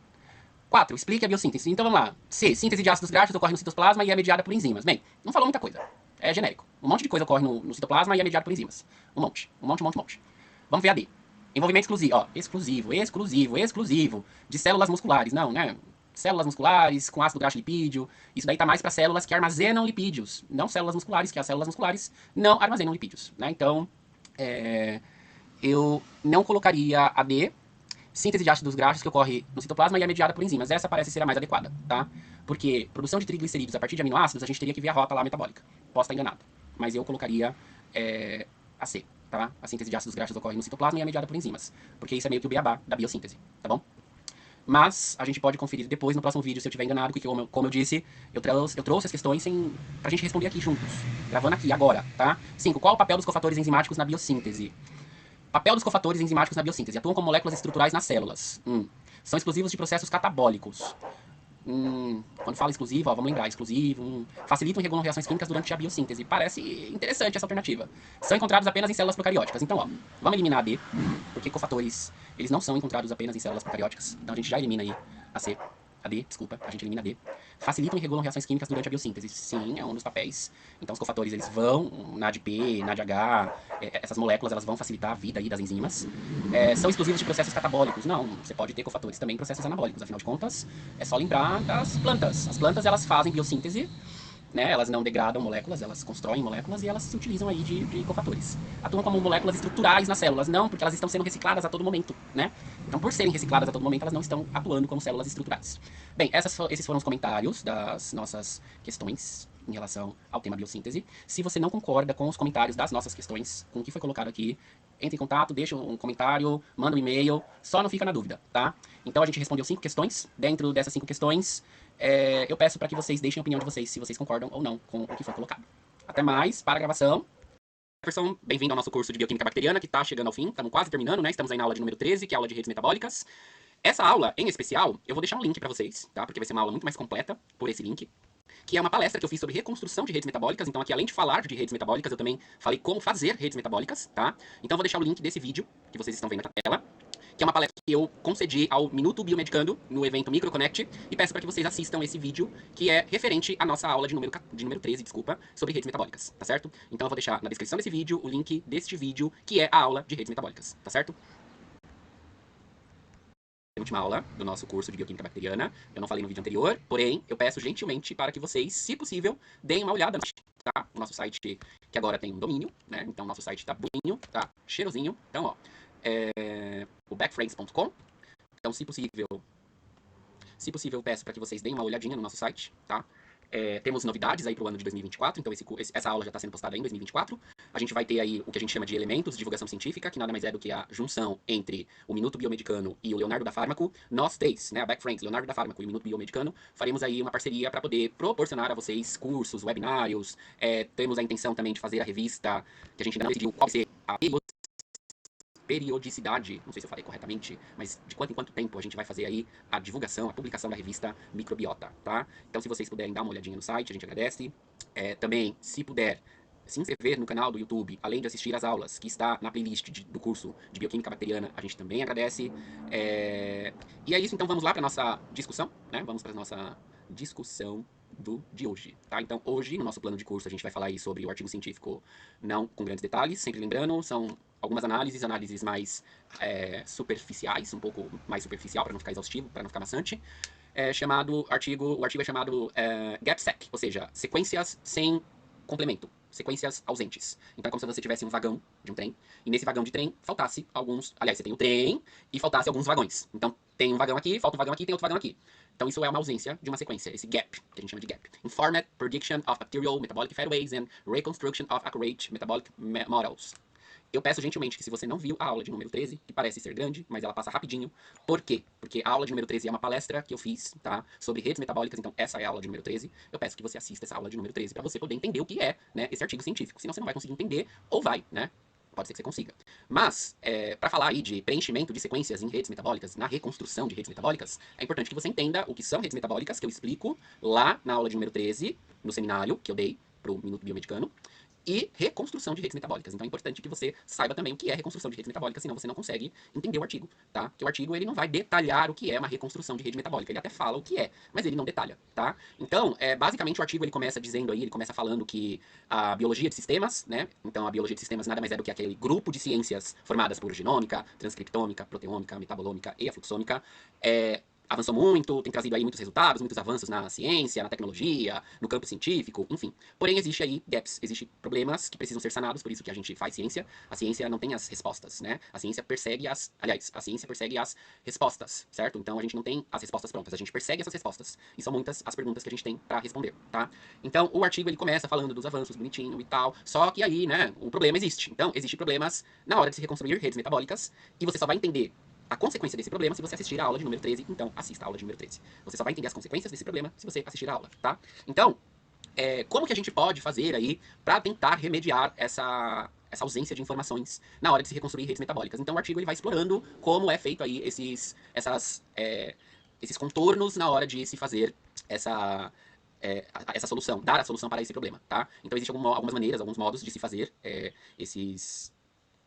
4. Explique a biossíntese. Então vamos lá. C. Síntese de ácidos graxos ocorre no citoplasma e é mediada por enzimas. Bem, não falou muita coisa. É genérico. Um monte de coisa ocorre no citoplasma e é mediado por enzimas. Um monte. Vamos ver a D. Envolvimento exclusivo. Ó, exclusivo. De células musculares. Não, né? Células musculares com ácido graxo lipídio. Isso daí tá mais para células que armazenam lipídios. Não células musculares, que as células musculares não armazenam lipídios. Né? Então, eu não colocaria a D. Síntese de ácidos graxos que ocorre no citoplasma e é mediada por enzimas. Essa parece ser a mais adequada, tá? Porque produção de triglicerídeos a partir de aminoácidos, a gente teria que ver a rota lá metabólica. Posso estar enganado. Mas eu colocaria a C, tá? A síntese de ácidos graxos ocorre no citoplasma e é mediada por enzimas. Porque isso é meio que o beabá da biossíntese, tá bom? Mas a gente pode conferir depois no próximo vídeo se eu estiver enganado, porque como eu disse, eu trouxe as questões pra gente responder aqui juntos. Gravando aqui, agora, tá? 5. Qual o papel dos cofatores enzimáticos na biossíntese? Papel dos cofatores enzimáticos na biossíntese. Atuam como moléculas estruturais nas células. São exclusivos de processos catabólicos. Quando fala exclusivo, ó, vamos lembrar, exclusivo. Facilitam e regulam reações químicas durante a biossíntese. Parece interessante essa alternativa. São encontrados apenas em células procarióticas. Então, ó, vamos eliminar a D, porque cofatores, eles não são encontrados apenas em células procarióticas. Então a gente já elimina aí a C. A D, desculpa, a gente elimina a D. Facilitam e regulam reações químicas durante a biossíntese. Sim, é um dos papéis. Então os cofatores, eles vão, NADP, NADH, essas moléculas, elas vão facilitar a vida aí das enzimas. São exclusivos de processos catabólicos. Não, você pode ter cofatores também em processos anabólicos. Afinal de contas, é só lembrar das plantas. As plantas, elas fazem biossíntese, né? Elas não degradam moléculas, elas constroem moléculas e elas se utilizam aí de cofatores. Atuam como moléculas estruturais nas células, não, porque elas estão sendo recicladas a todo momento, né? Então, por serem recicladas a todo momento, elas não estão atuando como células estruturais. Bem, esses foram os comentários das nossas questões em relação ao tema biossíntese. Se você não concorda com os comentários das nossas questões, com o que foi colocado aqui, entre em contato, deixa um comentário, manda um e-mail, só não fica na dúvida, tá? Então a gente respondeu 5 questões. Dentro dessas 5 questões, eu peço para que vocês deixem a opinião de vocês, se vocês concordam ou não com o que foi colocado. Até mais, para a gravação. Jefferson, bem-vindo ao nosso curso de Bioquímica Bacteriana, que está chegando ao fim, estamos quase terminando, né? Estamos aí na aula de número 13, que é a aula de redes metabólicas. Essa aula, em especial, eu vou deixar um link para vocês, tá? Porque vai ser uma aula muito mais completa por esse link, que é uma palestra que eu fiz sobre reconstrução de redes metabólicas. Então aqui, além de falar de redes metabólicas, eu também falei como fazer redes metabólicas, tá? Então eu vou deixar o link desse vídeo, que vocês estão vendo na tela, que é uma palestra que eu concedi ao Minuto Biomedicando, no evento MicroConnect, e peço para que vocês assistam esse vídeo, que é referente à nossa aula de número 13, sobre redes metabólicas, tá certo? Então eu vou deixar na descrição desse vídeo o link deste vídeo, que é a aula de redes metabólicas, tá certo? Última aula do nosso curso de Bioquímica Bacteriana. Eu não falei no vídeo anterior, porém, eu peço gentilmente para que vocês, se possível, deem uma olhada no site, tá? O nosso site, que agora tem um domínio, né? Então, nosso site tá bonitinho, tá cheirosinho. Então, ó, o backframes.com. Então, se possível, eu peço para que vocês deem uma olhadinha no nosso site, tá? Temos novidades aí para o ano de 2024, então essa aula já está sendo postada em 2024. A gente vai ter aí o que a gente chama de elementos de divulgação científica, que nada mais é do que a junção entre o Minuto Biomedicano e o Leonardo da Fármaco. Nós três, né, a Backframes, Leonardo da Fármaco e o Minuto Biomedicano, faremos aí uma parceria para poder proporcionar a vocês cursos, webinários. Temos a intenção também de fazer a revista, que a gente ainda não decidiu qual vai ser a periodicidade, não sei se eu falei corretamente, mas de quanto em quanto tempo a gente vai fazer aí a divulgação, a publicação da revista Microbiota, tá? Então, se vocês puderem dar uma olhadinha no site, a gente agradece. Também, se puder se inscrever no canal do YouTube, além de assistir às aulas, que está na playlist do curso de Bioquímica Bacteriana, a gente também agradece. E é isso, então vamos lá para a nossa discussão, né? Vamos para a nossa discussão de hoje, tá? Então, hoje, no nosso plano de curso, a gente vai falar aí sobre o artigo científico, não com grandes detalhes, sempre lembrando, são algumas análises mais superficiais, um pouco mais superficial, para não ficar exaustivo, para não ficar maçante. O artigo é chamado GAPSEC, ou seja, sequências sem complemento, sequências ausentes. Então é como se você tivesse um vagão de um trem, e nesse vagão de trem faltasse alguns... Aliás, você tem o trem e faltasse alguns vagões. Então tem um vagão aqui, falta um vagão aqui, tem outro vagão aqui. Então isso é uma ausência de uma sequência, esse gap, que a gente chama de gap. Informed prediction of bacterial metabolic pathways and reconstruction of accurate metabolic models. Eu peço gentilmente que se você não viu a aula de número 13, que parece ser grande, mas ela passa rapidinho. Por quê? Porque a aula de número 13 é uma palestra que eu fiz, tá? Sobre redes metabólicas, então essa é a aula de número 13. Eu peço que você assista essa aula de número 13 para você poder entender o que é, né, esse artigo científico. Senão você não vai conseguir entender, ou vai, né? Pode ser que você consiga. Mas, para falar aí de preenchimento de sequências em redes metabólicas, na reconstrução de redes metabólicas, é importante que você entenda o que são redes metabólicas, que eu explico lá na aula de número 13, no seminário que eu dei pro Minuto Biomedicano, e reconstrução de redes metabólicas. Então é importante que você saiba também o que é reconstrução de redes metabólicas, senão você não consegue entender o artigo, tá? Porque o artigo ele não vai detalhar o que é uma reconstrução de rede metabólica, ele até fala o que é, mas ele não detalha, tá? Então, basicamente o artigo ele começa dizendo aí, ele começa falando que a biologia de sistemas, né? Então a biologia de sistemas nada mais é do que aquele grupo de ciências formadas por genômica, transcriptômica, proteômica, metabolômica e afluxômica, avançou muito, tem trazido aí muitos resultados, muitos avanços na ciência, na tecnologia, no campo científico, enfim. Porém, existe aí gaps, existem problemas que precisam ser sanados, por isso que a gente faz ciência. A ciência não tem as respostas, né? A ciência persegue a ciência persegue as respostas, certo? Então a gente não tem as respostas prontas, a gente persegue essas respostas. E são muitas as perguntas que a gente tem pra responder, tá? Então, o artigo ele começa falando dos avanços, bonitinho e tal, só que aí, né, o problema existe. Então, existem problemas na hora de se reconstruir redes metabólicas, e você só vai entender a consequência desse problema se você assistir a aula de número 13, então assista a aula de número 13. Você só vai entender as consequências desse problema se você assistir a aula, tá? Então, como que a gente pode fazer aí para tentar remediar essa ausência de informações na hora de se reconstruir redes metabólicas? Então o artigo ele vai explorando como é feito aí esses contornos na hora de se fazer essa solução, dar a solução para esse problema, tá? Então existem algumas maneiras, alguns modos de se fazer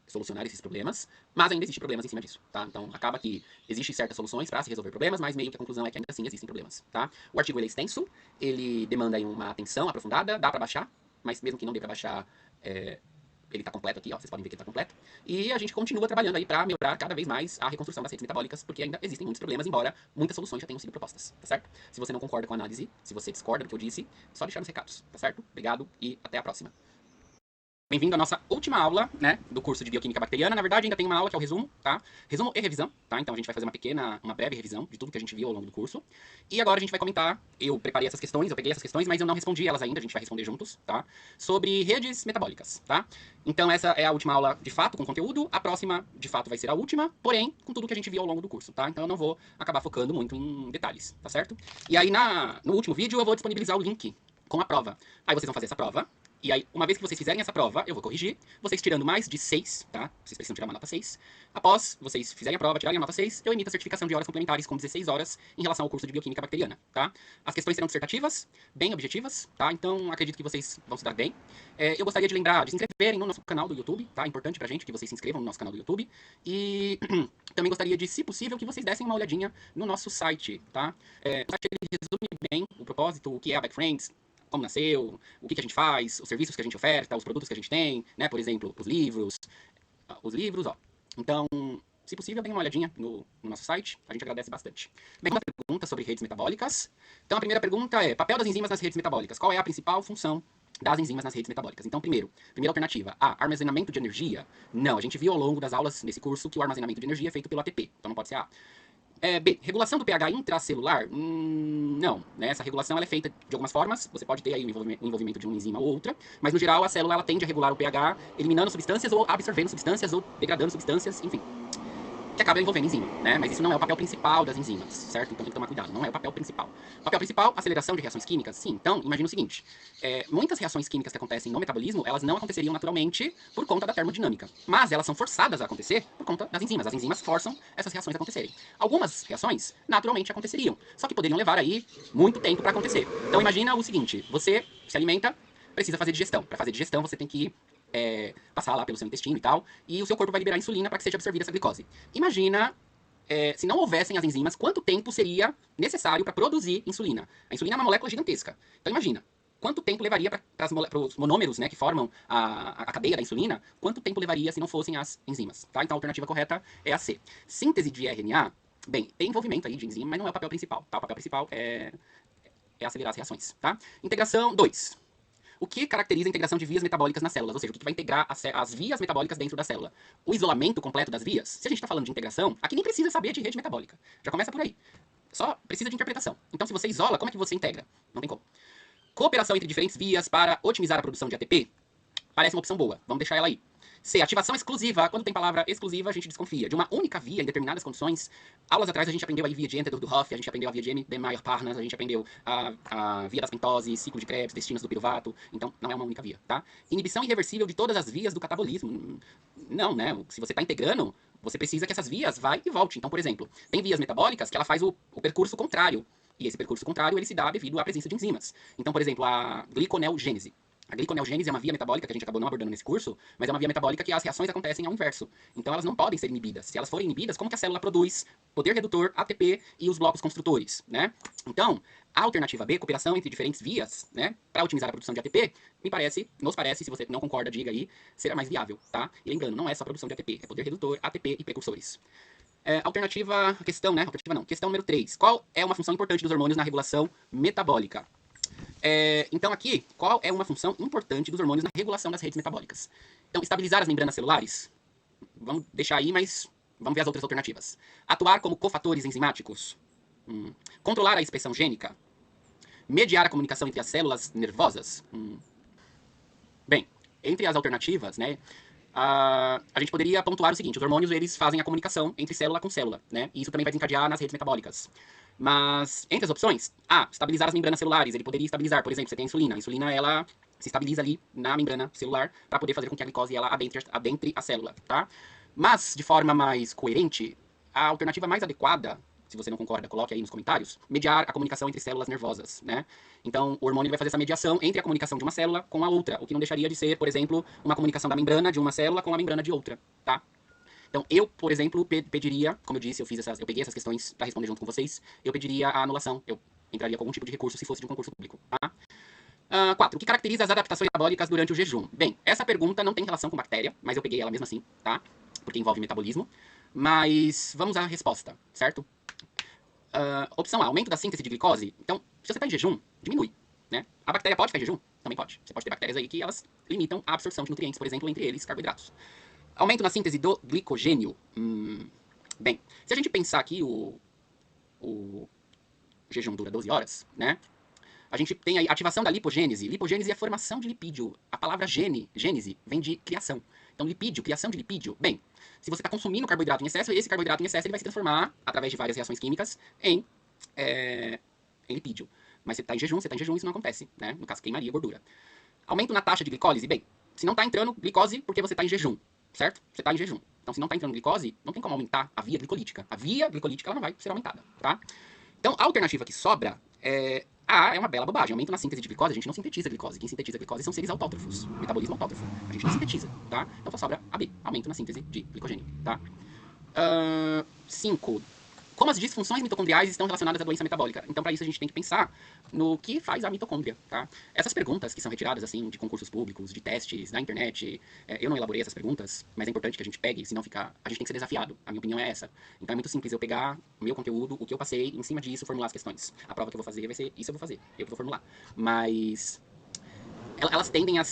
solucionar esses problemas, mas ainda existem problemas em cima disso, tá? Então, acaba que existem certas soluções para se resolver problemas, mas meio que a conclusão é que ainda assim existem problemas, tá? O artigo ele é extenso, ele demanda aí uma atenção aprofundada, dá para baixar, mas mesmo que não dê para baixar, ele tá completo aqui, ó, vocês podem ver que ele tá completo. E a gente continua trabalhando aí para melhorar cada vez mais a reconstrução das redes metabólicas, porque ainda existem muitos problemas, embora muitas soluções já tenham sido propostas, tá certo? Se você não concorda com a análise, se você discorda do que eu disse, só deixar nos recados, tá certo? Obrigado e até a próxima. Bem-vindo à nossa última aula, né, do curso de Bioquímica Bacteriana. Na verdade, ainda tem uma aula que é o resumo, tá? Resumo e revisão, tá? Então a gente vai fazer uma breve revisão de tudo que a gente viu ao longo do curso. E agora a gente vai comentar, eu preparei essas questões, eu peguei essas questões, mas eu não respondi elas ainda, a gente vai responder juntos, tá? Sobre redes metabólicas, tá? Então essa é a última aula, de fato, com conteúdo. A próxima, de fato, vai ser a última, porém, com tudo que a gente viu ao longo do curso, tá? Então eu não vou acabar focando muito em detalhes, tá certo? E aí, no último vídeo, eu vou disponibilizar o link com a prova. Aí vocês vão fazer essa prova. E aí, uma vez que vocês fizerem essa prova, eu vou corrigir. Vocês tirando mais de 6, tá? Vocês precisam tirar uma nota 6. Após vocês fizerem a prova, tirarem a nota 6, eu emito a certificação de horas complementares com 16 horas em relação ao curso de Bioquímica Bacteriana, tá? As questões serão dissertativas, bem objetivas, tá? Então, acredito que vocês vão se dar bem. Eu gostaria de lembrar de se inscreverem no nosso canal do YouTube, tá? É importante pra gente que vocês se inscrevam no nosso canal do YouTube. E também gostaria de, se possível, que vocês dessem uma olhadinha no nosso site, tá? O site ele resume bem o propósito, o que é a Backfriends, como nasceu, o que a gente faz, os serviços que a gente oferta, os produtos que a gente tem, né? Por exemplo, os livros, ó. Então, se possível, deem uma olhadinha no nosso site, a gente agradece bastante. Bem, uma pergunta sobre redes metabólicas. Então, a primeira pergunta é, papel das enzimas nas redes metabólicas. Qual é a principal função das enzimas nas redes metabólicas? Então, primeira alternativa, armazenamento de energia. Não, a gente viu ao longo das aulas nesse curso que o armazenamento de energia é feito pelo ATP, então não pode ser A. B, regulação do pH intracelular? Não, né? Essa regulação ela é feita de algumas formas, você pode ter aí o envolvimento de uma enzima ou outra, mas no geral a célula ela tende a regular o pH eliminando substâncias ou absorvendo substâncias ou degradando substâncias, enfim, que acaba envolvendo enzima, né? Mas isso não é o papel principal das enzimas, certo? Então tem que tomar cuidado, não é o papel principal. O papel principal, aceleração de reações químicas, sim. Então, imagina o seguinte, muitas reações químicas que acontecem no metabolismo, elas não aconteceriam naturalmente por conta da termodinâmica, mas elas são forçadas a acontecer por conta das enzimas. As enzimas forçam essas reações a acontecerem. Algumas reações naturalmente aconteceriam, só que poderiam levar aí muito tempo para acontecer. Então imagina o seguinte, você se alimenta, precisa fazer digestão. Para fazer digestão você tem que passar lá pelo seu intestino e tal, e o seu corpo vai liberar insulina para que seja absorvida essa glicose. Imagina, se não houvessem as enzimas, quanto tempo seria necessário para produzir insulina? A insulina é uma molécula gigantesca. Então imagina, quanto tempo levaria para os monômeros, né, que formam a cadeia da insulina, quanto tempo levaria se não fossem as enzimas, tá? Então a alternativa correta é a C. Síntese de RNA, bem, tem envolvimento aí de enzima, mas não é o papel principal, tá? O papel principal é acelerar as reações, tá? Integração 2. O que caracteriza a integração de vias metabólicas nas células? Ou seja, o que vai integrar as vias metabólicas dentro da célula? O isolamento completo das vias? Se a gente está falando de integração, aqui nem precisa saber de rede metabólica. Já começa por aí. Só precisa de interpretação. Então, se você isola, como é que você integra? Não tem como. Cooperação entre diferentes vias para otimizar a produção de ATP? Parece uma opção boa. Vamos deixar ela aí. C. Ativação exclusiva. Quando tem palavra exclusiva, a gente desconfia. De uma única via em determinadas condições. Aulas atrás a gente aprendeu a via de Enter do Hoff, a gente aprendeu a via de M. de Meyer-Parnas, a gente aprendeu a via das pentoses, ciclo de Krebs, destinos do piruvato. Então, não é uma única via, tá? Inibição irreversível de todas as vias do catabolismo. Não, né? Se você está integrando, você precisa que essas vias vá e volte. Então, por exemplo, tem vias metabólicas que ela faz o percurso contrário. E esse percurso contrário ele se dá devido à presença de enzimas. Então, por exemplo, a gliconeogênese. A gliconeogênese é uma via metabólica que a gente acabou não abordando nesse curso, mas é uma via metabólica que as reações acontecem ao inverso. Então elas não podem ser inibidas. Se elas forem inibidas, como que a célula produz poder redutor, ATP e os blocos construtores, né? Então, a alternativa B, cooperação entre diferentes vias, né, para otimizar a produção de ATP, nos parece, se você não concorda, diga aí, será mais viável, tá? E lembrando, não é só produção de ATP, é poder redutor, ATP e precursores. Questão número 3. Qual é uma função importante dos hormônios na regulação metabólica? Então aqui, qual é uma função importante dos hormônios na regulação das redes metabólicas? Então, estabilizar as membranas celulares? Vamos deixar aí, mas vamos ver as outras alternativas. Atuar como cofatores enzimáticos? Controlar a expressão gênica? Mediar a comunicação entre as células nervosas? Bem, entre as alternativas, né, a gente poderia pontuar o seguinte: os hormônios eles fazem a comunicação entre célula com célula, né, e isso também vai desencadear nas redes metabólicas. Mas, entre as opções, estabilizar as membranas celulares. Ele poderia estabilizar, por exemplo, você tem a insulina. A insulina, ela se estabiliza ali na membrana celular para poder fazer com que a glicose ela adentre a célula, tá? Mas, de forma mais coerente, a alternativa mais adequada, se você não concorda, coloque aí nos comentários, mediar a comunicação entre células nervosas, né? Então, o hormônio vai fazer essa mediação entre a comunicação de uma célula com a outra, o que não deixaria de ser, por exemplo, uma comunicação da membrana de uma célula com a membrana de outra, tá? Então, eu, por exemplo, pediria, como eu disse, eu peguei essas questões para responder junto com vocês, eu pediria a anulação, eu entraria com algum tipo de recurso se fosse de um concurso público, tá? 4. O que caracteriza as adaptações metabólicas durante o jejum? Bem, essa pergunta não tem relação com bactéria, mas eu peguei ela mesmo assim, tá? Porque envolve metabolismo. Mas vamos à resposta, certo? Opção A, aumento da síntese de glicose. Então, se você está em jejum, diminui, né? A bactéria pode ficar em jejum? Também pode. Você pode ter bactérias aí que elas limitam a absorção de nutrientes, por exemplo, entre eles carboidratos. Aumento na síntese do glicogênio. Bem, se a gente pensar aqui o jejum dura 12 horas, né? A gente tem a ativação da lipogênese. Lipogênese é a formação de lipídio. A palavra gênese vem de criação. Então, lipídio, criação de lipídio. Bem, se você está consumindo carboidrato em excesso, esse carboidrato em excesso ele vai se transformar, através de várias reações químicas, em lipídio. Mas você está em jejum, isso não acontece, né? No caso, queimaria gordura. Aumento na taxa de glicólise. Bem, se não está entrando glicose, porque você está em jejum, certo? Você está em jejum. Então, se não está entrando glicose, não tem como aumentar a via glicolítica. A via glicolítica ela não vai ser aumentada, tá? Então, a alternativa que sobra é uma bela bobagem. Aumento na síntese de glicose, a gente não sintetiza glicose. Quem sintetiza glicose são seres autótrofos. Metabolismo autótrofo. A gente não sintetiza, tá? Então só sobra a B. Aumento na síntese de glicogênio, tá? 5. Como as disfunções mitocondriais estão relacionadas à doença metabólica? Então, para isso, a gente tem que pensar no que faz a mitocôndria, tá? Essas perguntas que são retiradas, assim, de concursos públicos, de testes, na internet, eu não elaborei essas perguntas, mas é importante que a gente pegue, senão a gente tem que ser desafiado. A minha opinião é essa. Então, é muito simples eu pegar o meu conteúdo, o que eu passei, em cima disso, formular as questões. A prova que eu vou fazer vai ser isso eu vou fazer, eu que vou formular. Mas elas tendem a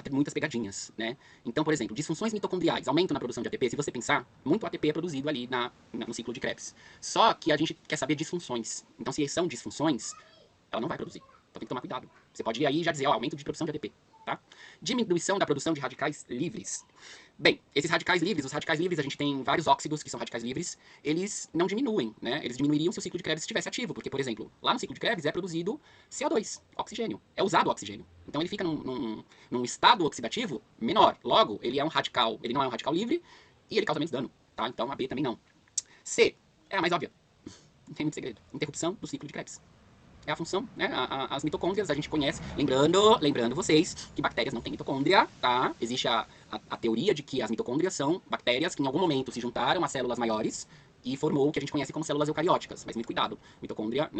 ter muitas pegadinhas, né? Então, por exemplo, disfunções mitocondriais, aumento na produção de ATP. Se você pensar, muito ATP é produzido ali no ciclo de Krebs. Só que a gente quer saber disfunções. Então, se são disfunções, ela não vai produzir. Então tem que tomar cuidado. Você pode ir aí e já dizer, aumento de produção de ATP, tá? Diminuição da produção de radicais livres. Bem, os radicais livres, a gente tem vários óxidos que são radicais livres, eles não diminuem, né? Eles diminuiriam se o ciclo de Krebs estivesse ativo, porque, por exemplo, lá no ciclo de Krebs é produzido CO2, oxigênio, é usado oxigênio. Então ele fica num estado oxidativo menor. Logo, ele é um radical, ele não é um radical livre e ele causa menos dano, tá? Então a B também não. C é a mais óbvia. Não tem muito segredo. Interrupção do ciclo de Krebs. É a função, né? As mitocôndrias a gente conhece. Lembrando vocês que bactérias não têm mitocôndria, tá? Existe a teoria de que as mitocôndrias são bactérias que em algum momento se juntaram a células maiores e formou o que a gente conhece como células eucarióticas. Mas muito cuidado, mitocôndria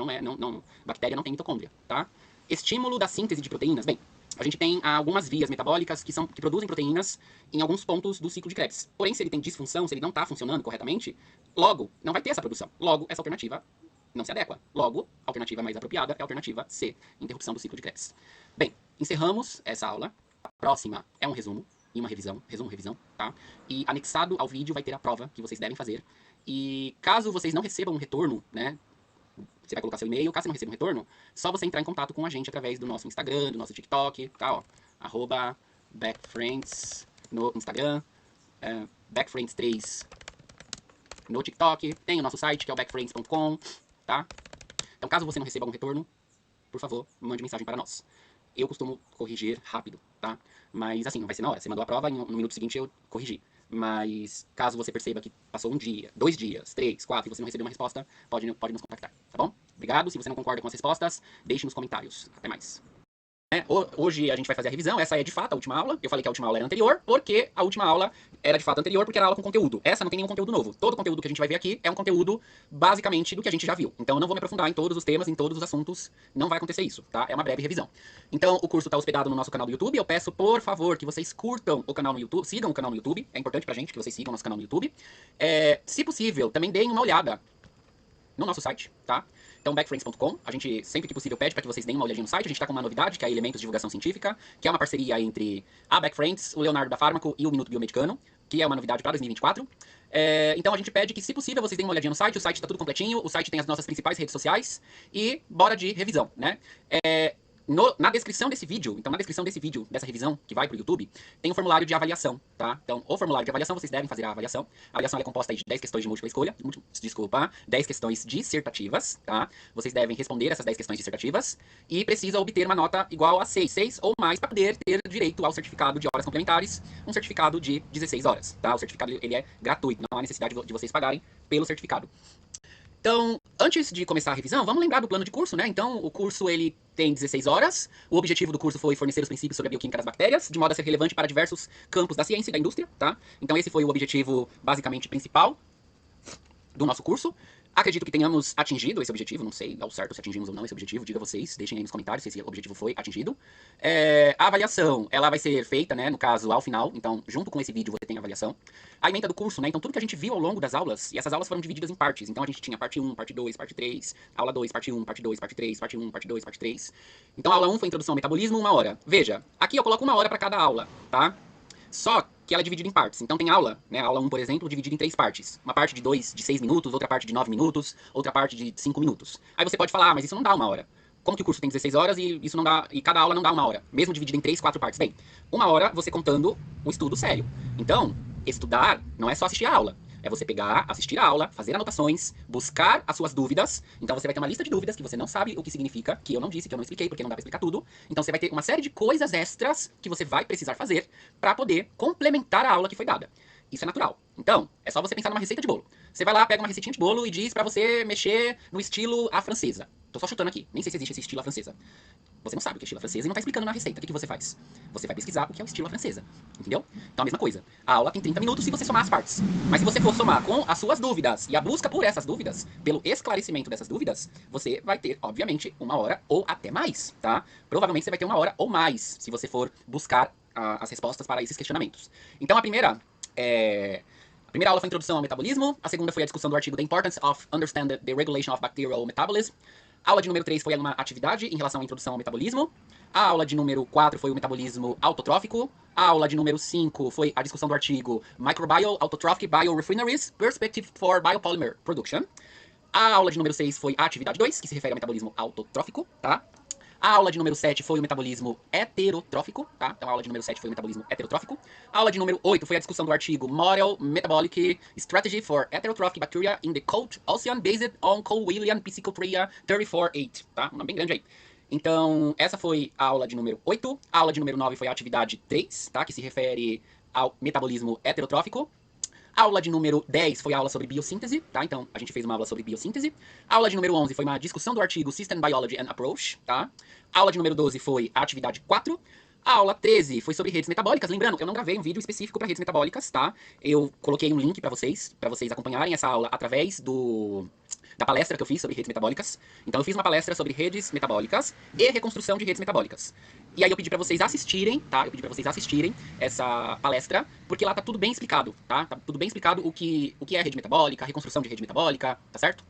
bactéria não tem mitocôndria, tá? Estímulo da síntese de proteínas. Bem, a gente tem algumas vias metabólicas que produzem proteínas em alguns pontos do ciclo de Krebs. Porém, se ele tem disfunção, se ele não está funcionando corretamente, logo, não vai ter essa produção. Logo, essa alternativa não se adequa. Logo, a alternativa mais apropriada é a alternativa C, interrupção do ciclo de Krebs. Bem, encerramos essa aula. A próxima é um resumo e uma revisão, revisão, tá? E anexado ao vídeo vai ter a prova que vocês devem fazer. E caso vocês não recebam um retorno, né? Você vai colocar seu e-mail, caso você não receba um retorno, só você entrar em contato com a gente através do nosso Instagram, do nosso TikTok, tá? Ó, @backfriends no Instagram, backfriends3 no TikTok, tem o nosso site que é o backfriends.com, tá? Então, caso você não receba algum retorno, por favor, mande mensagem para nós. Eu costumo corrigir rápido, tá? Mas assim, não vai ser na hora. Você mandou a prova, no minuto seguinte eu corrigi. Mas caso você perceba que passou um dia, 2 dias, 3, 4 e você não recebeu uma resposta, pode nos contactar, tá bom? Obrigado. Se você não concorda com as respostas, deixe nos comentários. Até mais. Hoje a gente vai fazer a revisão, essa é de fato a última aula. Eu falei que a última aula era anterior, porque a última aula era de fato anterior, porque era aula com conteúdo. Essa não tem nenhum conteúdo novo. Todo o conteúdo que a gente vai ver aqui é um conteúdo basicamente do que a gente já viu. Então eu não vou me aprofundar em todos os temas, em todos os assuntos, não vai acontecer isso, tá? É uma breve revisão. Então o curso está hospedado no nosso canal do YouTube. Eu peço, por favor, que vocês curtam o canal no YouTube, sigam o canal no YouTube. É importante pra gente que vocês sigam o nosso canal no YouTube. Se possível, também deem uma olhada no nosso site, tá? Então, backfriends.com, a gente sempre que possível pede para que vocês deem uma olhadinha no site. A gente está com uma novidade, que é a Elementos de Divulgação Científica, que é uma parceria entre a Backfriends, o Leonardo da Fármaco e o Minuto Biomedicano, que é uma novidade para 2024. Então a gente pede que, se possível, vocês deem uma olhadinha no site. O site está tudo completinho, o site tem as nossas principais redes sociais e bora de revisão, né? Na descrição desse vídeo, então na descrição desse vídeo, dessa revisão que vai pro YouTube, tem um formulário de avaliação, tá? Então, o formulário de avaliação, vocês devem fazer a avaliação. A avaliação é composta aí de 10 questões de múltipla escolha, 10 questões dissertativas, tá? Vocês devem responder essas 10 questões dissertativas e precisa obter uma nota igual a 6 ou mais para poder ter direito ao certificado de horas complementares, um certificado de 16 horas, tá? O certificado, ele é gratuito, não há necessidade de vocês pagarem pelo certificado. Então, antes de começar a revisão, vamos lembrar do plano de curso, né? Então, o curso ele tem 16 horas. O objetivo do curso foi fornecer os princípios sobre a bioquímica das bactérias, de modo a ser relevante para diversos campos da ciência e da indústria, tá? Então, esse foi o objetivo basicamente principal do nosso curso. Acredito que tenhamos atingido esse objetivo, não sei ao certo se atingimos ou não esse objetivo, diga vocês, deixem aí nos comentários se esse objetivo foi atingido. A avaliação, ela vai ser feita, né, no caso, ao final, então, junto com esse vídeo você tem a avaliação. A ementa do curso, né, então tudo que a gente viu ao longo das aulas, e essas aulas foram divididas em partes, então a gente tinha parte 1, parte 2, parte 3, aula 2, parte 1, parte 2, parte 3, parte 1, parte 2, parte 3. Então a aula 1 foi introdução ao metabolismo, 1 hora. Veja, aqui eu coloco 1 hora para cada aula, tá? Só que ela é dividida em partes. Então tem aula, né? A aula 1, por exemplo, dividida em 3 partes. Uma parte de 6 minutos, outra parte de 9 minutos, outra parte de 5 minutos. Aí você pode falar, mas isso não dá 1 hora. Como que o curso tem 16 horas e isso não dá, e cada aula não dá 1 hora? Mesmo dividido em 3, 4 partes. Bem, 1 hora você contando o estudo sério. Então, estudar não é só assistir a aula. É você pegar, assistir a aula, fazer anotações, buscar as suas dúvidas. Então você vai ter uma lista de dúvidas que você não sabe o que significa, que eu não disse, que eu não expliquei, porque não dá pra explicar tudo. Então você vai ter uma série de coisas extras que você vai precisar fazer para poder complementar a aula que foi dada. Isso é natural. Então, é só você pensar numa receita de bolo. Você vai lá, pega uma receitinha de bolo e diz pra você mexer no estilo à francesa. Tô só chutando aqui, nem sei se existe esse estilo à francesa. Você não sabe o que é estilo à francesa e não tá explicando na receita. O que você faz? Você vai pesquisar o que é o estilo à francesa. Entendeu? Então a mesma coisa. A aula tem 30 minutos se você somar as partes. Mas se você for somar com as suas dúvidas e a busca por essas dúvidas, pelo esclarecimento dessas dúvidas, você vai ter, obviamente, 1 hora ou até mais, tá? Provavelmente você vai ter 1 hora ou mais se você for buscar as respostas para esses questionamentos. Então a primeira aula foi a introdução ao metabolismo, a segunda foi a discussão do artigo The Importance of Understanding the Regulation of Bacterial Metabolism. A aula de número 3 foi uma atividade em relação à introdução ao metabolismo. A aula de número 4 foi o metabolismo autotrófico. A aula de número 5 foi a discussão do artigo Microbial Autotrophic Biorefineries Perspective for Biopolymer Production. A aula de número 6 foi a atividade 2, que se refere ao metabolismo autotrófico, tá? A aula de número 7 foi o metabolismo heterotrófico, tá? Então a aula de número 7 foi o metabolismo heterotrófico. A aula de número 8 foi a discussão do artigo Model Metabolic Strategy for Heterotrophic Bacteria in the Cold Ocean Based on Colwillian Piscicotria 34-8, tá? Um nome bem grande aí. Então, essa foi a aula de número 8. A aula de número 9 foi a atividade 3, tá? Que se refere ao metabolismo heterotrófico. A aula de número 10 foi a aula sobre biossíntese, tá? Então, a gente fez uma aula sobre biossíntese. A aula de número 11 foi uma discussão do artigo System Biology and Approach, tá? A aula de número 12 foi a atividade 4. A aula 13 foi sobre redes metabólicas. Lembrando, eu não gravei um vídeo específico para redes metabólicas, tá? Eu coloquei um link para vocês acompanharem essa aula através da palestra que eu fiz sobre redes metabólicas. Então eu fiz uma palestra sobre redes metabólicas e reconstrução de redes metabólicas. E aí eu pedi pra vocês assistirem, tá? Eu pedi pra vocês assistirem essa palestra, porque lá tá tudo bem explicado, tá? Tá tudo bem explicado o que é rede metabólica, a reconstrução de rede metabólica, tá certo?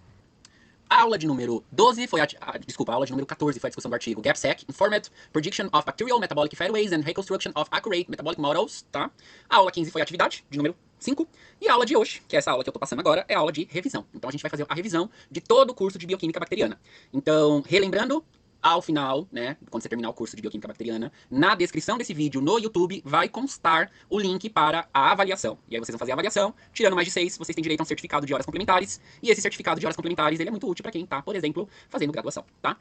A aula de número 12 foi desculpa, a aula de número 14 foi a discussão do artigo GAPSEC, Informed Prediction of Bacterial Metabolic Pathways and Reconstruction of Accurate Metabolic Models, tá? A aula 15 foi a atividade de número 5. E a aula de hoje, que é essa aula que eu tô passando agora, é a aula de revisão. Então a gente vai fazer a revisão de todo o curso de Bioquímica Bacteriana. Então, relembrando, ao final, né, quando você terminar o curso de Bioquímica Bacteriana, na descrição desse vídeo no YouTube vai constar o link para a avaliação. E aí vocês vão fazer a avaliação, tirando mais de 6, vocês têm direito a um certificado de horas complementares, e esse certificado de horas complementares, ele é muito útil para quem tá, por exemplo, fazendo graduação, tá?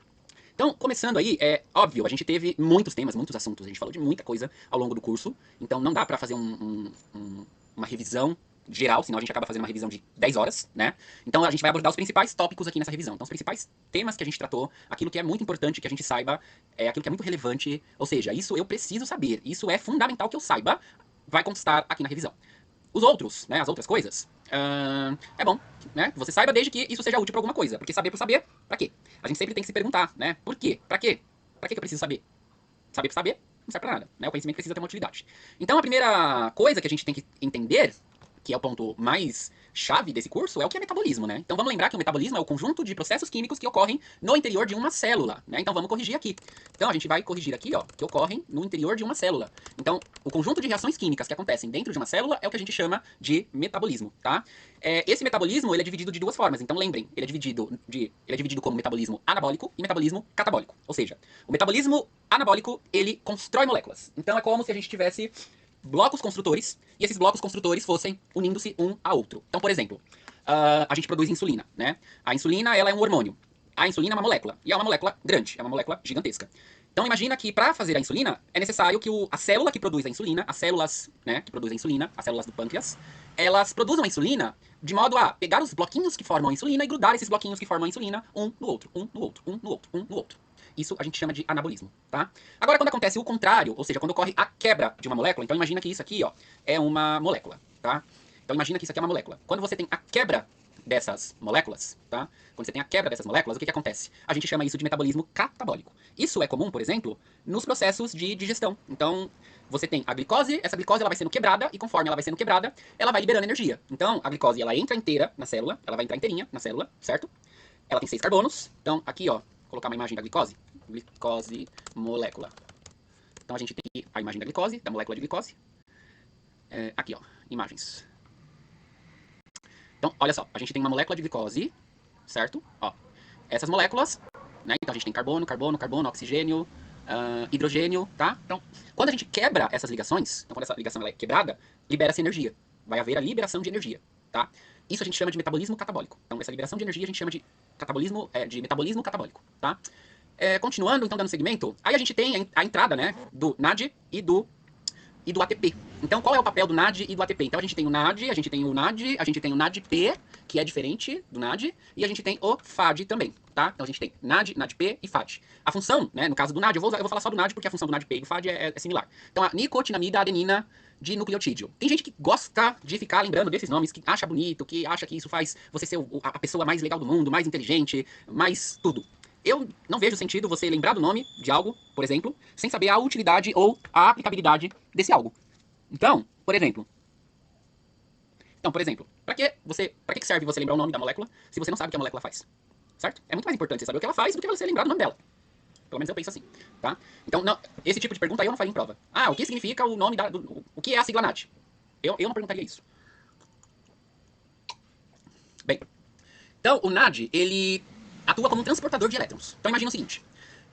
Então, começando aí, é óbvio, a gente teve muitos temas, muitos assuntos, a gente falou de muita coisa ao longo do curso, então não dá pra fazer uma revisão geral, senão a gente acaba fazendo uma revisão de 10 horas, né? Então a gente vai abordar os principais tópicos aqui nessa revisão. Então os principais temas que a gente tratou, aquilo que é muito importante que a gente saiba, aquilo que é muito relevante, ou seja, isso eu preciso saber, isso é fundamental que eu saiba, vai constar aqui na revisão. Os outros, né, as outras coisas, é bom, né, que você saiba desde que isso seja útil pra alguma coisa, porque saber por saber, pra quê? A gente sempre tem que se perguntar, né, por quê? Pra quê? Pra que eu preciso saber? Saber por saber não serve pra nada, né, o conhecimento precisa ter uma utilidade. Então a primeira coisa que a gente tem que entender, que é o ponto mais chave desse curso, é o que é metabolismo, né? Então vamos lembrar que o metabolismo é o conjunto de processos químicos que ocorrem no interior de uma célula, né? Então vamos corrigir aqui. Então a gente vai corrigir aqui, ó, que ocorrem no interior de uma célula. Então o conjunto de reações químicas que acontecem dentro de uma célula é o que a gente chama de metabolismo, tá? Esse metabolismo, ele é dividido de duas formas. Então lembrem, ele é dividido como metabolismo anabólico e metabolismo catabólico. Ou seja, o metabolismo anabólico, ele constrói moléculas. Então é como se a gente tivesse blocos construtores, e esses blocos construtores fossem unindo-se um a outro. Então, por exemplo, a gente produz insulina, né? A insulina, ela é um hormônio. A insulina é uma molécula, e é uma molécula grande, é uma molécula gigantesca. Então imagina que para fazer a insulina, é necessário que a célula que produz a insulina, as células, né, que produzem a insulina, as células do pâncreas, elas produzam a insulina de modo a pegar os bloquinhos que formam a insulina e grudar esses bloquinhos que formam a insulina um no outro, um no outro, um no outro, um no outro. Isso a gente chama de anabolismo, tá? Agora, quando acontece o contrário, ou seja, quando ocorre a quebra de uma molécula, então imagina que isso aqui, ó, é uma molécula, tá? Então imagina que isso aqui é uma molécula. Quando você tem a quebra dessas moléculas, tá? Quando você tem a quebra dessas moléculas, o que acontece? A gente chama isso de metabolismo catabólico. Isso é comum, por exemplo, nos processos de digestão. Então, você tem a glicose, essa glicose ela vai sendo quebrada, e conforme ela vai sendo quebrada, ela vai liberando energia. Então, a glicose, ela entra inteira na célula, ela vai entrar inteirinha na célula, certo? Ela tem 6 carbonos. Então, aqui, ó, vou colocar uma imagem da glicose. Glicose molécula. Então, a gente tem aqui a imagem da glicose, da molécula de glicose. Aqui, ó, imagens. Então, olha só, a gente tem uma molécula de glicose, certo? Ó, essas moléculas, né? Então a gente tem carbono, carbono, carbono, oxigênio, hidrogênio, tá? Então, quando a gente quebra essas ligações, então quando essa ligação ela é quebrada, libera-se energia. Vai haver a liberação de energia, tá? Isso a gente chama de metabolismo catabólico. Então, essa liberação de energia a gente chama de metabolismo catabólico, tá? Continuando, então, dando seguimento, aí a gente tem a entrada, né, do NAD e do ATP. Então, qual é o papel do NAD e do ATP? Então, a gente tem o NAD, a gente tem o NAD, a gente tem o NADP, que é diferente do NAD, e a gente tem o FAD também, tá? Então, a gente tem NAD, NADP e FAD. A função, né, no caso do NAD, eu vou falar só do NAD porque a função do NADP e do FAD é similar. Então, a nicotinamida adenina de nucleotídeo. Tem gente que gosta de ficar lembrando desses nomes, que acha bonito, que acha que isso faz você ser a pessoa mais legal do mundo, mais inteligente, mais tudo. Eu não vejo sentido você lembrar do nome de algo, por exemplo, sem saber a utilidade ou a aplicabilidade desse algo. Então, por exemplo, para que serve você lembrar o nome da molécula se você não sabe o que a molécula faz? Certo? É muito mais importante você saber o que ela faz do que você lembrar do nome dela. Pelo menos eu penso assim, tá? Então, não, esse tipo de pergunta aí eu não faria em prova. Ah, o que significa o nome o que é a sigla NAD? Eu não perguntaria isso. Bem, então o NAD, ele atua como um transportador de elétrons. Então imagina o seguinte,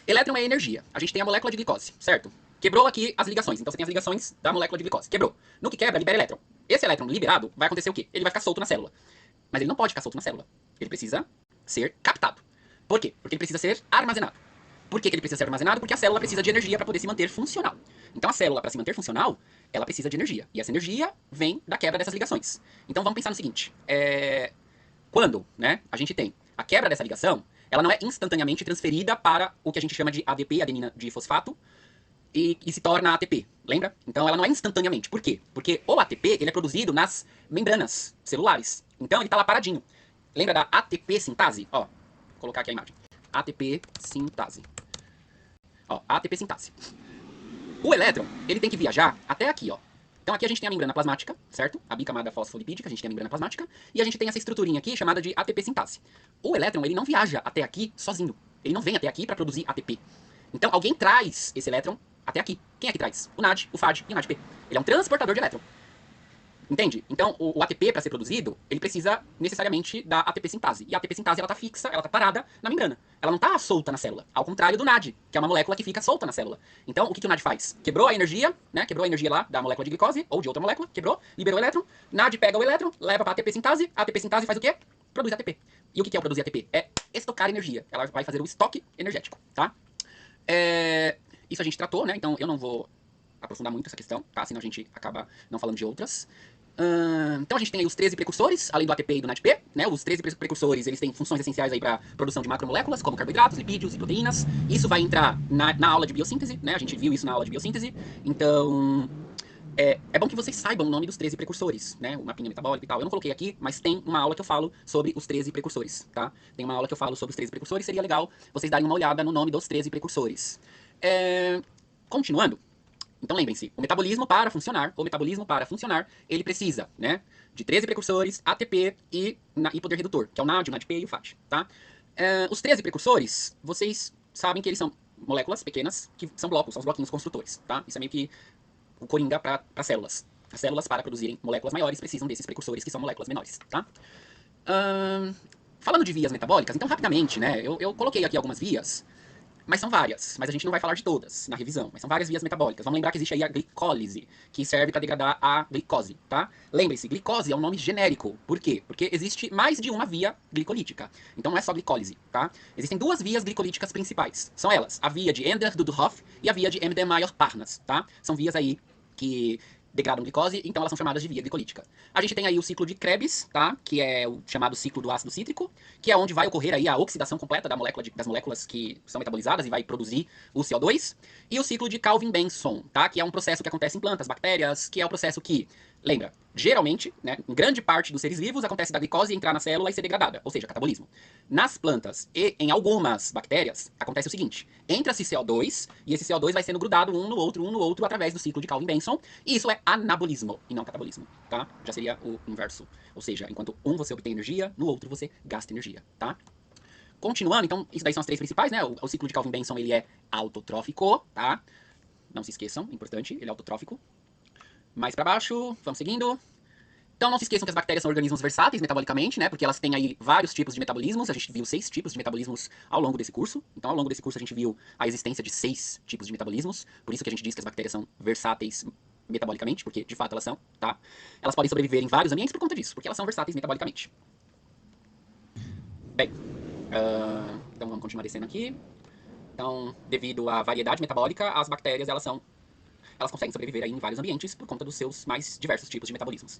elétron é energia, a gente tem a molécula de glicose, certo? Quebrou aqui as ligações, então você tem as ligações da molécula de glicose, quebrou. No que quebra, libera elétron. Esse elétron liberado, vai acontecer o quê? Ele vai ficar solto na célula. Mas ele não pode ficar solto na célula. Ele precisa ser captado. Por quê? Porque ele precisa ser armazenado. Por que ele precisa ser armazenado? Porque a célula precisa de energia para poder se manter funcional. Então a célula, para se manter funcional, ela precisa de energia. E essa energia vem da quebra dessas ligações. Então vamos pensar no seguinte, quando, né, a gente tem a quebra dessa ligação, ela não é instantaneamente transferida para o que a gente chama de ADP, adenina de fosfato, e se torna ATP, lembra? Então ela não é instantaneamente. Por quê? Porque o ATP ele é produzido nas membranas celulares. Então ele está lá paradinho. Lembra da ATP sintase? Ó, vou colocar aqui a imagem. ATP sintase. Ó, ATP sintase. O elétron, ele tem que viajar até aqui, ó. Então aqui a gente tem a membrana plasmática, certo? A bicamada fosfolipídica, a gente tem a membrana plasmática, e a gente tem essa estruturinha aqui chamada de ATP sintase. O elétron, ele não viaja até aqui sozinho. Ele não vem até aqui para produzir ATP. Então alguém traz esse elétron até aqui. Quem é que traz? O NAD, o FAD e o NADP. Ele é um transportador de elétron. Entende? Então, o ATP, para ser produzido, ele precisa necessariamente da ATP sintase. E a ATP sintase, ela tá fixa, ela tá parada na membrana. Ela não tá solta na célula. Ao contrário do NAD, que é uma molécula que fica solta na célula. Então, o que o NAD faz? Quebrou a energia, né? Quebrou a energia lá da molécula de glicose, ou de outra molécula, quebrou, liberou o elétron. NAD pega o elétron, leva pra ATP sintase. A ATP sintase faz o quê? Produz ATP. E o que é o produzir ATP? É estocar energia. Ela vai fazer o estoque energético, tá? Isso a gente tratou, né? Então, eu não vou aprofundar muito essa questão, tá? Senão a gente acaba não falando de outras. Então a gente tem aí os 13 precursores, além do ATP e do NADP, né? Os 13 precursores, eles têm funções essenciais aí para produção de macromoléculas, como carboidratos, lipídios e proteínas. Isso vai entrar na aula de biossíntese, né? A gente viu isso na aula de biossíntese. Então, é bom que vocês saibam o nome dos 13 precursores, né? O mapinha metabólico e tal. Eu não coloquei aqui, mas tem uma aula que eu falo sobre os 13 precursores, tá? Tem uma aula que eu falo sobre os 13 precursores, seria legal vocês darem uma olhada no nome dos 13 precursores. Continuando. Então lembrem-se, o metabolismo para funcionar, ele precisa, né, de 13 precursores, ATP e poder redutor, que é o NAD, o NADP e o FAT, tá? Os 13 precursores, vocês sabem que eles são moléculas pequenas, que são blocos, são os bloquinhos construtores, tá? Isso é meio que o coringa para células. As células, para produzirem moléculas maiores, precisam desses precursores, que são moléculas menores, tá? Falando de vias metabólicas, então rapidamente, né, eu coloquei aqui algumas vias, mas são várias, mas a gente não vai falar de todas na revisão, mas são várias vias metabólicas. Vamos lembrar que existe aí a glicólise, que serve para degradar a glicose, tá? Lembre-se, glicose é um nome genérico. Por quê? Porque existe mais de uma via glicolítica. Então não é só glicólise, tá? Existem duas vias glicolíticas principais. São elas, a via de Ender-Doudoroff e a via de Embden-Mayer-Parnas, tá? São vias aí que degradam glicose, então elas são chamadas de via glicolítica. A gente tem aí o ciclo de Krebs, tá? Que é o chamado ciclo do ácido cítrico, que é onde vai ocorrer aí a oxidação completa das moléculas que são metabolizadas e vai produzir o CO2. E o ciclo de Calvin-Benson, tá? Que é um processo que acontece em plantas, bactérias, que é o processo que, lembra, geralmente, né, em grande parte dos seres vivos, acontece da glicose entrar na célula e ser degradada, ou seja, catabolismo. Nas plantas e em algumas bactérias, acontece o seguinte: entra-se CO2 e esse CO2 vai sendo grudado um no outro, através do ciclo de Calvin-Benson, e isso é anabolismo e não catabolismo, tá? Já seria o inverso, ou seja, enquanto um você obtém energia, no outro você gasta energia, tá? Continuando, então, isso daí são as três principais, né? O ciclo de Calvin-Benson, ele é autotrófico, tá? Não se esqueçam, importante, ele é autotrófico. Mais para baixo, vamos seguindo. Então não se esqueçam que as bactérias são organismos versáteis metabolicamente, né? Porque elas têm aí vários tipos de metabolismos. A gente viu 6 tipos de metabolismos ao longo desse curso. Então ao longo desse curso a gente viu a existência de 6 tipos de metabolismos. Por isso que a gente diz que as bactérias são versáteis metabolicamente, porque de fato elas são, tá? Elas podem sobreviver em vários ambientes por conta disso, porque elas são versáteis metabolicamente. Bem, então vamos continuar descendo aqui. Então, devido à variedade metabólica, as bactérias elas conseguem sobreviver aí em vários ambientes por conta dos seus mais diversos tipos de metabolismos.